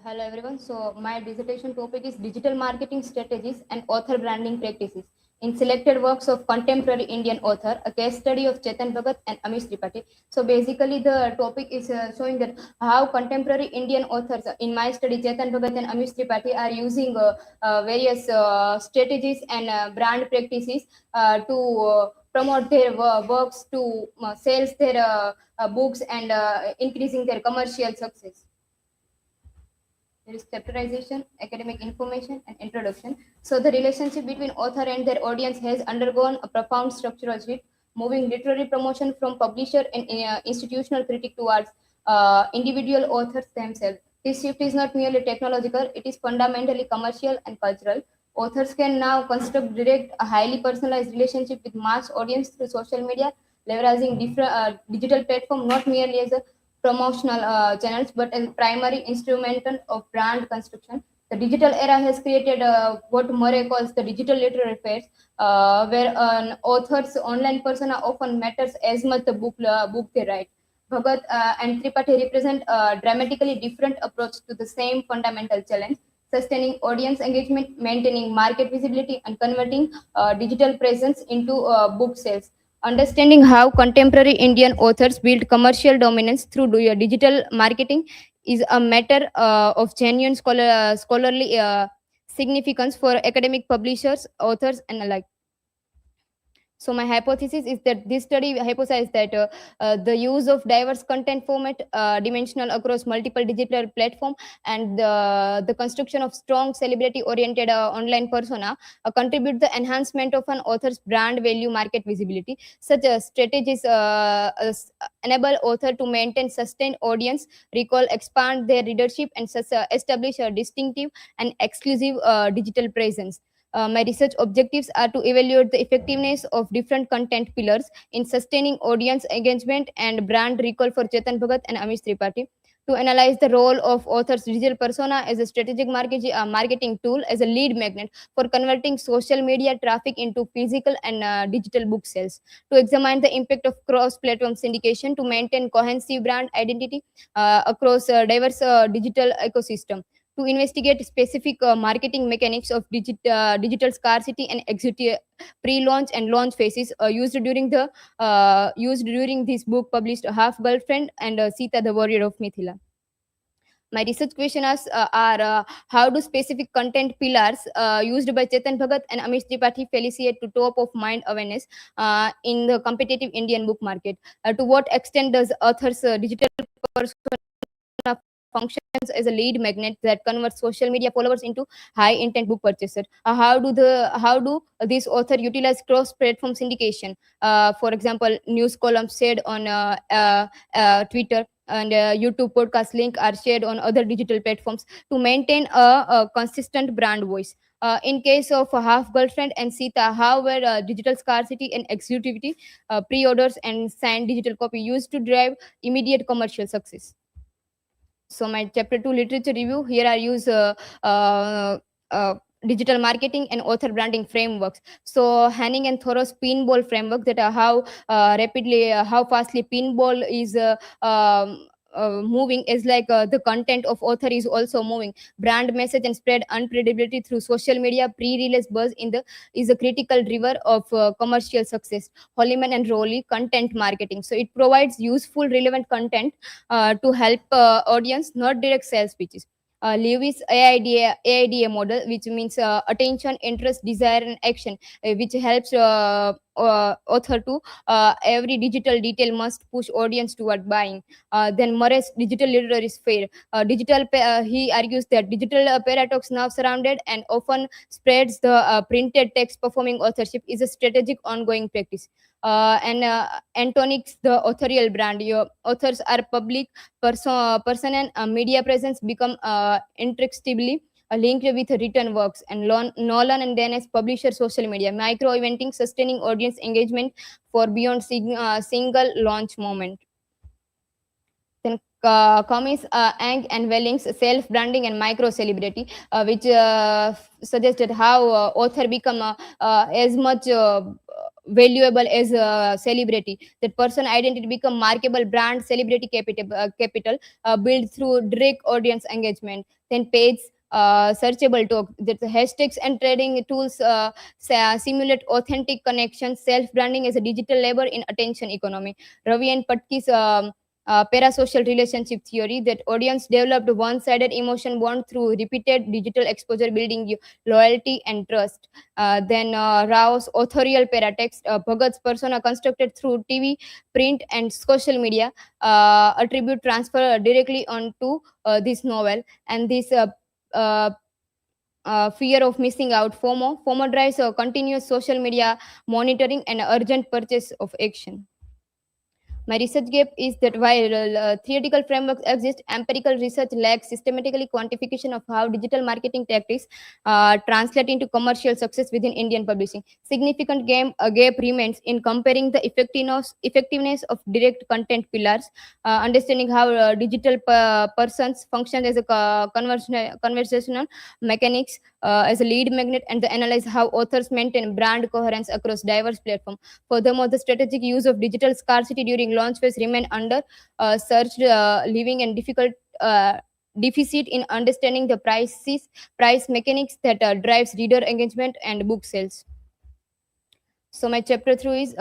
Hello everyone. So my dissertation topic is digital marketing strategies and author branding practices in selected works of contemporary Indian author, a case study of Chetan Bhagat and Amish Tripathi. So basically the topic is showing that how contemporary Indian authors, in my study Chetan Bhagat and Amish Tripathi, are using various strategies and brand practices to promote their works, to sell their books and increasing their commercial success. There is chapterization, academic information, and introduction. So the relationship between author and their audience has undergone a profound structural shift, moving literary promotion from publisher and institutional critic towards individual authors themselves. This shift is not merely technological, it is fundamentally commercial and cultural. Authors can now construct direct, a highly personalized relationship with mass audience through social media, leveraging different digital platform not merely as a promotional channels but as primary instrumental of brand construction. The digital era has created what Murray calls the digital literary phase, where an author's online persona often matters as much the book they write. Bhagat and Tripathi represent a dramatically different approach to the same fundamental challenge: sustaining audience engagement, maintaining market visibility, and converting digital presence into book sales. Understanding how contemporary Indian authors build commercial dominance through digital marketing is a matter of genuine scholarly significance for academic publishers, authors, and alike. So my hypothesis is that this study hypothesizes that the use of diverse content format, dimensional across multiple digital platform, and the construction of strong celebrity-oriented online persona contribute the enhancement of an author's brand value, market visibility. Such strategies enable author to maintain sustained audience, recall, expand their readership, and establish a distinctive and exclusive digital presence. My research objectives are to evaluate the effectiveness of different content pillars in sustaining audience engagement and brand recall for Chetan Bhagat and Amish Tripathi, to analyze the role of author's digital persona as a strategic marketing tool, as a lead magnet for converting social media traffic into physical and digital book sales, to examine the impact of cross-platform syndication to maintain cohesive brand identity across diverse digital ecosystem, to investigate specific marketing mechanics of digital scarcity and exit pre-launch and launch phases used during this book published Half Girlfriend and Sita the Warrior of Mithila. My research questions are how do specific content pillars used by Chetan Bhagat and Amish Tripathi facilitate to top of mind awareness in the competitive Indian book market? To what extent does authors' digital persona functions as a lead magnet that converts social media followers into high intent book purchasers? How do these author utilize cross platform syndication? For example, news columns shared on Twitter and YouTube podcast link are shared on other digital platforms to maintain a consistent brand voice. In case of Half Girlfriend and Sita, how were digital scarcity and exclusivity, pre-orders and signed digital copy used to drive immediate commercial success? So my chapter 2 literature review, here I use uh, uh, digital marketing and author branding frameworks. So Hanning and Thoreau's pinball framework, that how fastly pinball is moving, is like the content of author is also moving. Brand message and spread unpredictability through social media. Pre-release buzz in the is a critical driver of commercial success. Holliman and Rowley, content marketing. So it provides useful, relevant content to help audience, not direct sales pitches. Lewis AIDA model, which means attention, interest, desire, and action, which helps author to every digital detail must push audience toward buying. Then Murray's digital literary sphere. He argues that digital paradox, now surrounded and often spreads the printed text performing authorship, is a strategic ongoing practice. And Antonics, the authorial brand. Your authors are public person and media presence become inextricably linked with written works. And Nolan and Dennis publisher social media, micro eventing, sustaining audience engagement for beyond single launch moment. Then Cummings, Ang and Welling's self branding and micro celebrity, which suggested how author become as much valuable as a celebrity. That person identity become markable brand celebrity capital built through direct audience engagement. Then Page, searchable talk, that the hashtags and trading tools simulate authentic connections. Self branding as a digital labor in attention economy. Ravi and Patki's parasocial relationship theory, that audience developed one-sided emotion bond through repeated digital exposure, building loyalty and trust. Then Rao's authorial paratext, Bhagat's persona constructed through TV, print, and social media, attribute transfer directly onto this novel. And this uh, fear of missing out, FOMO drives continuous social media monitoring and urgent purchase of action. My research gap is that while theoretical frameworks exist, empirical research lacks systematically quantification of how digital marketing tactics translate into commercial success within Indian publishing. Significant gap remains in comparing the effectiveness of direct content pillars, understanding how digital persons function as a conversational mechanics, as a lead magnet, and analyze how authors maintain brand coherence across diverse platforms. Furthermore, the strategic use of digital scarcity during launch phase remain under searched, leaving and difficult deficit in understanding the price mechanics that drives reader engagement and book sales. So my chapter three is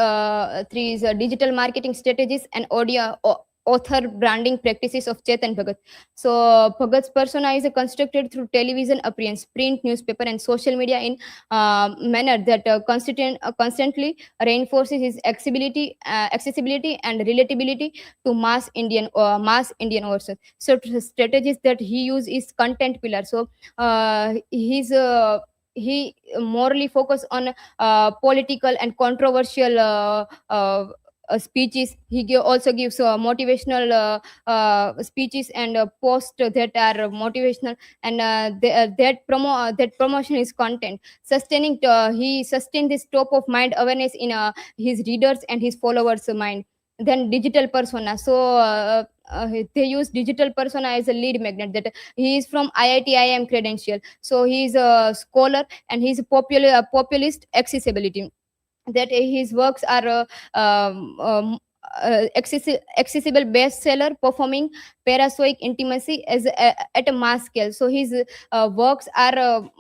digital marketing strategies and author branding practices of Chetan Bhagat. So Bhagat's persona is constructed through television appearance, print, newspaper, and social media in manner that constantly reinforces his accessibility and relatability to mass Indian audience. So strategies that he uses is content pillar. So he morally focus on political and controversial speeches. Also gives motivational speeches and posts that are motivational, and that promotion is content. He sustained this top of mind awareness in his readers and his followers' mind. Then digital persona. So they use digital persona as a lead magnet. That he is from IIT-IIM credential. So he is a scholar and he's a populist accessibility. That his works are accessible bestseller performing parasocic intimacy at a mass scale. So his works are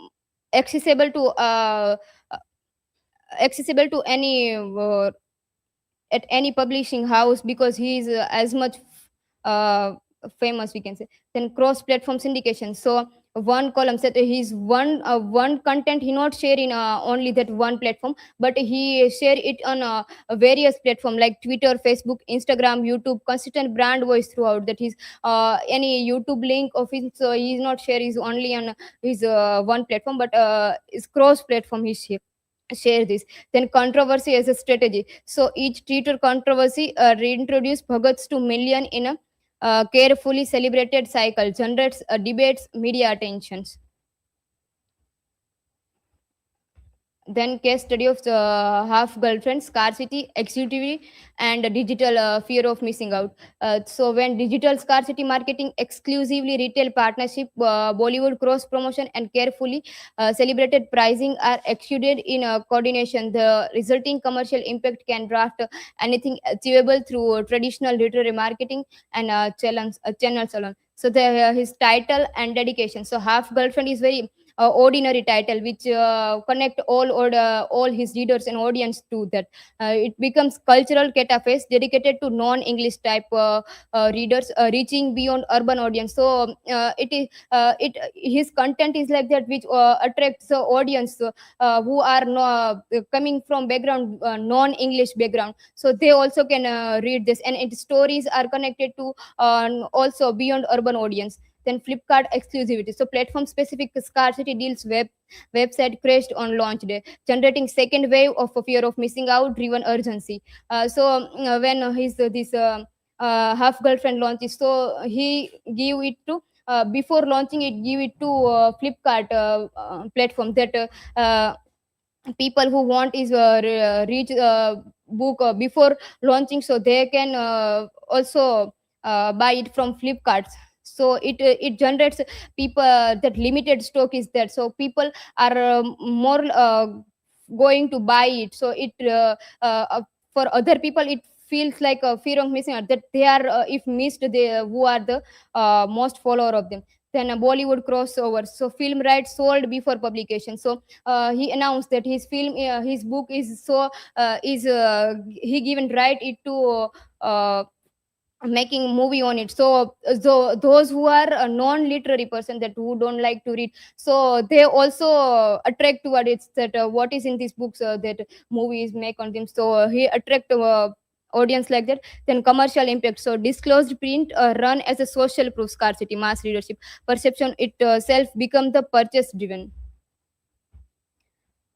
accessible to any at any publishing house, because he is as much uh, famous, we can say. Then cross platform syndication. So one column said he's one content he not share in only that one platform, but he share it on various platform like Twitter, Facebook, Instagram, YouTube. Consistent brand voice throughout. That is any YouTube link of his, so he's not share is only on his one platform, but is cross platform he share this. Then controversy as a strategy. So each Twitter controversy reintroduce Bhagats to million in a carefully celebrated cycle, generates debates, media attentions. Then case study of the half girlfriend, scarcity, exclusivity, and digital fear of missing out. So when digital scarcity marketing, exclusively retail partnership, Bollywood cross promotion, and carefully celebrated pricing are executed in coordination, the resulting commercial impact can draft anything achievable through traditional literary marketing and channels alone. So his title and dedication. So half girlfriend is very ordinary title which connect all his readers and audience to that. It becomes cultural cataphrase dedicated to non-English type readers, reaching beyond urban audience. So it his content is like that, which attracts the audience who are coming from background non-English background, so they also can read this, and its stories are connected to also beyond urban audience. Then Flipkart exclusivity. So platform specific scarcity deals website crashed on launch day, generating second wave of a fear of missing out driven urgency. When his this half girlfriend launches, so he give it to before launching it, give it to Flipkart platform, that people who want is reach book before launching, so they can also buy it from Flipkart. So it generates people, that limited stock is there, so people are more going to buy it. So it for other people it feels like a fear of missing out, that they are if missed, they who are the most follower of them. Then a Bollywood crossover. So film rights sold before publication. So he announced that his book is he given right it to making movie on it. So those who are a non-literary person, that who don't like to read, so they also attract toward it, that what is in these books, that movies make on them. So he attract audience like that. Then commercial impact. So disclosed print run as a social proof, scarcity, mass readership, perception itself become the purchase driven.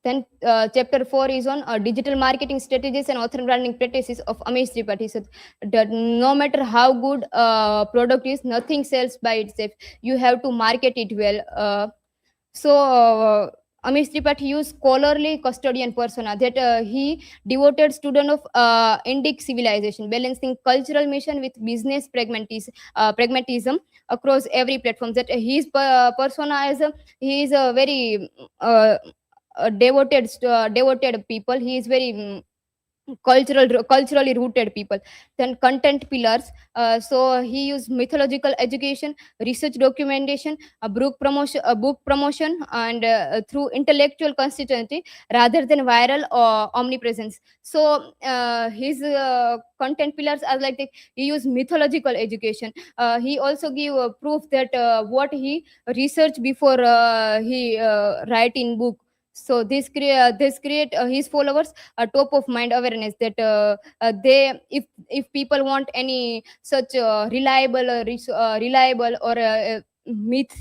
Then chapter 4 is on digital marketing strategies and author branding practices of Amish Tripathi. So that no matter how good product is, nothing sells by itself. You have to market it well. Amish Tripathi used scholarly custodian persona that he devoted student of Indic civilization, balancing cultural mission with business pragmatism across every platform. That his persona is he is a very devoted people. He is very culturally rooted people. Then content pillars, so he used mythological education, research documentation, book promotion, and through intellectual constituency rather than viral or omnipresence. So his content pillars are like he used mythological education. He also give proof that what he researched before he write in book. So this create his followers a top of mind awareness that they if people want any such reliable or myth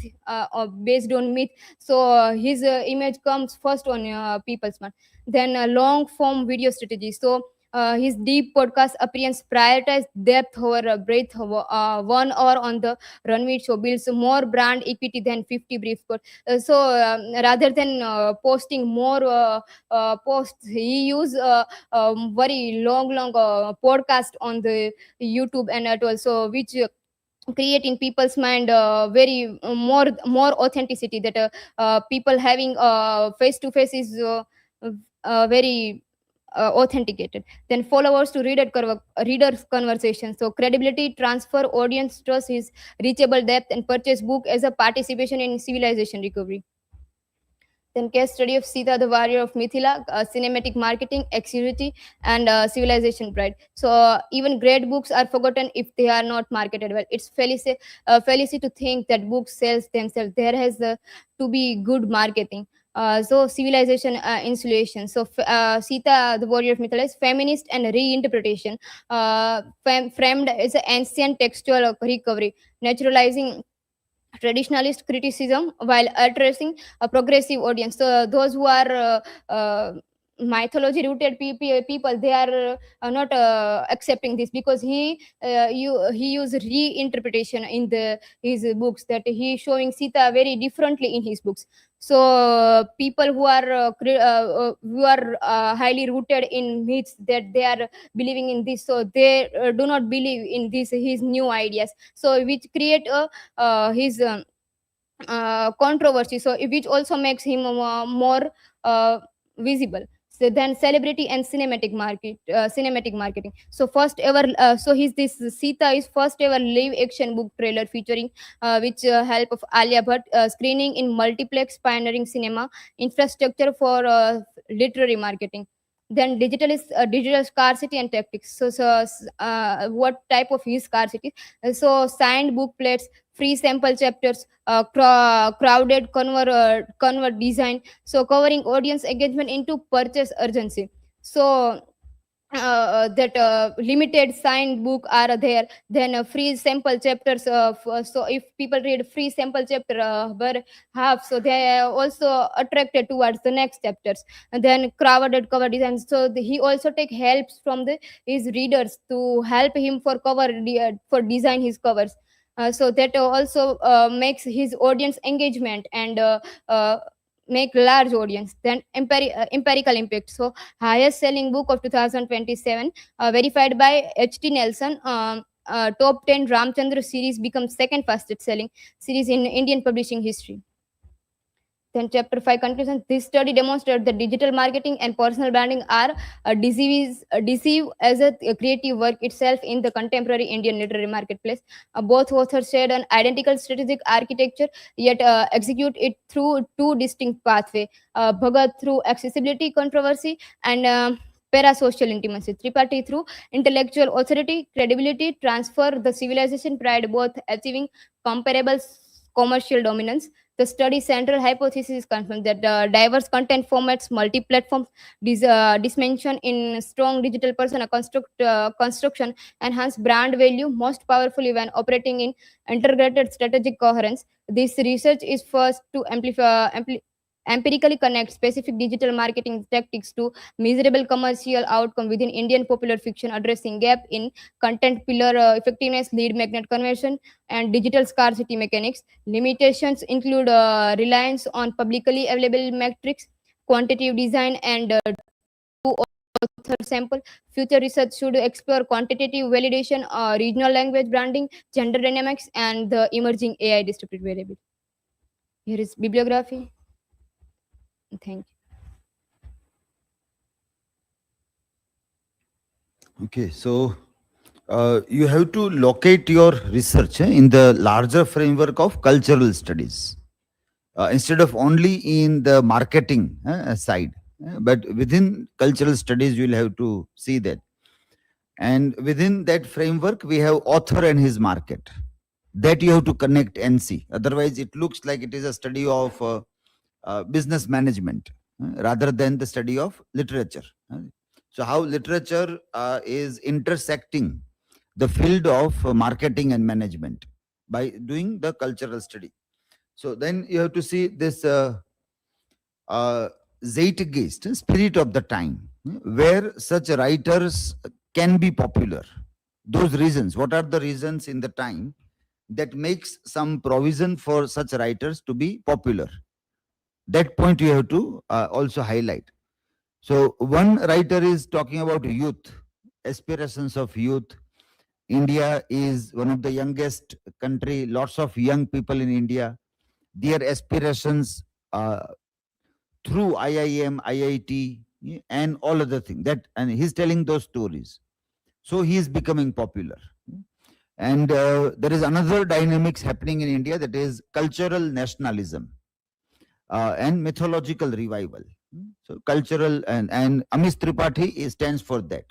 or based on myth, so his image comes first on people's mind. Then long form video strategy, so his deep podcast appearance prioritize depth over breadth. 1 hour on the runway show builds more brand equity than 50 brief quote. Rather than posting more posts, he use very long podcast on the YouTube, and it also which create in people's mind very more authenticity that people having face to face is very authenticated. Then followers to readers conversation, so credibility transfer audience trust is reachable depth and purchase book as a participation in civilization recovery. Then case study of Sita, the warrior of Mithila, cinematic marketing, exclusivity, and civilization pride. So even great books are forgotten if they are not marketed well. It's fallacy to think that books sells themselves. There has to be good marketing. So civilization insulation. So Sita, the warrior of Mithila, is feminist and reinterpretation, framed as an ancient textual recovery, naturalizing traditionalist criticism while addressing a progressive audience. So those who are mythology rooted people, they are not accepting this, because he used reinterpretation in his books, that he is showing Sita very differently in his books. So people who are highly rooted in myths, that they are believing in this, so they do not believe in this his new ideas, so which create his controversy, so which also makes him more visible. So then celebrity and cinematic marketing. So first ever so his this Sita is first ever live action book trailer featuring which help of Alia Bhatt, screening in multiplex, pioneering cinema infrastructure for literary marketing. Then digital scarcity and tactics. What type of his scarcity? So signed book plates, free sample chapters, crowded convert design, so covering audience engagement into purchase urgency. So that limited signed book are there. Then free sample chapters, so if people read free sample chapter per half, so they are also attracted towards the next chapters. And then crowded cover design, so he also take helps from his readers to help him for for design his covers. So that also makes his audience engagement and make large audience. Then empirical impact, so highest selling book of 2027, verified by HT Nelson. Top 10 Ramchandra series becomes second fastest selling series in Indian publishing history. Then chapter 5 conclusion. This study demonstrated that digital marketing and personal branding are deceive as a creative work itself in the contemporary Indian literary marketplace. Both authors shared an identical strategic architecture, yet execute it through two distinct pathways. Bhagat through accessibility, controversy, and parasocial intimacy. Tripathi through intellectual authority, credibility, transfer, the civilization pride, both achieving comparable commercial dominance. The study's central hypothesis is confirmed that diverse content formats, multi-platform dimension in strong digital persona construction enhance brand value most powerfully when operating in integrated strategic coherence. This research is first to empirically connect specific digital marketing tactics to measurable commercial outcome within Indian popular fiction, addressing gap in content pillar effectiveness, lead magnet conversion, and digital scarcity mechanics. Limitations include reliance on publicly available metrics, quantitative design, and author sample. Future research should explore quantitative validation, regional language branding, gender dynamics, and the emerging AI distributed variable. Here is bibliography. Thank you. Okay, so you have to locate your research in the larger framework of cultural studies instead of only in the marketing side. But within cultural studies, you will have to see that. And within that framework, we have author and his market. That you have to connect and see. Otherwise, it looks like it is a study of business management rather than the study of literature. So how literature is intersecting the field of marketing and management by doing the cultural study. So then you have to see this zeitgeist, spirit of the time, where such writers can be popular. Those reasons, what are the reasons in the time that makes some provision for such writers to be popular? That point you have to also highlight. So one writer is talking about youth, aspirations of youth. India is one of the youngest country, lots of young people in India. Their aspirations through IIM, IIT, and all other things. That, and he's telling those stories. So he is becoming popular. And there is another dynamics happening in India, that is cultural nationalism and mythological revival. So cultural, and Amish Tripathi stands for that.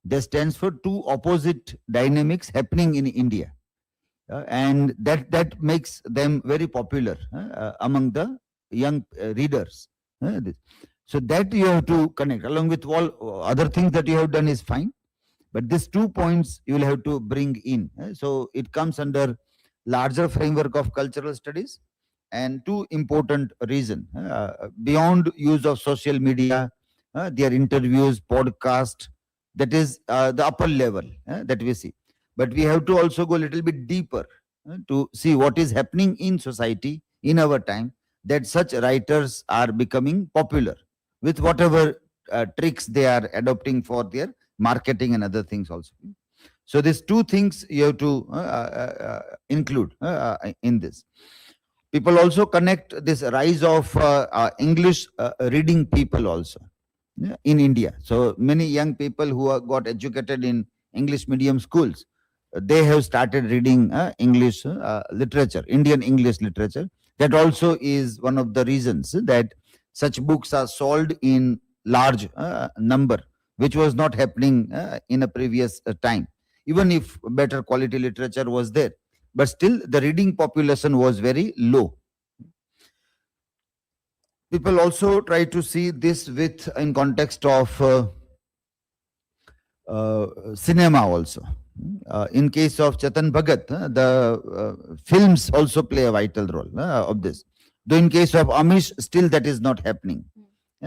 That stands for two opposite dynamics happening in India. And that makes them very popular among the young readers. So that you have to connect, along with all other things that you have done is fine. But these 2 points you will have to bring in. So it comes under larger framework of cultural studies. And two important reasons, beyond use of social media, their interviews, podcast, that is the upper level that we see. But we have to also go a little bit deeper to see what is happening in society in our time, that such writers are becoming popular with whatever tricks they are adopting for their marketing and other things also. So these two things you have to include in this. People also connect this rise of English reading people also in India. So many young people who are got educated in English medium schools, they have started reading English literature, Indian English literature. That also is one of the reasons that such books are sold in large number, which was not happening in a previous time. Even if better quality literature was there, but still the reading population was very low. People also try to see this with in context of cinema also. In case of Chetan Bhagat, the films also play a vital role of this. Though in case of Amish, still that is not happening.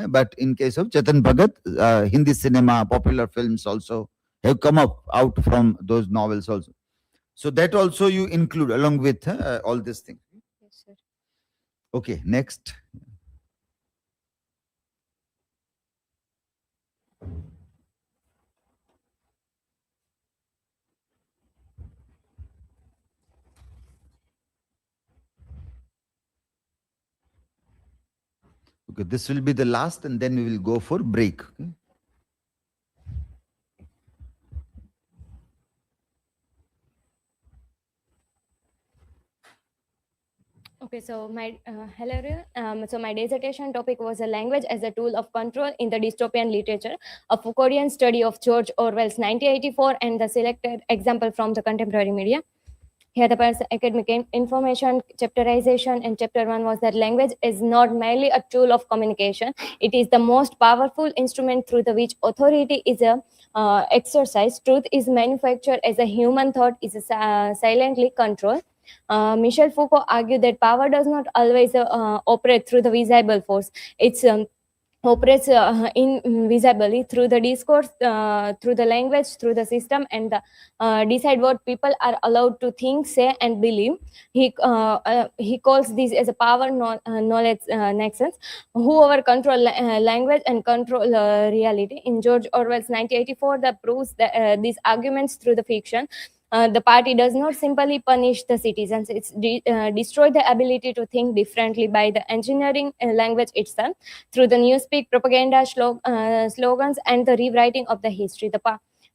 But in case of Chetan Bhagat, Hindi cinema, popular films also have come up out from those novels also. So that also you include along with all these things. Yes, sir. Okay, next. Okay, this will be the last, and then we will go for break. Okay? Okay, so hello everyone. So my dissertation topic was a language as a tool of control in the dystopian literature, a Foucauldian study of George Orwell's 1984 and the selected example from the contemporary media. Here the academic information, chapterization, and chapter 1 was that language is not merely a tool of communication. It is the most powerful instrument through the which authority is exercised. Truth is manufactured as a human thought is silently controlled. Michel Foucault argued that power does not always operate through the visible force. It's operates invisibly through the discourse, through the language, through the system, and decide what people are allowed to think, say, and believe. He calls this as a power knowledge nexus. Whoever control language and control reality. In George Orwell's 1984, that proves that, these arguments through the fiction. The party does not simply punish the citizens, it's destroy the ability to think differently by the engineering language itself through the newspeak, propaganda, slogans, and the rewriting of the history.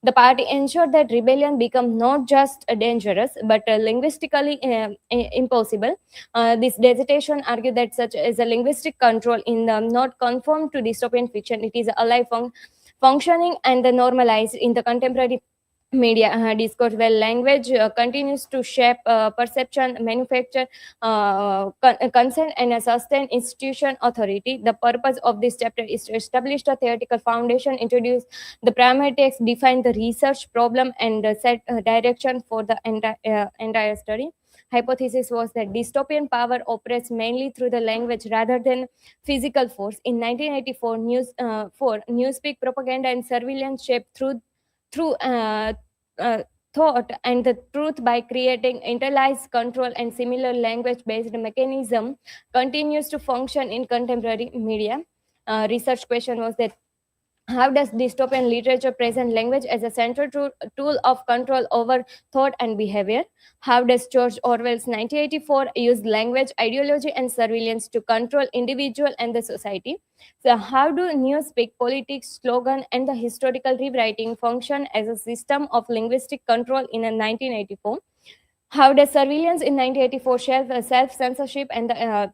The party ensured that rebellion become not just dangerous but linguistically impossible. This dissertation argued that such as a linguistic control in the not conform to dystopian fiction, it is alive, functioning, and normalized in the contemporary media discourse, where language continues to shape perception, manufacture, consent, and sustain institution authority. The purpose of this chapter is to establish a theoretical foundation, introduce the primary text, define the research problem, and set direction for the entire study. Hypothesis was that dystopian power operates mainly through the language rather than physical force. In 1984, newspeak, propaganda, and surveillance shaped through thought and the truth by creating internalized control and similar language-based mechanism continues to function in contemporary media. Research question was that how does dystopian literature present language as a central tool of control over thought and behavior? How does George Orwell's 1984 use language, ideology, and surveillance to control individual and the society? So how do newspeak, politics, slogan, and the historical rewriting function as a system of linguistic control in 1984? How does surveillance in 1984 share self-censorship and the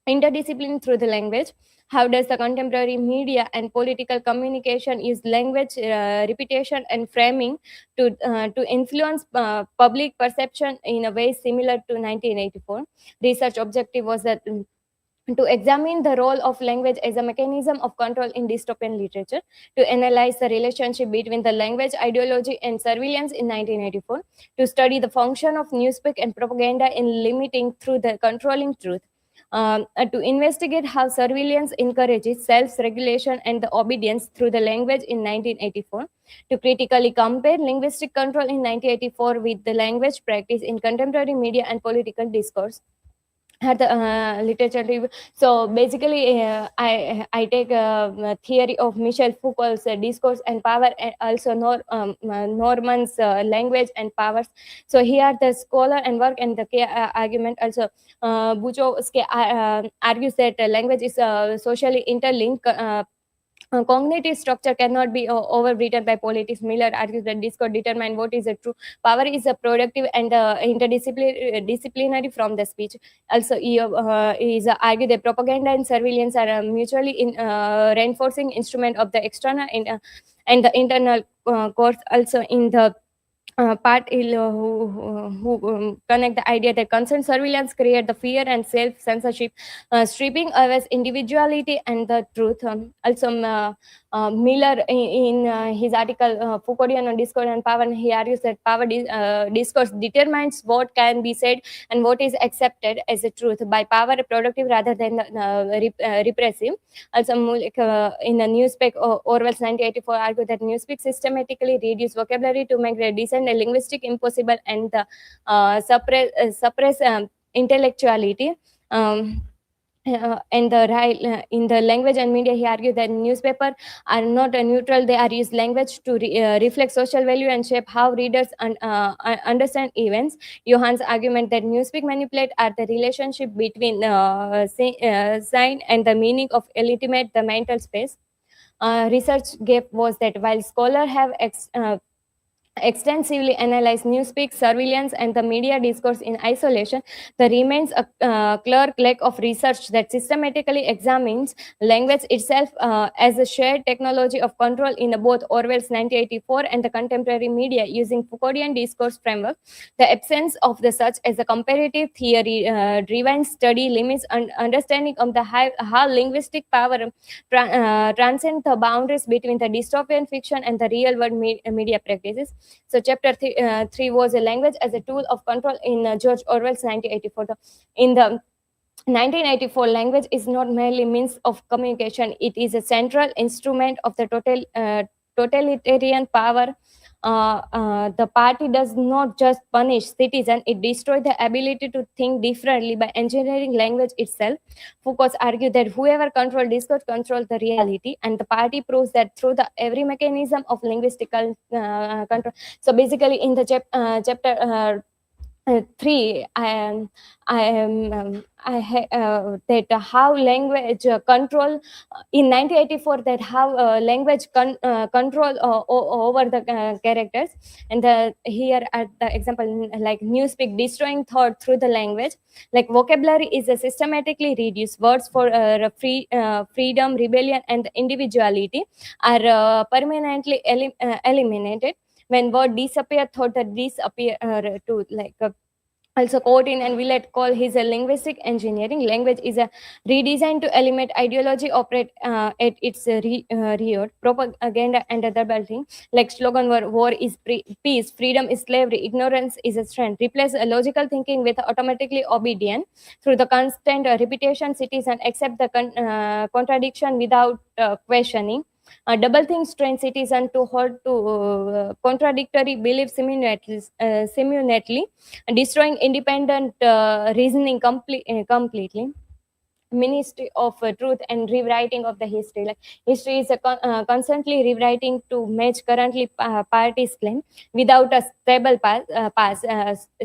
interdiscipline through the language? How does the contemporary media and political communication use language, repetition, and framing to influence public perception in a way similar to 1984? Research objective was that to examine the role of language as a mechanism of control in dystopian literature, to analyze the relationship between the language, ideology, and surveillance in 1984, to study the function of newspeak and propaganda in limiting through the controlling truth, to investigate how surveillance encourages self-regulation and the obedience through the language in 1984, to critically compare linguistic control in 1984 with the language practice in contemporary media and political discourse. At the literature review. So basically, I take a theory of Michel Foucault's discourse and power, and also Norman's language and powers. So here the scholar and work and the argument also. Bukowski argues that language is socially interlinked. Cognitive structure cannot be overwritten by politics. Miller argues that discourse determines what is a true. Power is a productive and interdisciplinary from the speech. Also, he is argued that propaganda and surveillance are mutually reinforcing instrument of the external and the internal course. Also, in the part who connect the idea that constant surveillance create the fear and self-censorship, stripping away individuality and the truth. Also, Miller in his article Foucauldian on Discourse and Power, he argues that power discourse determines what can be said and what is accepted as a truth by power, productive rather than repressive. Also, in the newspeak, Orwell's 1984 argued that newspeak systematically reduce vocabulary to make the decent and linguistic impossible and suppress intellectuality. And in the language and media, he argued that newspaper are not neutral; they are used language to reflect social value and shape how readers understand events. Johann's argument that newspeak manipulate are the relationship between sign and the meaning of legitimate the mental space. Research gap was that while scholars have extensively analyzed newspeak, surveillance, and the media discourse in isolation, there remains a clear lack of research that systematically examines language itself as a shared technology of control in both Orwell's 1984 and the contemporary media using Foucauldian discourse framework. The absence of the such as a comparative theory-driven study limits understanding of the how linguistic power transcends the boundaries between the dystopian fiction and the real-world media practices. So chapter 3 was a language as a tool of control in George Orwell's 1984. In the 1984, language is not merely means of communication. It is a central instrument of the totalitarian power. The party does not just punish citizens, it destroys the ability to think differently by engineering language itself. Foucault argued that whoever controls discourse controls the reality, and the party proves that through the every mechanism of linguistical control. So basically, in the chapter 3, that how language control in 1984, that how language control over the characters, and here at the example like newspeak destroying thought through the language. Like vocabulary is systematically reduced. Words for freedom, rebellion, and individuality are permanently eliminated. When word disappear, thought that disappear to like also Courtin and Willett call his a linguistic engineering. Language is a redesigned to eliminate ideology, operate at its root. Propaganda and other thing like slogan war is peace, freedom is slavery, ignorance is a strength. Replace logical thinking with automatically obedient. Through the constant repetition, citizens accept the contradiction without questioning. Double think train citizens to hold to contradictory beliefs simultaneously, destroying independent reasoning completely. Ministry of truth and rewriting of the history. Like history is constantly rewriting to match currently parties claim. Without a stable past,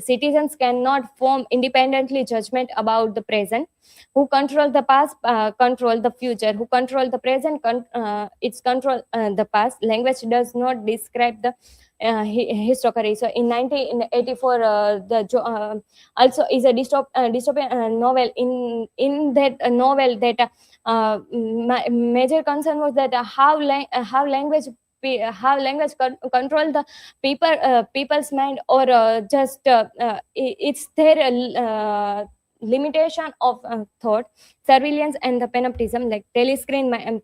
citizens cannot form independently judgment about the present. Who control the past control the future. Who control the present it's control the past. Language does not describe the history. So in 1984, also is a dystopian novel. In that novel, that major concern was that how language control the people's mind, or it's their limitation of thought, surveillance, and the panoptism. Like telescreen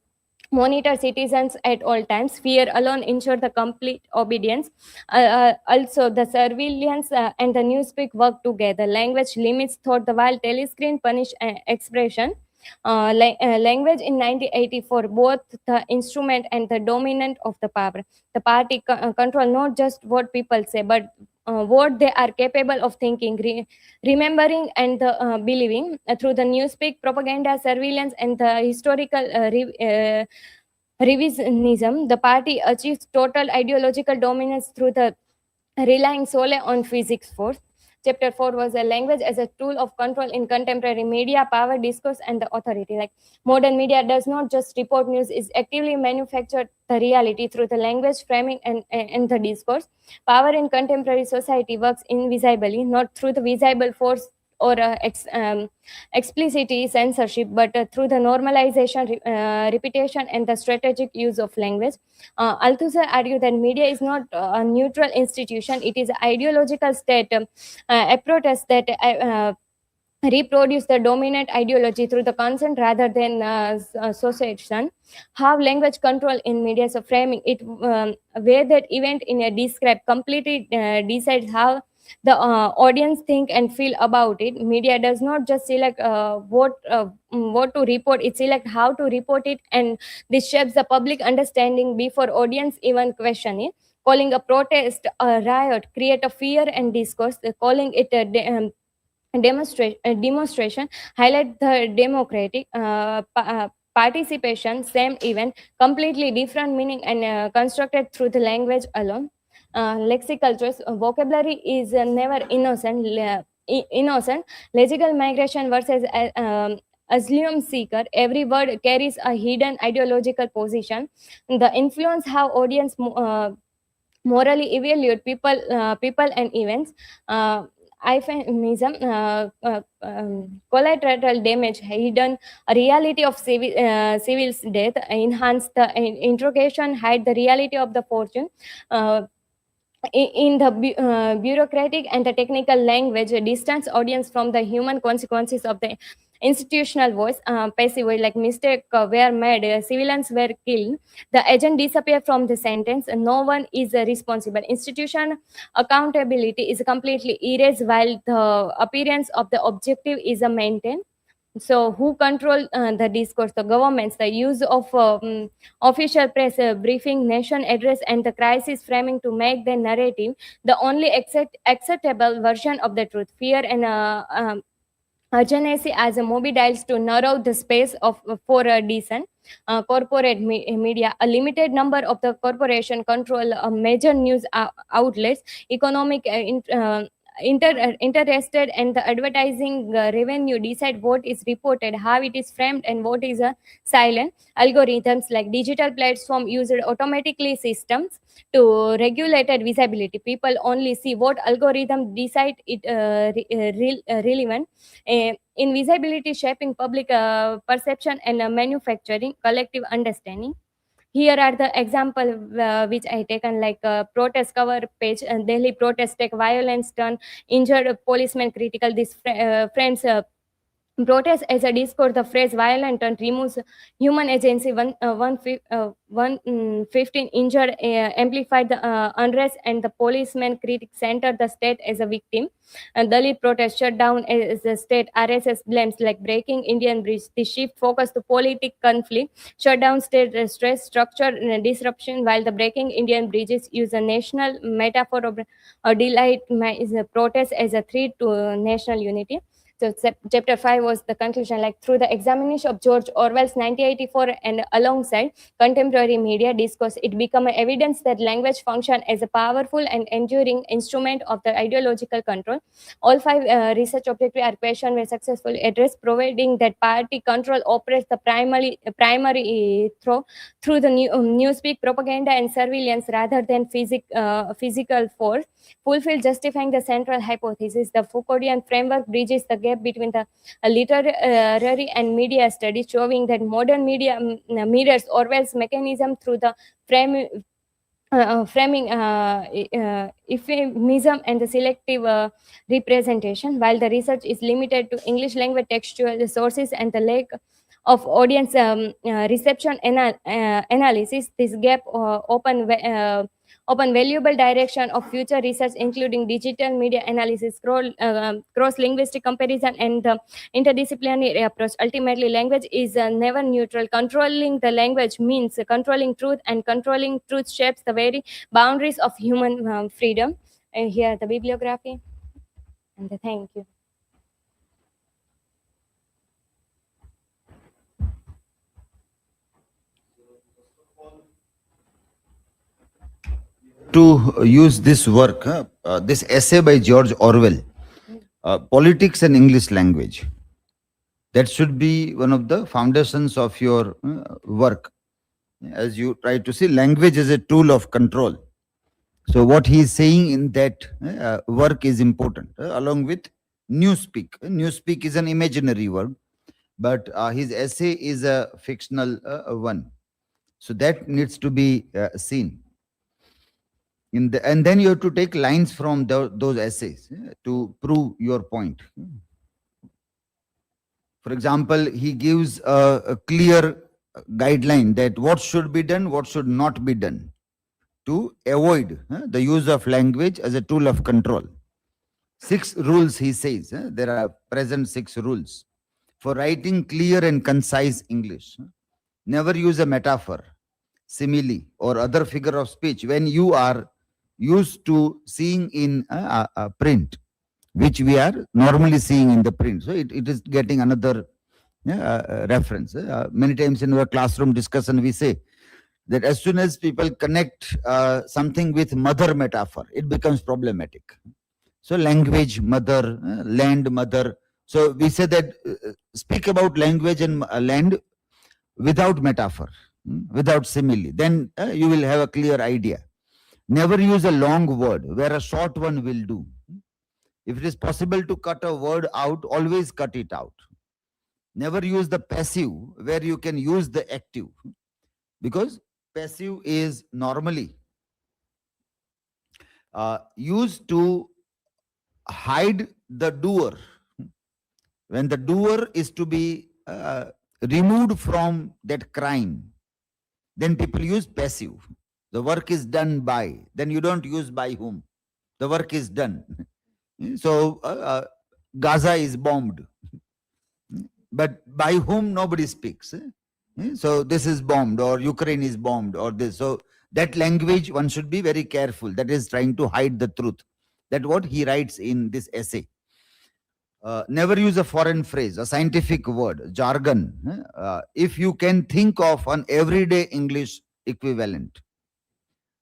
monitor citizens at all times. Fear alone ensure the complete obedience. Also, the surveillance and the newspeak work together. Language limits thought, the while telescreen punish expression. Language in 1984, both the instrument and the dominant of the power. The party control not just what people say, but what they are capable of thinking, remembering, and believing. Through the newspeak, propaganda, surveillance, and the historical revisionism, the party achieves total ideological dominance through the relying solely on physics force. Chapter 4 was a language as a tool of control in contemporary media, power, discourse, and the authority. Like modern media does not just report news, is actively manufactured the reality through the language, framing, and the discourse. Power in contemporary society works invisibly, not through the visible force or explicit censorship, but through the normalization, repetition, and the strategic use of language. Althusser argued that media is not a neutral institution, it is an ideological state apparatus that reproduce the dominant ideology through the consent rather than association. How language control in media, so framing it, where that event in a describe completely decides how the audience think and feel about it. Media does not just select what to report, it select how to report it, and this shapes the public understanding before audience even question it. Calling a protest a riot create a fear and discourse. Calling it a demonstration highlight the democratic participation. Same event, completely different meaning, and constructed through the language alone. Lexical choice, vocabulary is never innocent. Lexical migration versus asylum seeker, every word carries a hidden ideological position. The influence how audience morally evaluate people and events. Euphemism, collateral damage, hidden reality of civil's death, enhance the interrogation, hide the reality of the fortune. In the bureaucratic and the technical language, distance audience from the human consequences of the institutional voice, passive voice, like mistake were made, civilians were killed, the agent disappear from the sentence, no one is responsible. Institution accountability is completely erased while the appearance of the objective is maintained. So who control the discourse? The governments, the use of official press, briefing, nation address, and the crisis framing to make the narrative the only acceptable version of the truth. Fear and urgency as a Moby dials to narrow the space of for a decent corporate media. A limited number of the corporation control major news outlets, economic interested, and the advertising revenue decide what is reported, how it is framed, and what is a silent. Algorithms like digital platform used automatically systems to regulated visibility. People only see what algorithm decide it relevant. Invisibility shaping public perception and manufacturing collective understanding. Here are the example which I taken, like protest cover page, Delhi protest take violence turn, injured policeman critical. This frames protest as a discourse. The phrase violent turn removes human agency. 15 injured amplified the unrest, and the policeman critic center the state as a victim. And Dalit protest shut down as the state. RSS blames like breaking Indian bridge. The shift focus to politic conflict, shut down state stress, structure disruption, while the breaking Indian bridges use a national metaphor of delight is a protest as a threat to national unity. So chapter 5 was the conclusion, like through the examination of George Orwell's 1984 and alongside contemporary media discourse, it became evidence that language functions as a powerful and enduring instrument of the ideological control. All 5 research objectives are questions were successfully addressed, providing that party control operates the primary through the newspeak, propaganda, and surveillance rather than physical force, fulfill justifying the central hypothesis. The Foucauldian framework bridges the gap between the literary and media studies, showing that modern media mirrors Orwell's mechanism through the framing euphemism and the selective representation. While the research is limited to English language textual sources and the lack of audience reception analysis, this gap open valuable direction of future research, including digital media analysis, cross-linguistic comparison, and the interdisciplinary approach. Ultimately, language is never neutral. Controlling the language means controlling truth, and controlling truth shapes the very boundaries of human freedom. Here, the bibliography. And thank you. To use this work, this essay by George Orwell, Politics and English Language. That should be one of the foundations of your work. As you try to see language as a tool of control. So what he is saying in that work is important, along with newspeak. Newspeak is an imaginary word, but his essay is a fictional one. So that needs to be seen. And then you have to take lines from those essays to prove your point. For example, he gives a clear guideline that what should be done, what should not be done to avoid the use of language as a tool of control. 6 rules, he says. There are present 6 rules for writing clear and concise English. Never use a metaphor, simile, or other figure of speech when you are used to seeing in print, which we are normally seeing in the print. So it is getting another reference. Many times in our classroom discussion, we say that as soon as people connect something with mother metaphor, it becomes problematic. So language, mother, land, mother. So we say that speak about language and land without metaphor, without simile. Then you will have a clear idea. Never use a long word where a short one will do. If it is possible to cut a word out, always cut it out. Never use the passive where you can use the active, because passive is normally used to hide the doer, When the doer is to be removed from that crime, then people use passive. The work is done by. Then you don't use by whom. The work is done. So Gaza is bombed. But by whom nobody speaks. So this is bombed, or Ukraine is bombed, or this. So that language, one should be very careful. That is trying to hide the truth. That's what he writes in this essay. Never use a foreign phrase, a scientific word, jargon. If you can think of an everyday English equivalent.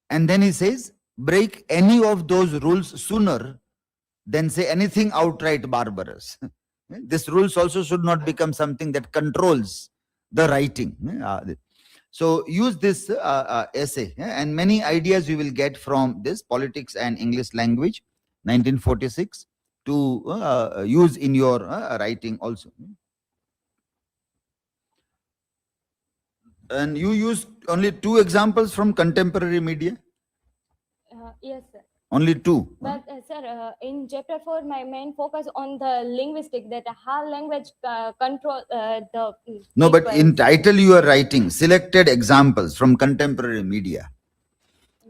And then he says, break any of those rules sooner than say anything outright barbarous. This rules also should not become something that controls the writing. So use this essay, and many ideas you will get from this Politics and English Language, 1946, to use in your writing also. And you used only 2 examples from contemporary media? Yes, sir. Only 2? But sir, in chapter 4, my main focus on the linguistic, that how language control the. No, but people. in title you are writing selected examples from contemporary media.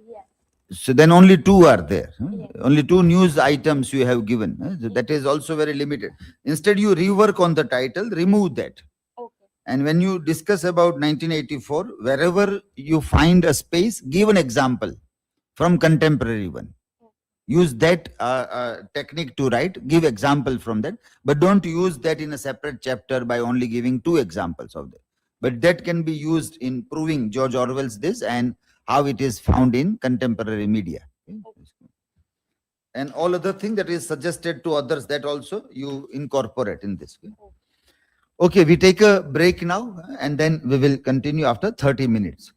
Yes. So then only 2 are there. Yes. Only 2 news items you have given. So that is also very limited. Instead, you rework on the title, remove that. Okay. And when you discuss about 1984, wherever you find a space, give an example from contemporary one. Use that technique to write, give example from that, but don't use that in a separate chapter by only giving 2 examples of that. But that can be used in proving George Orwell's this and how it is found in contemporary media. And all other thing that is suggested to others, that also you incorporate in this. Okay, we take a break now, and then we will continue after 30 minutes.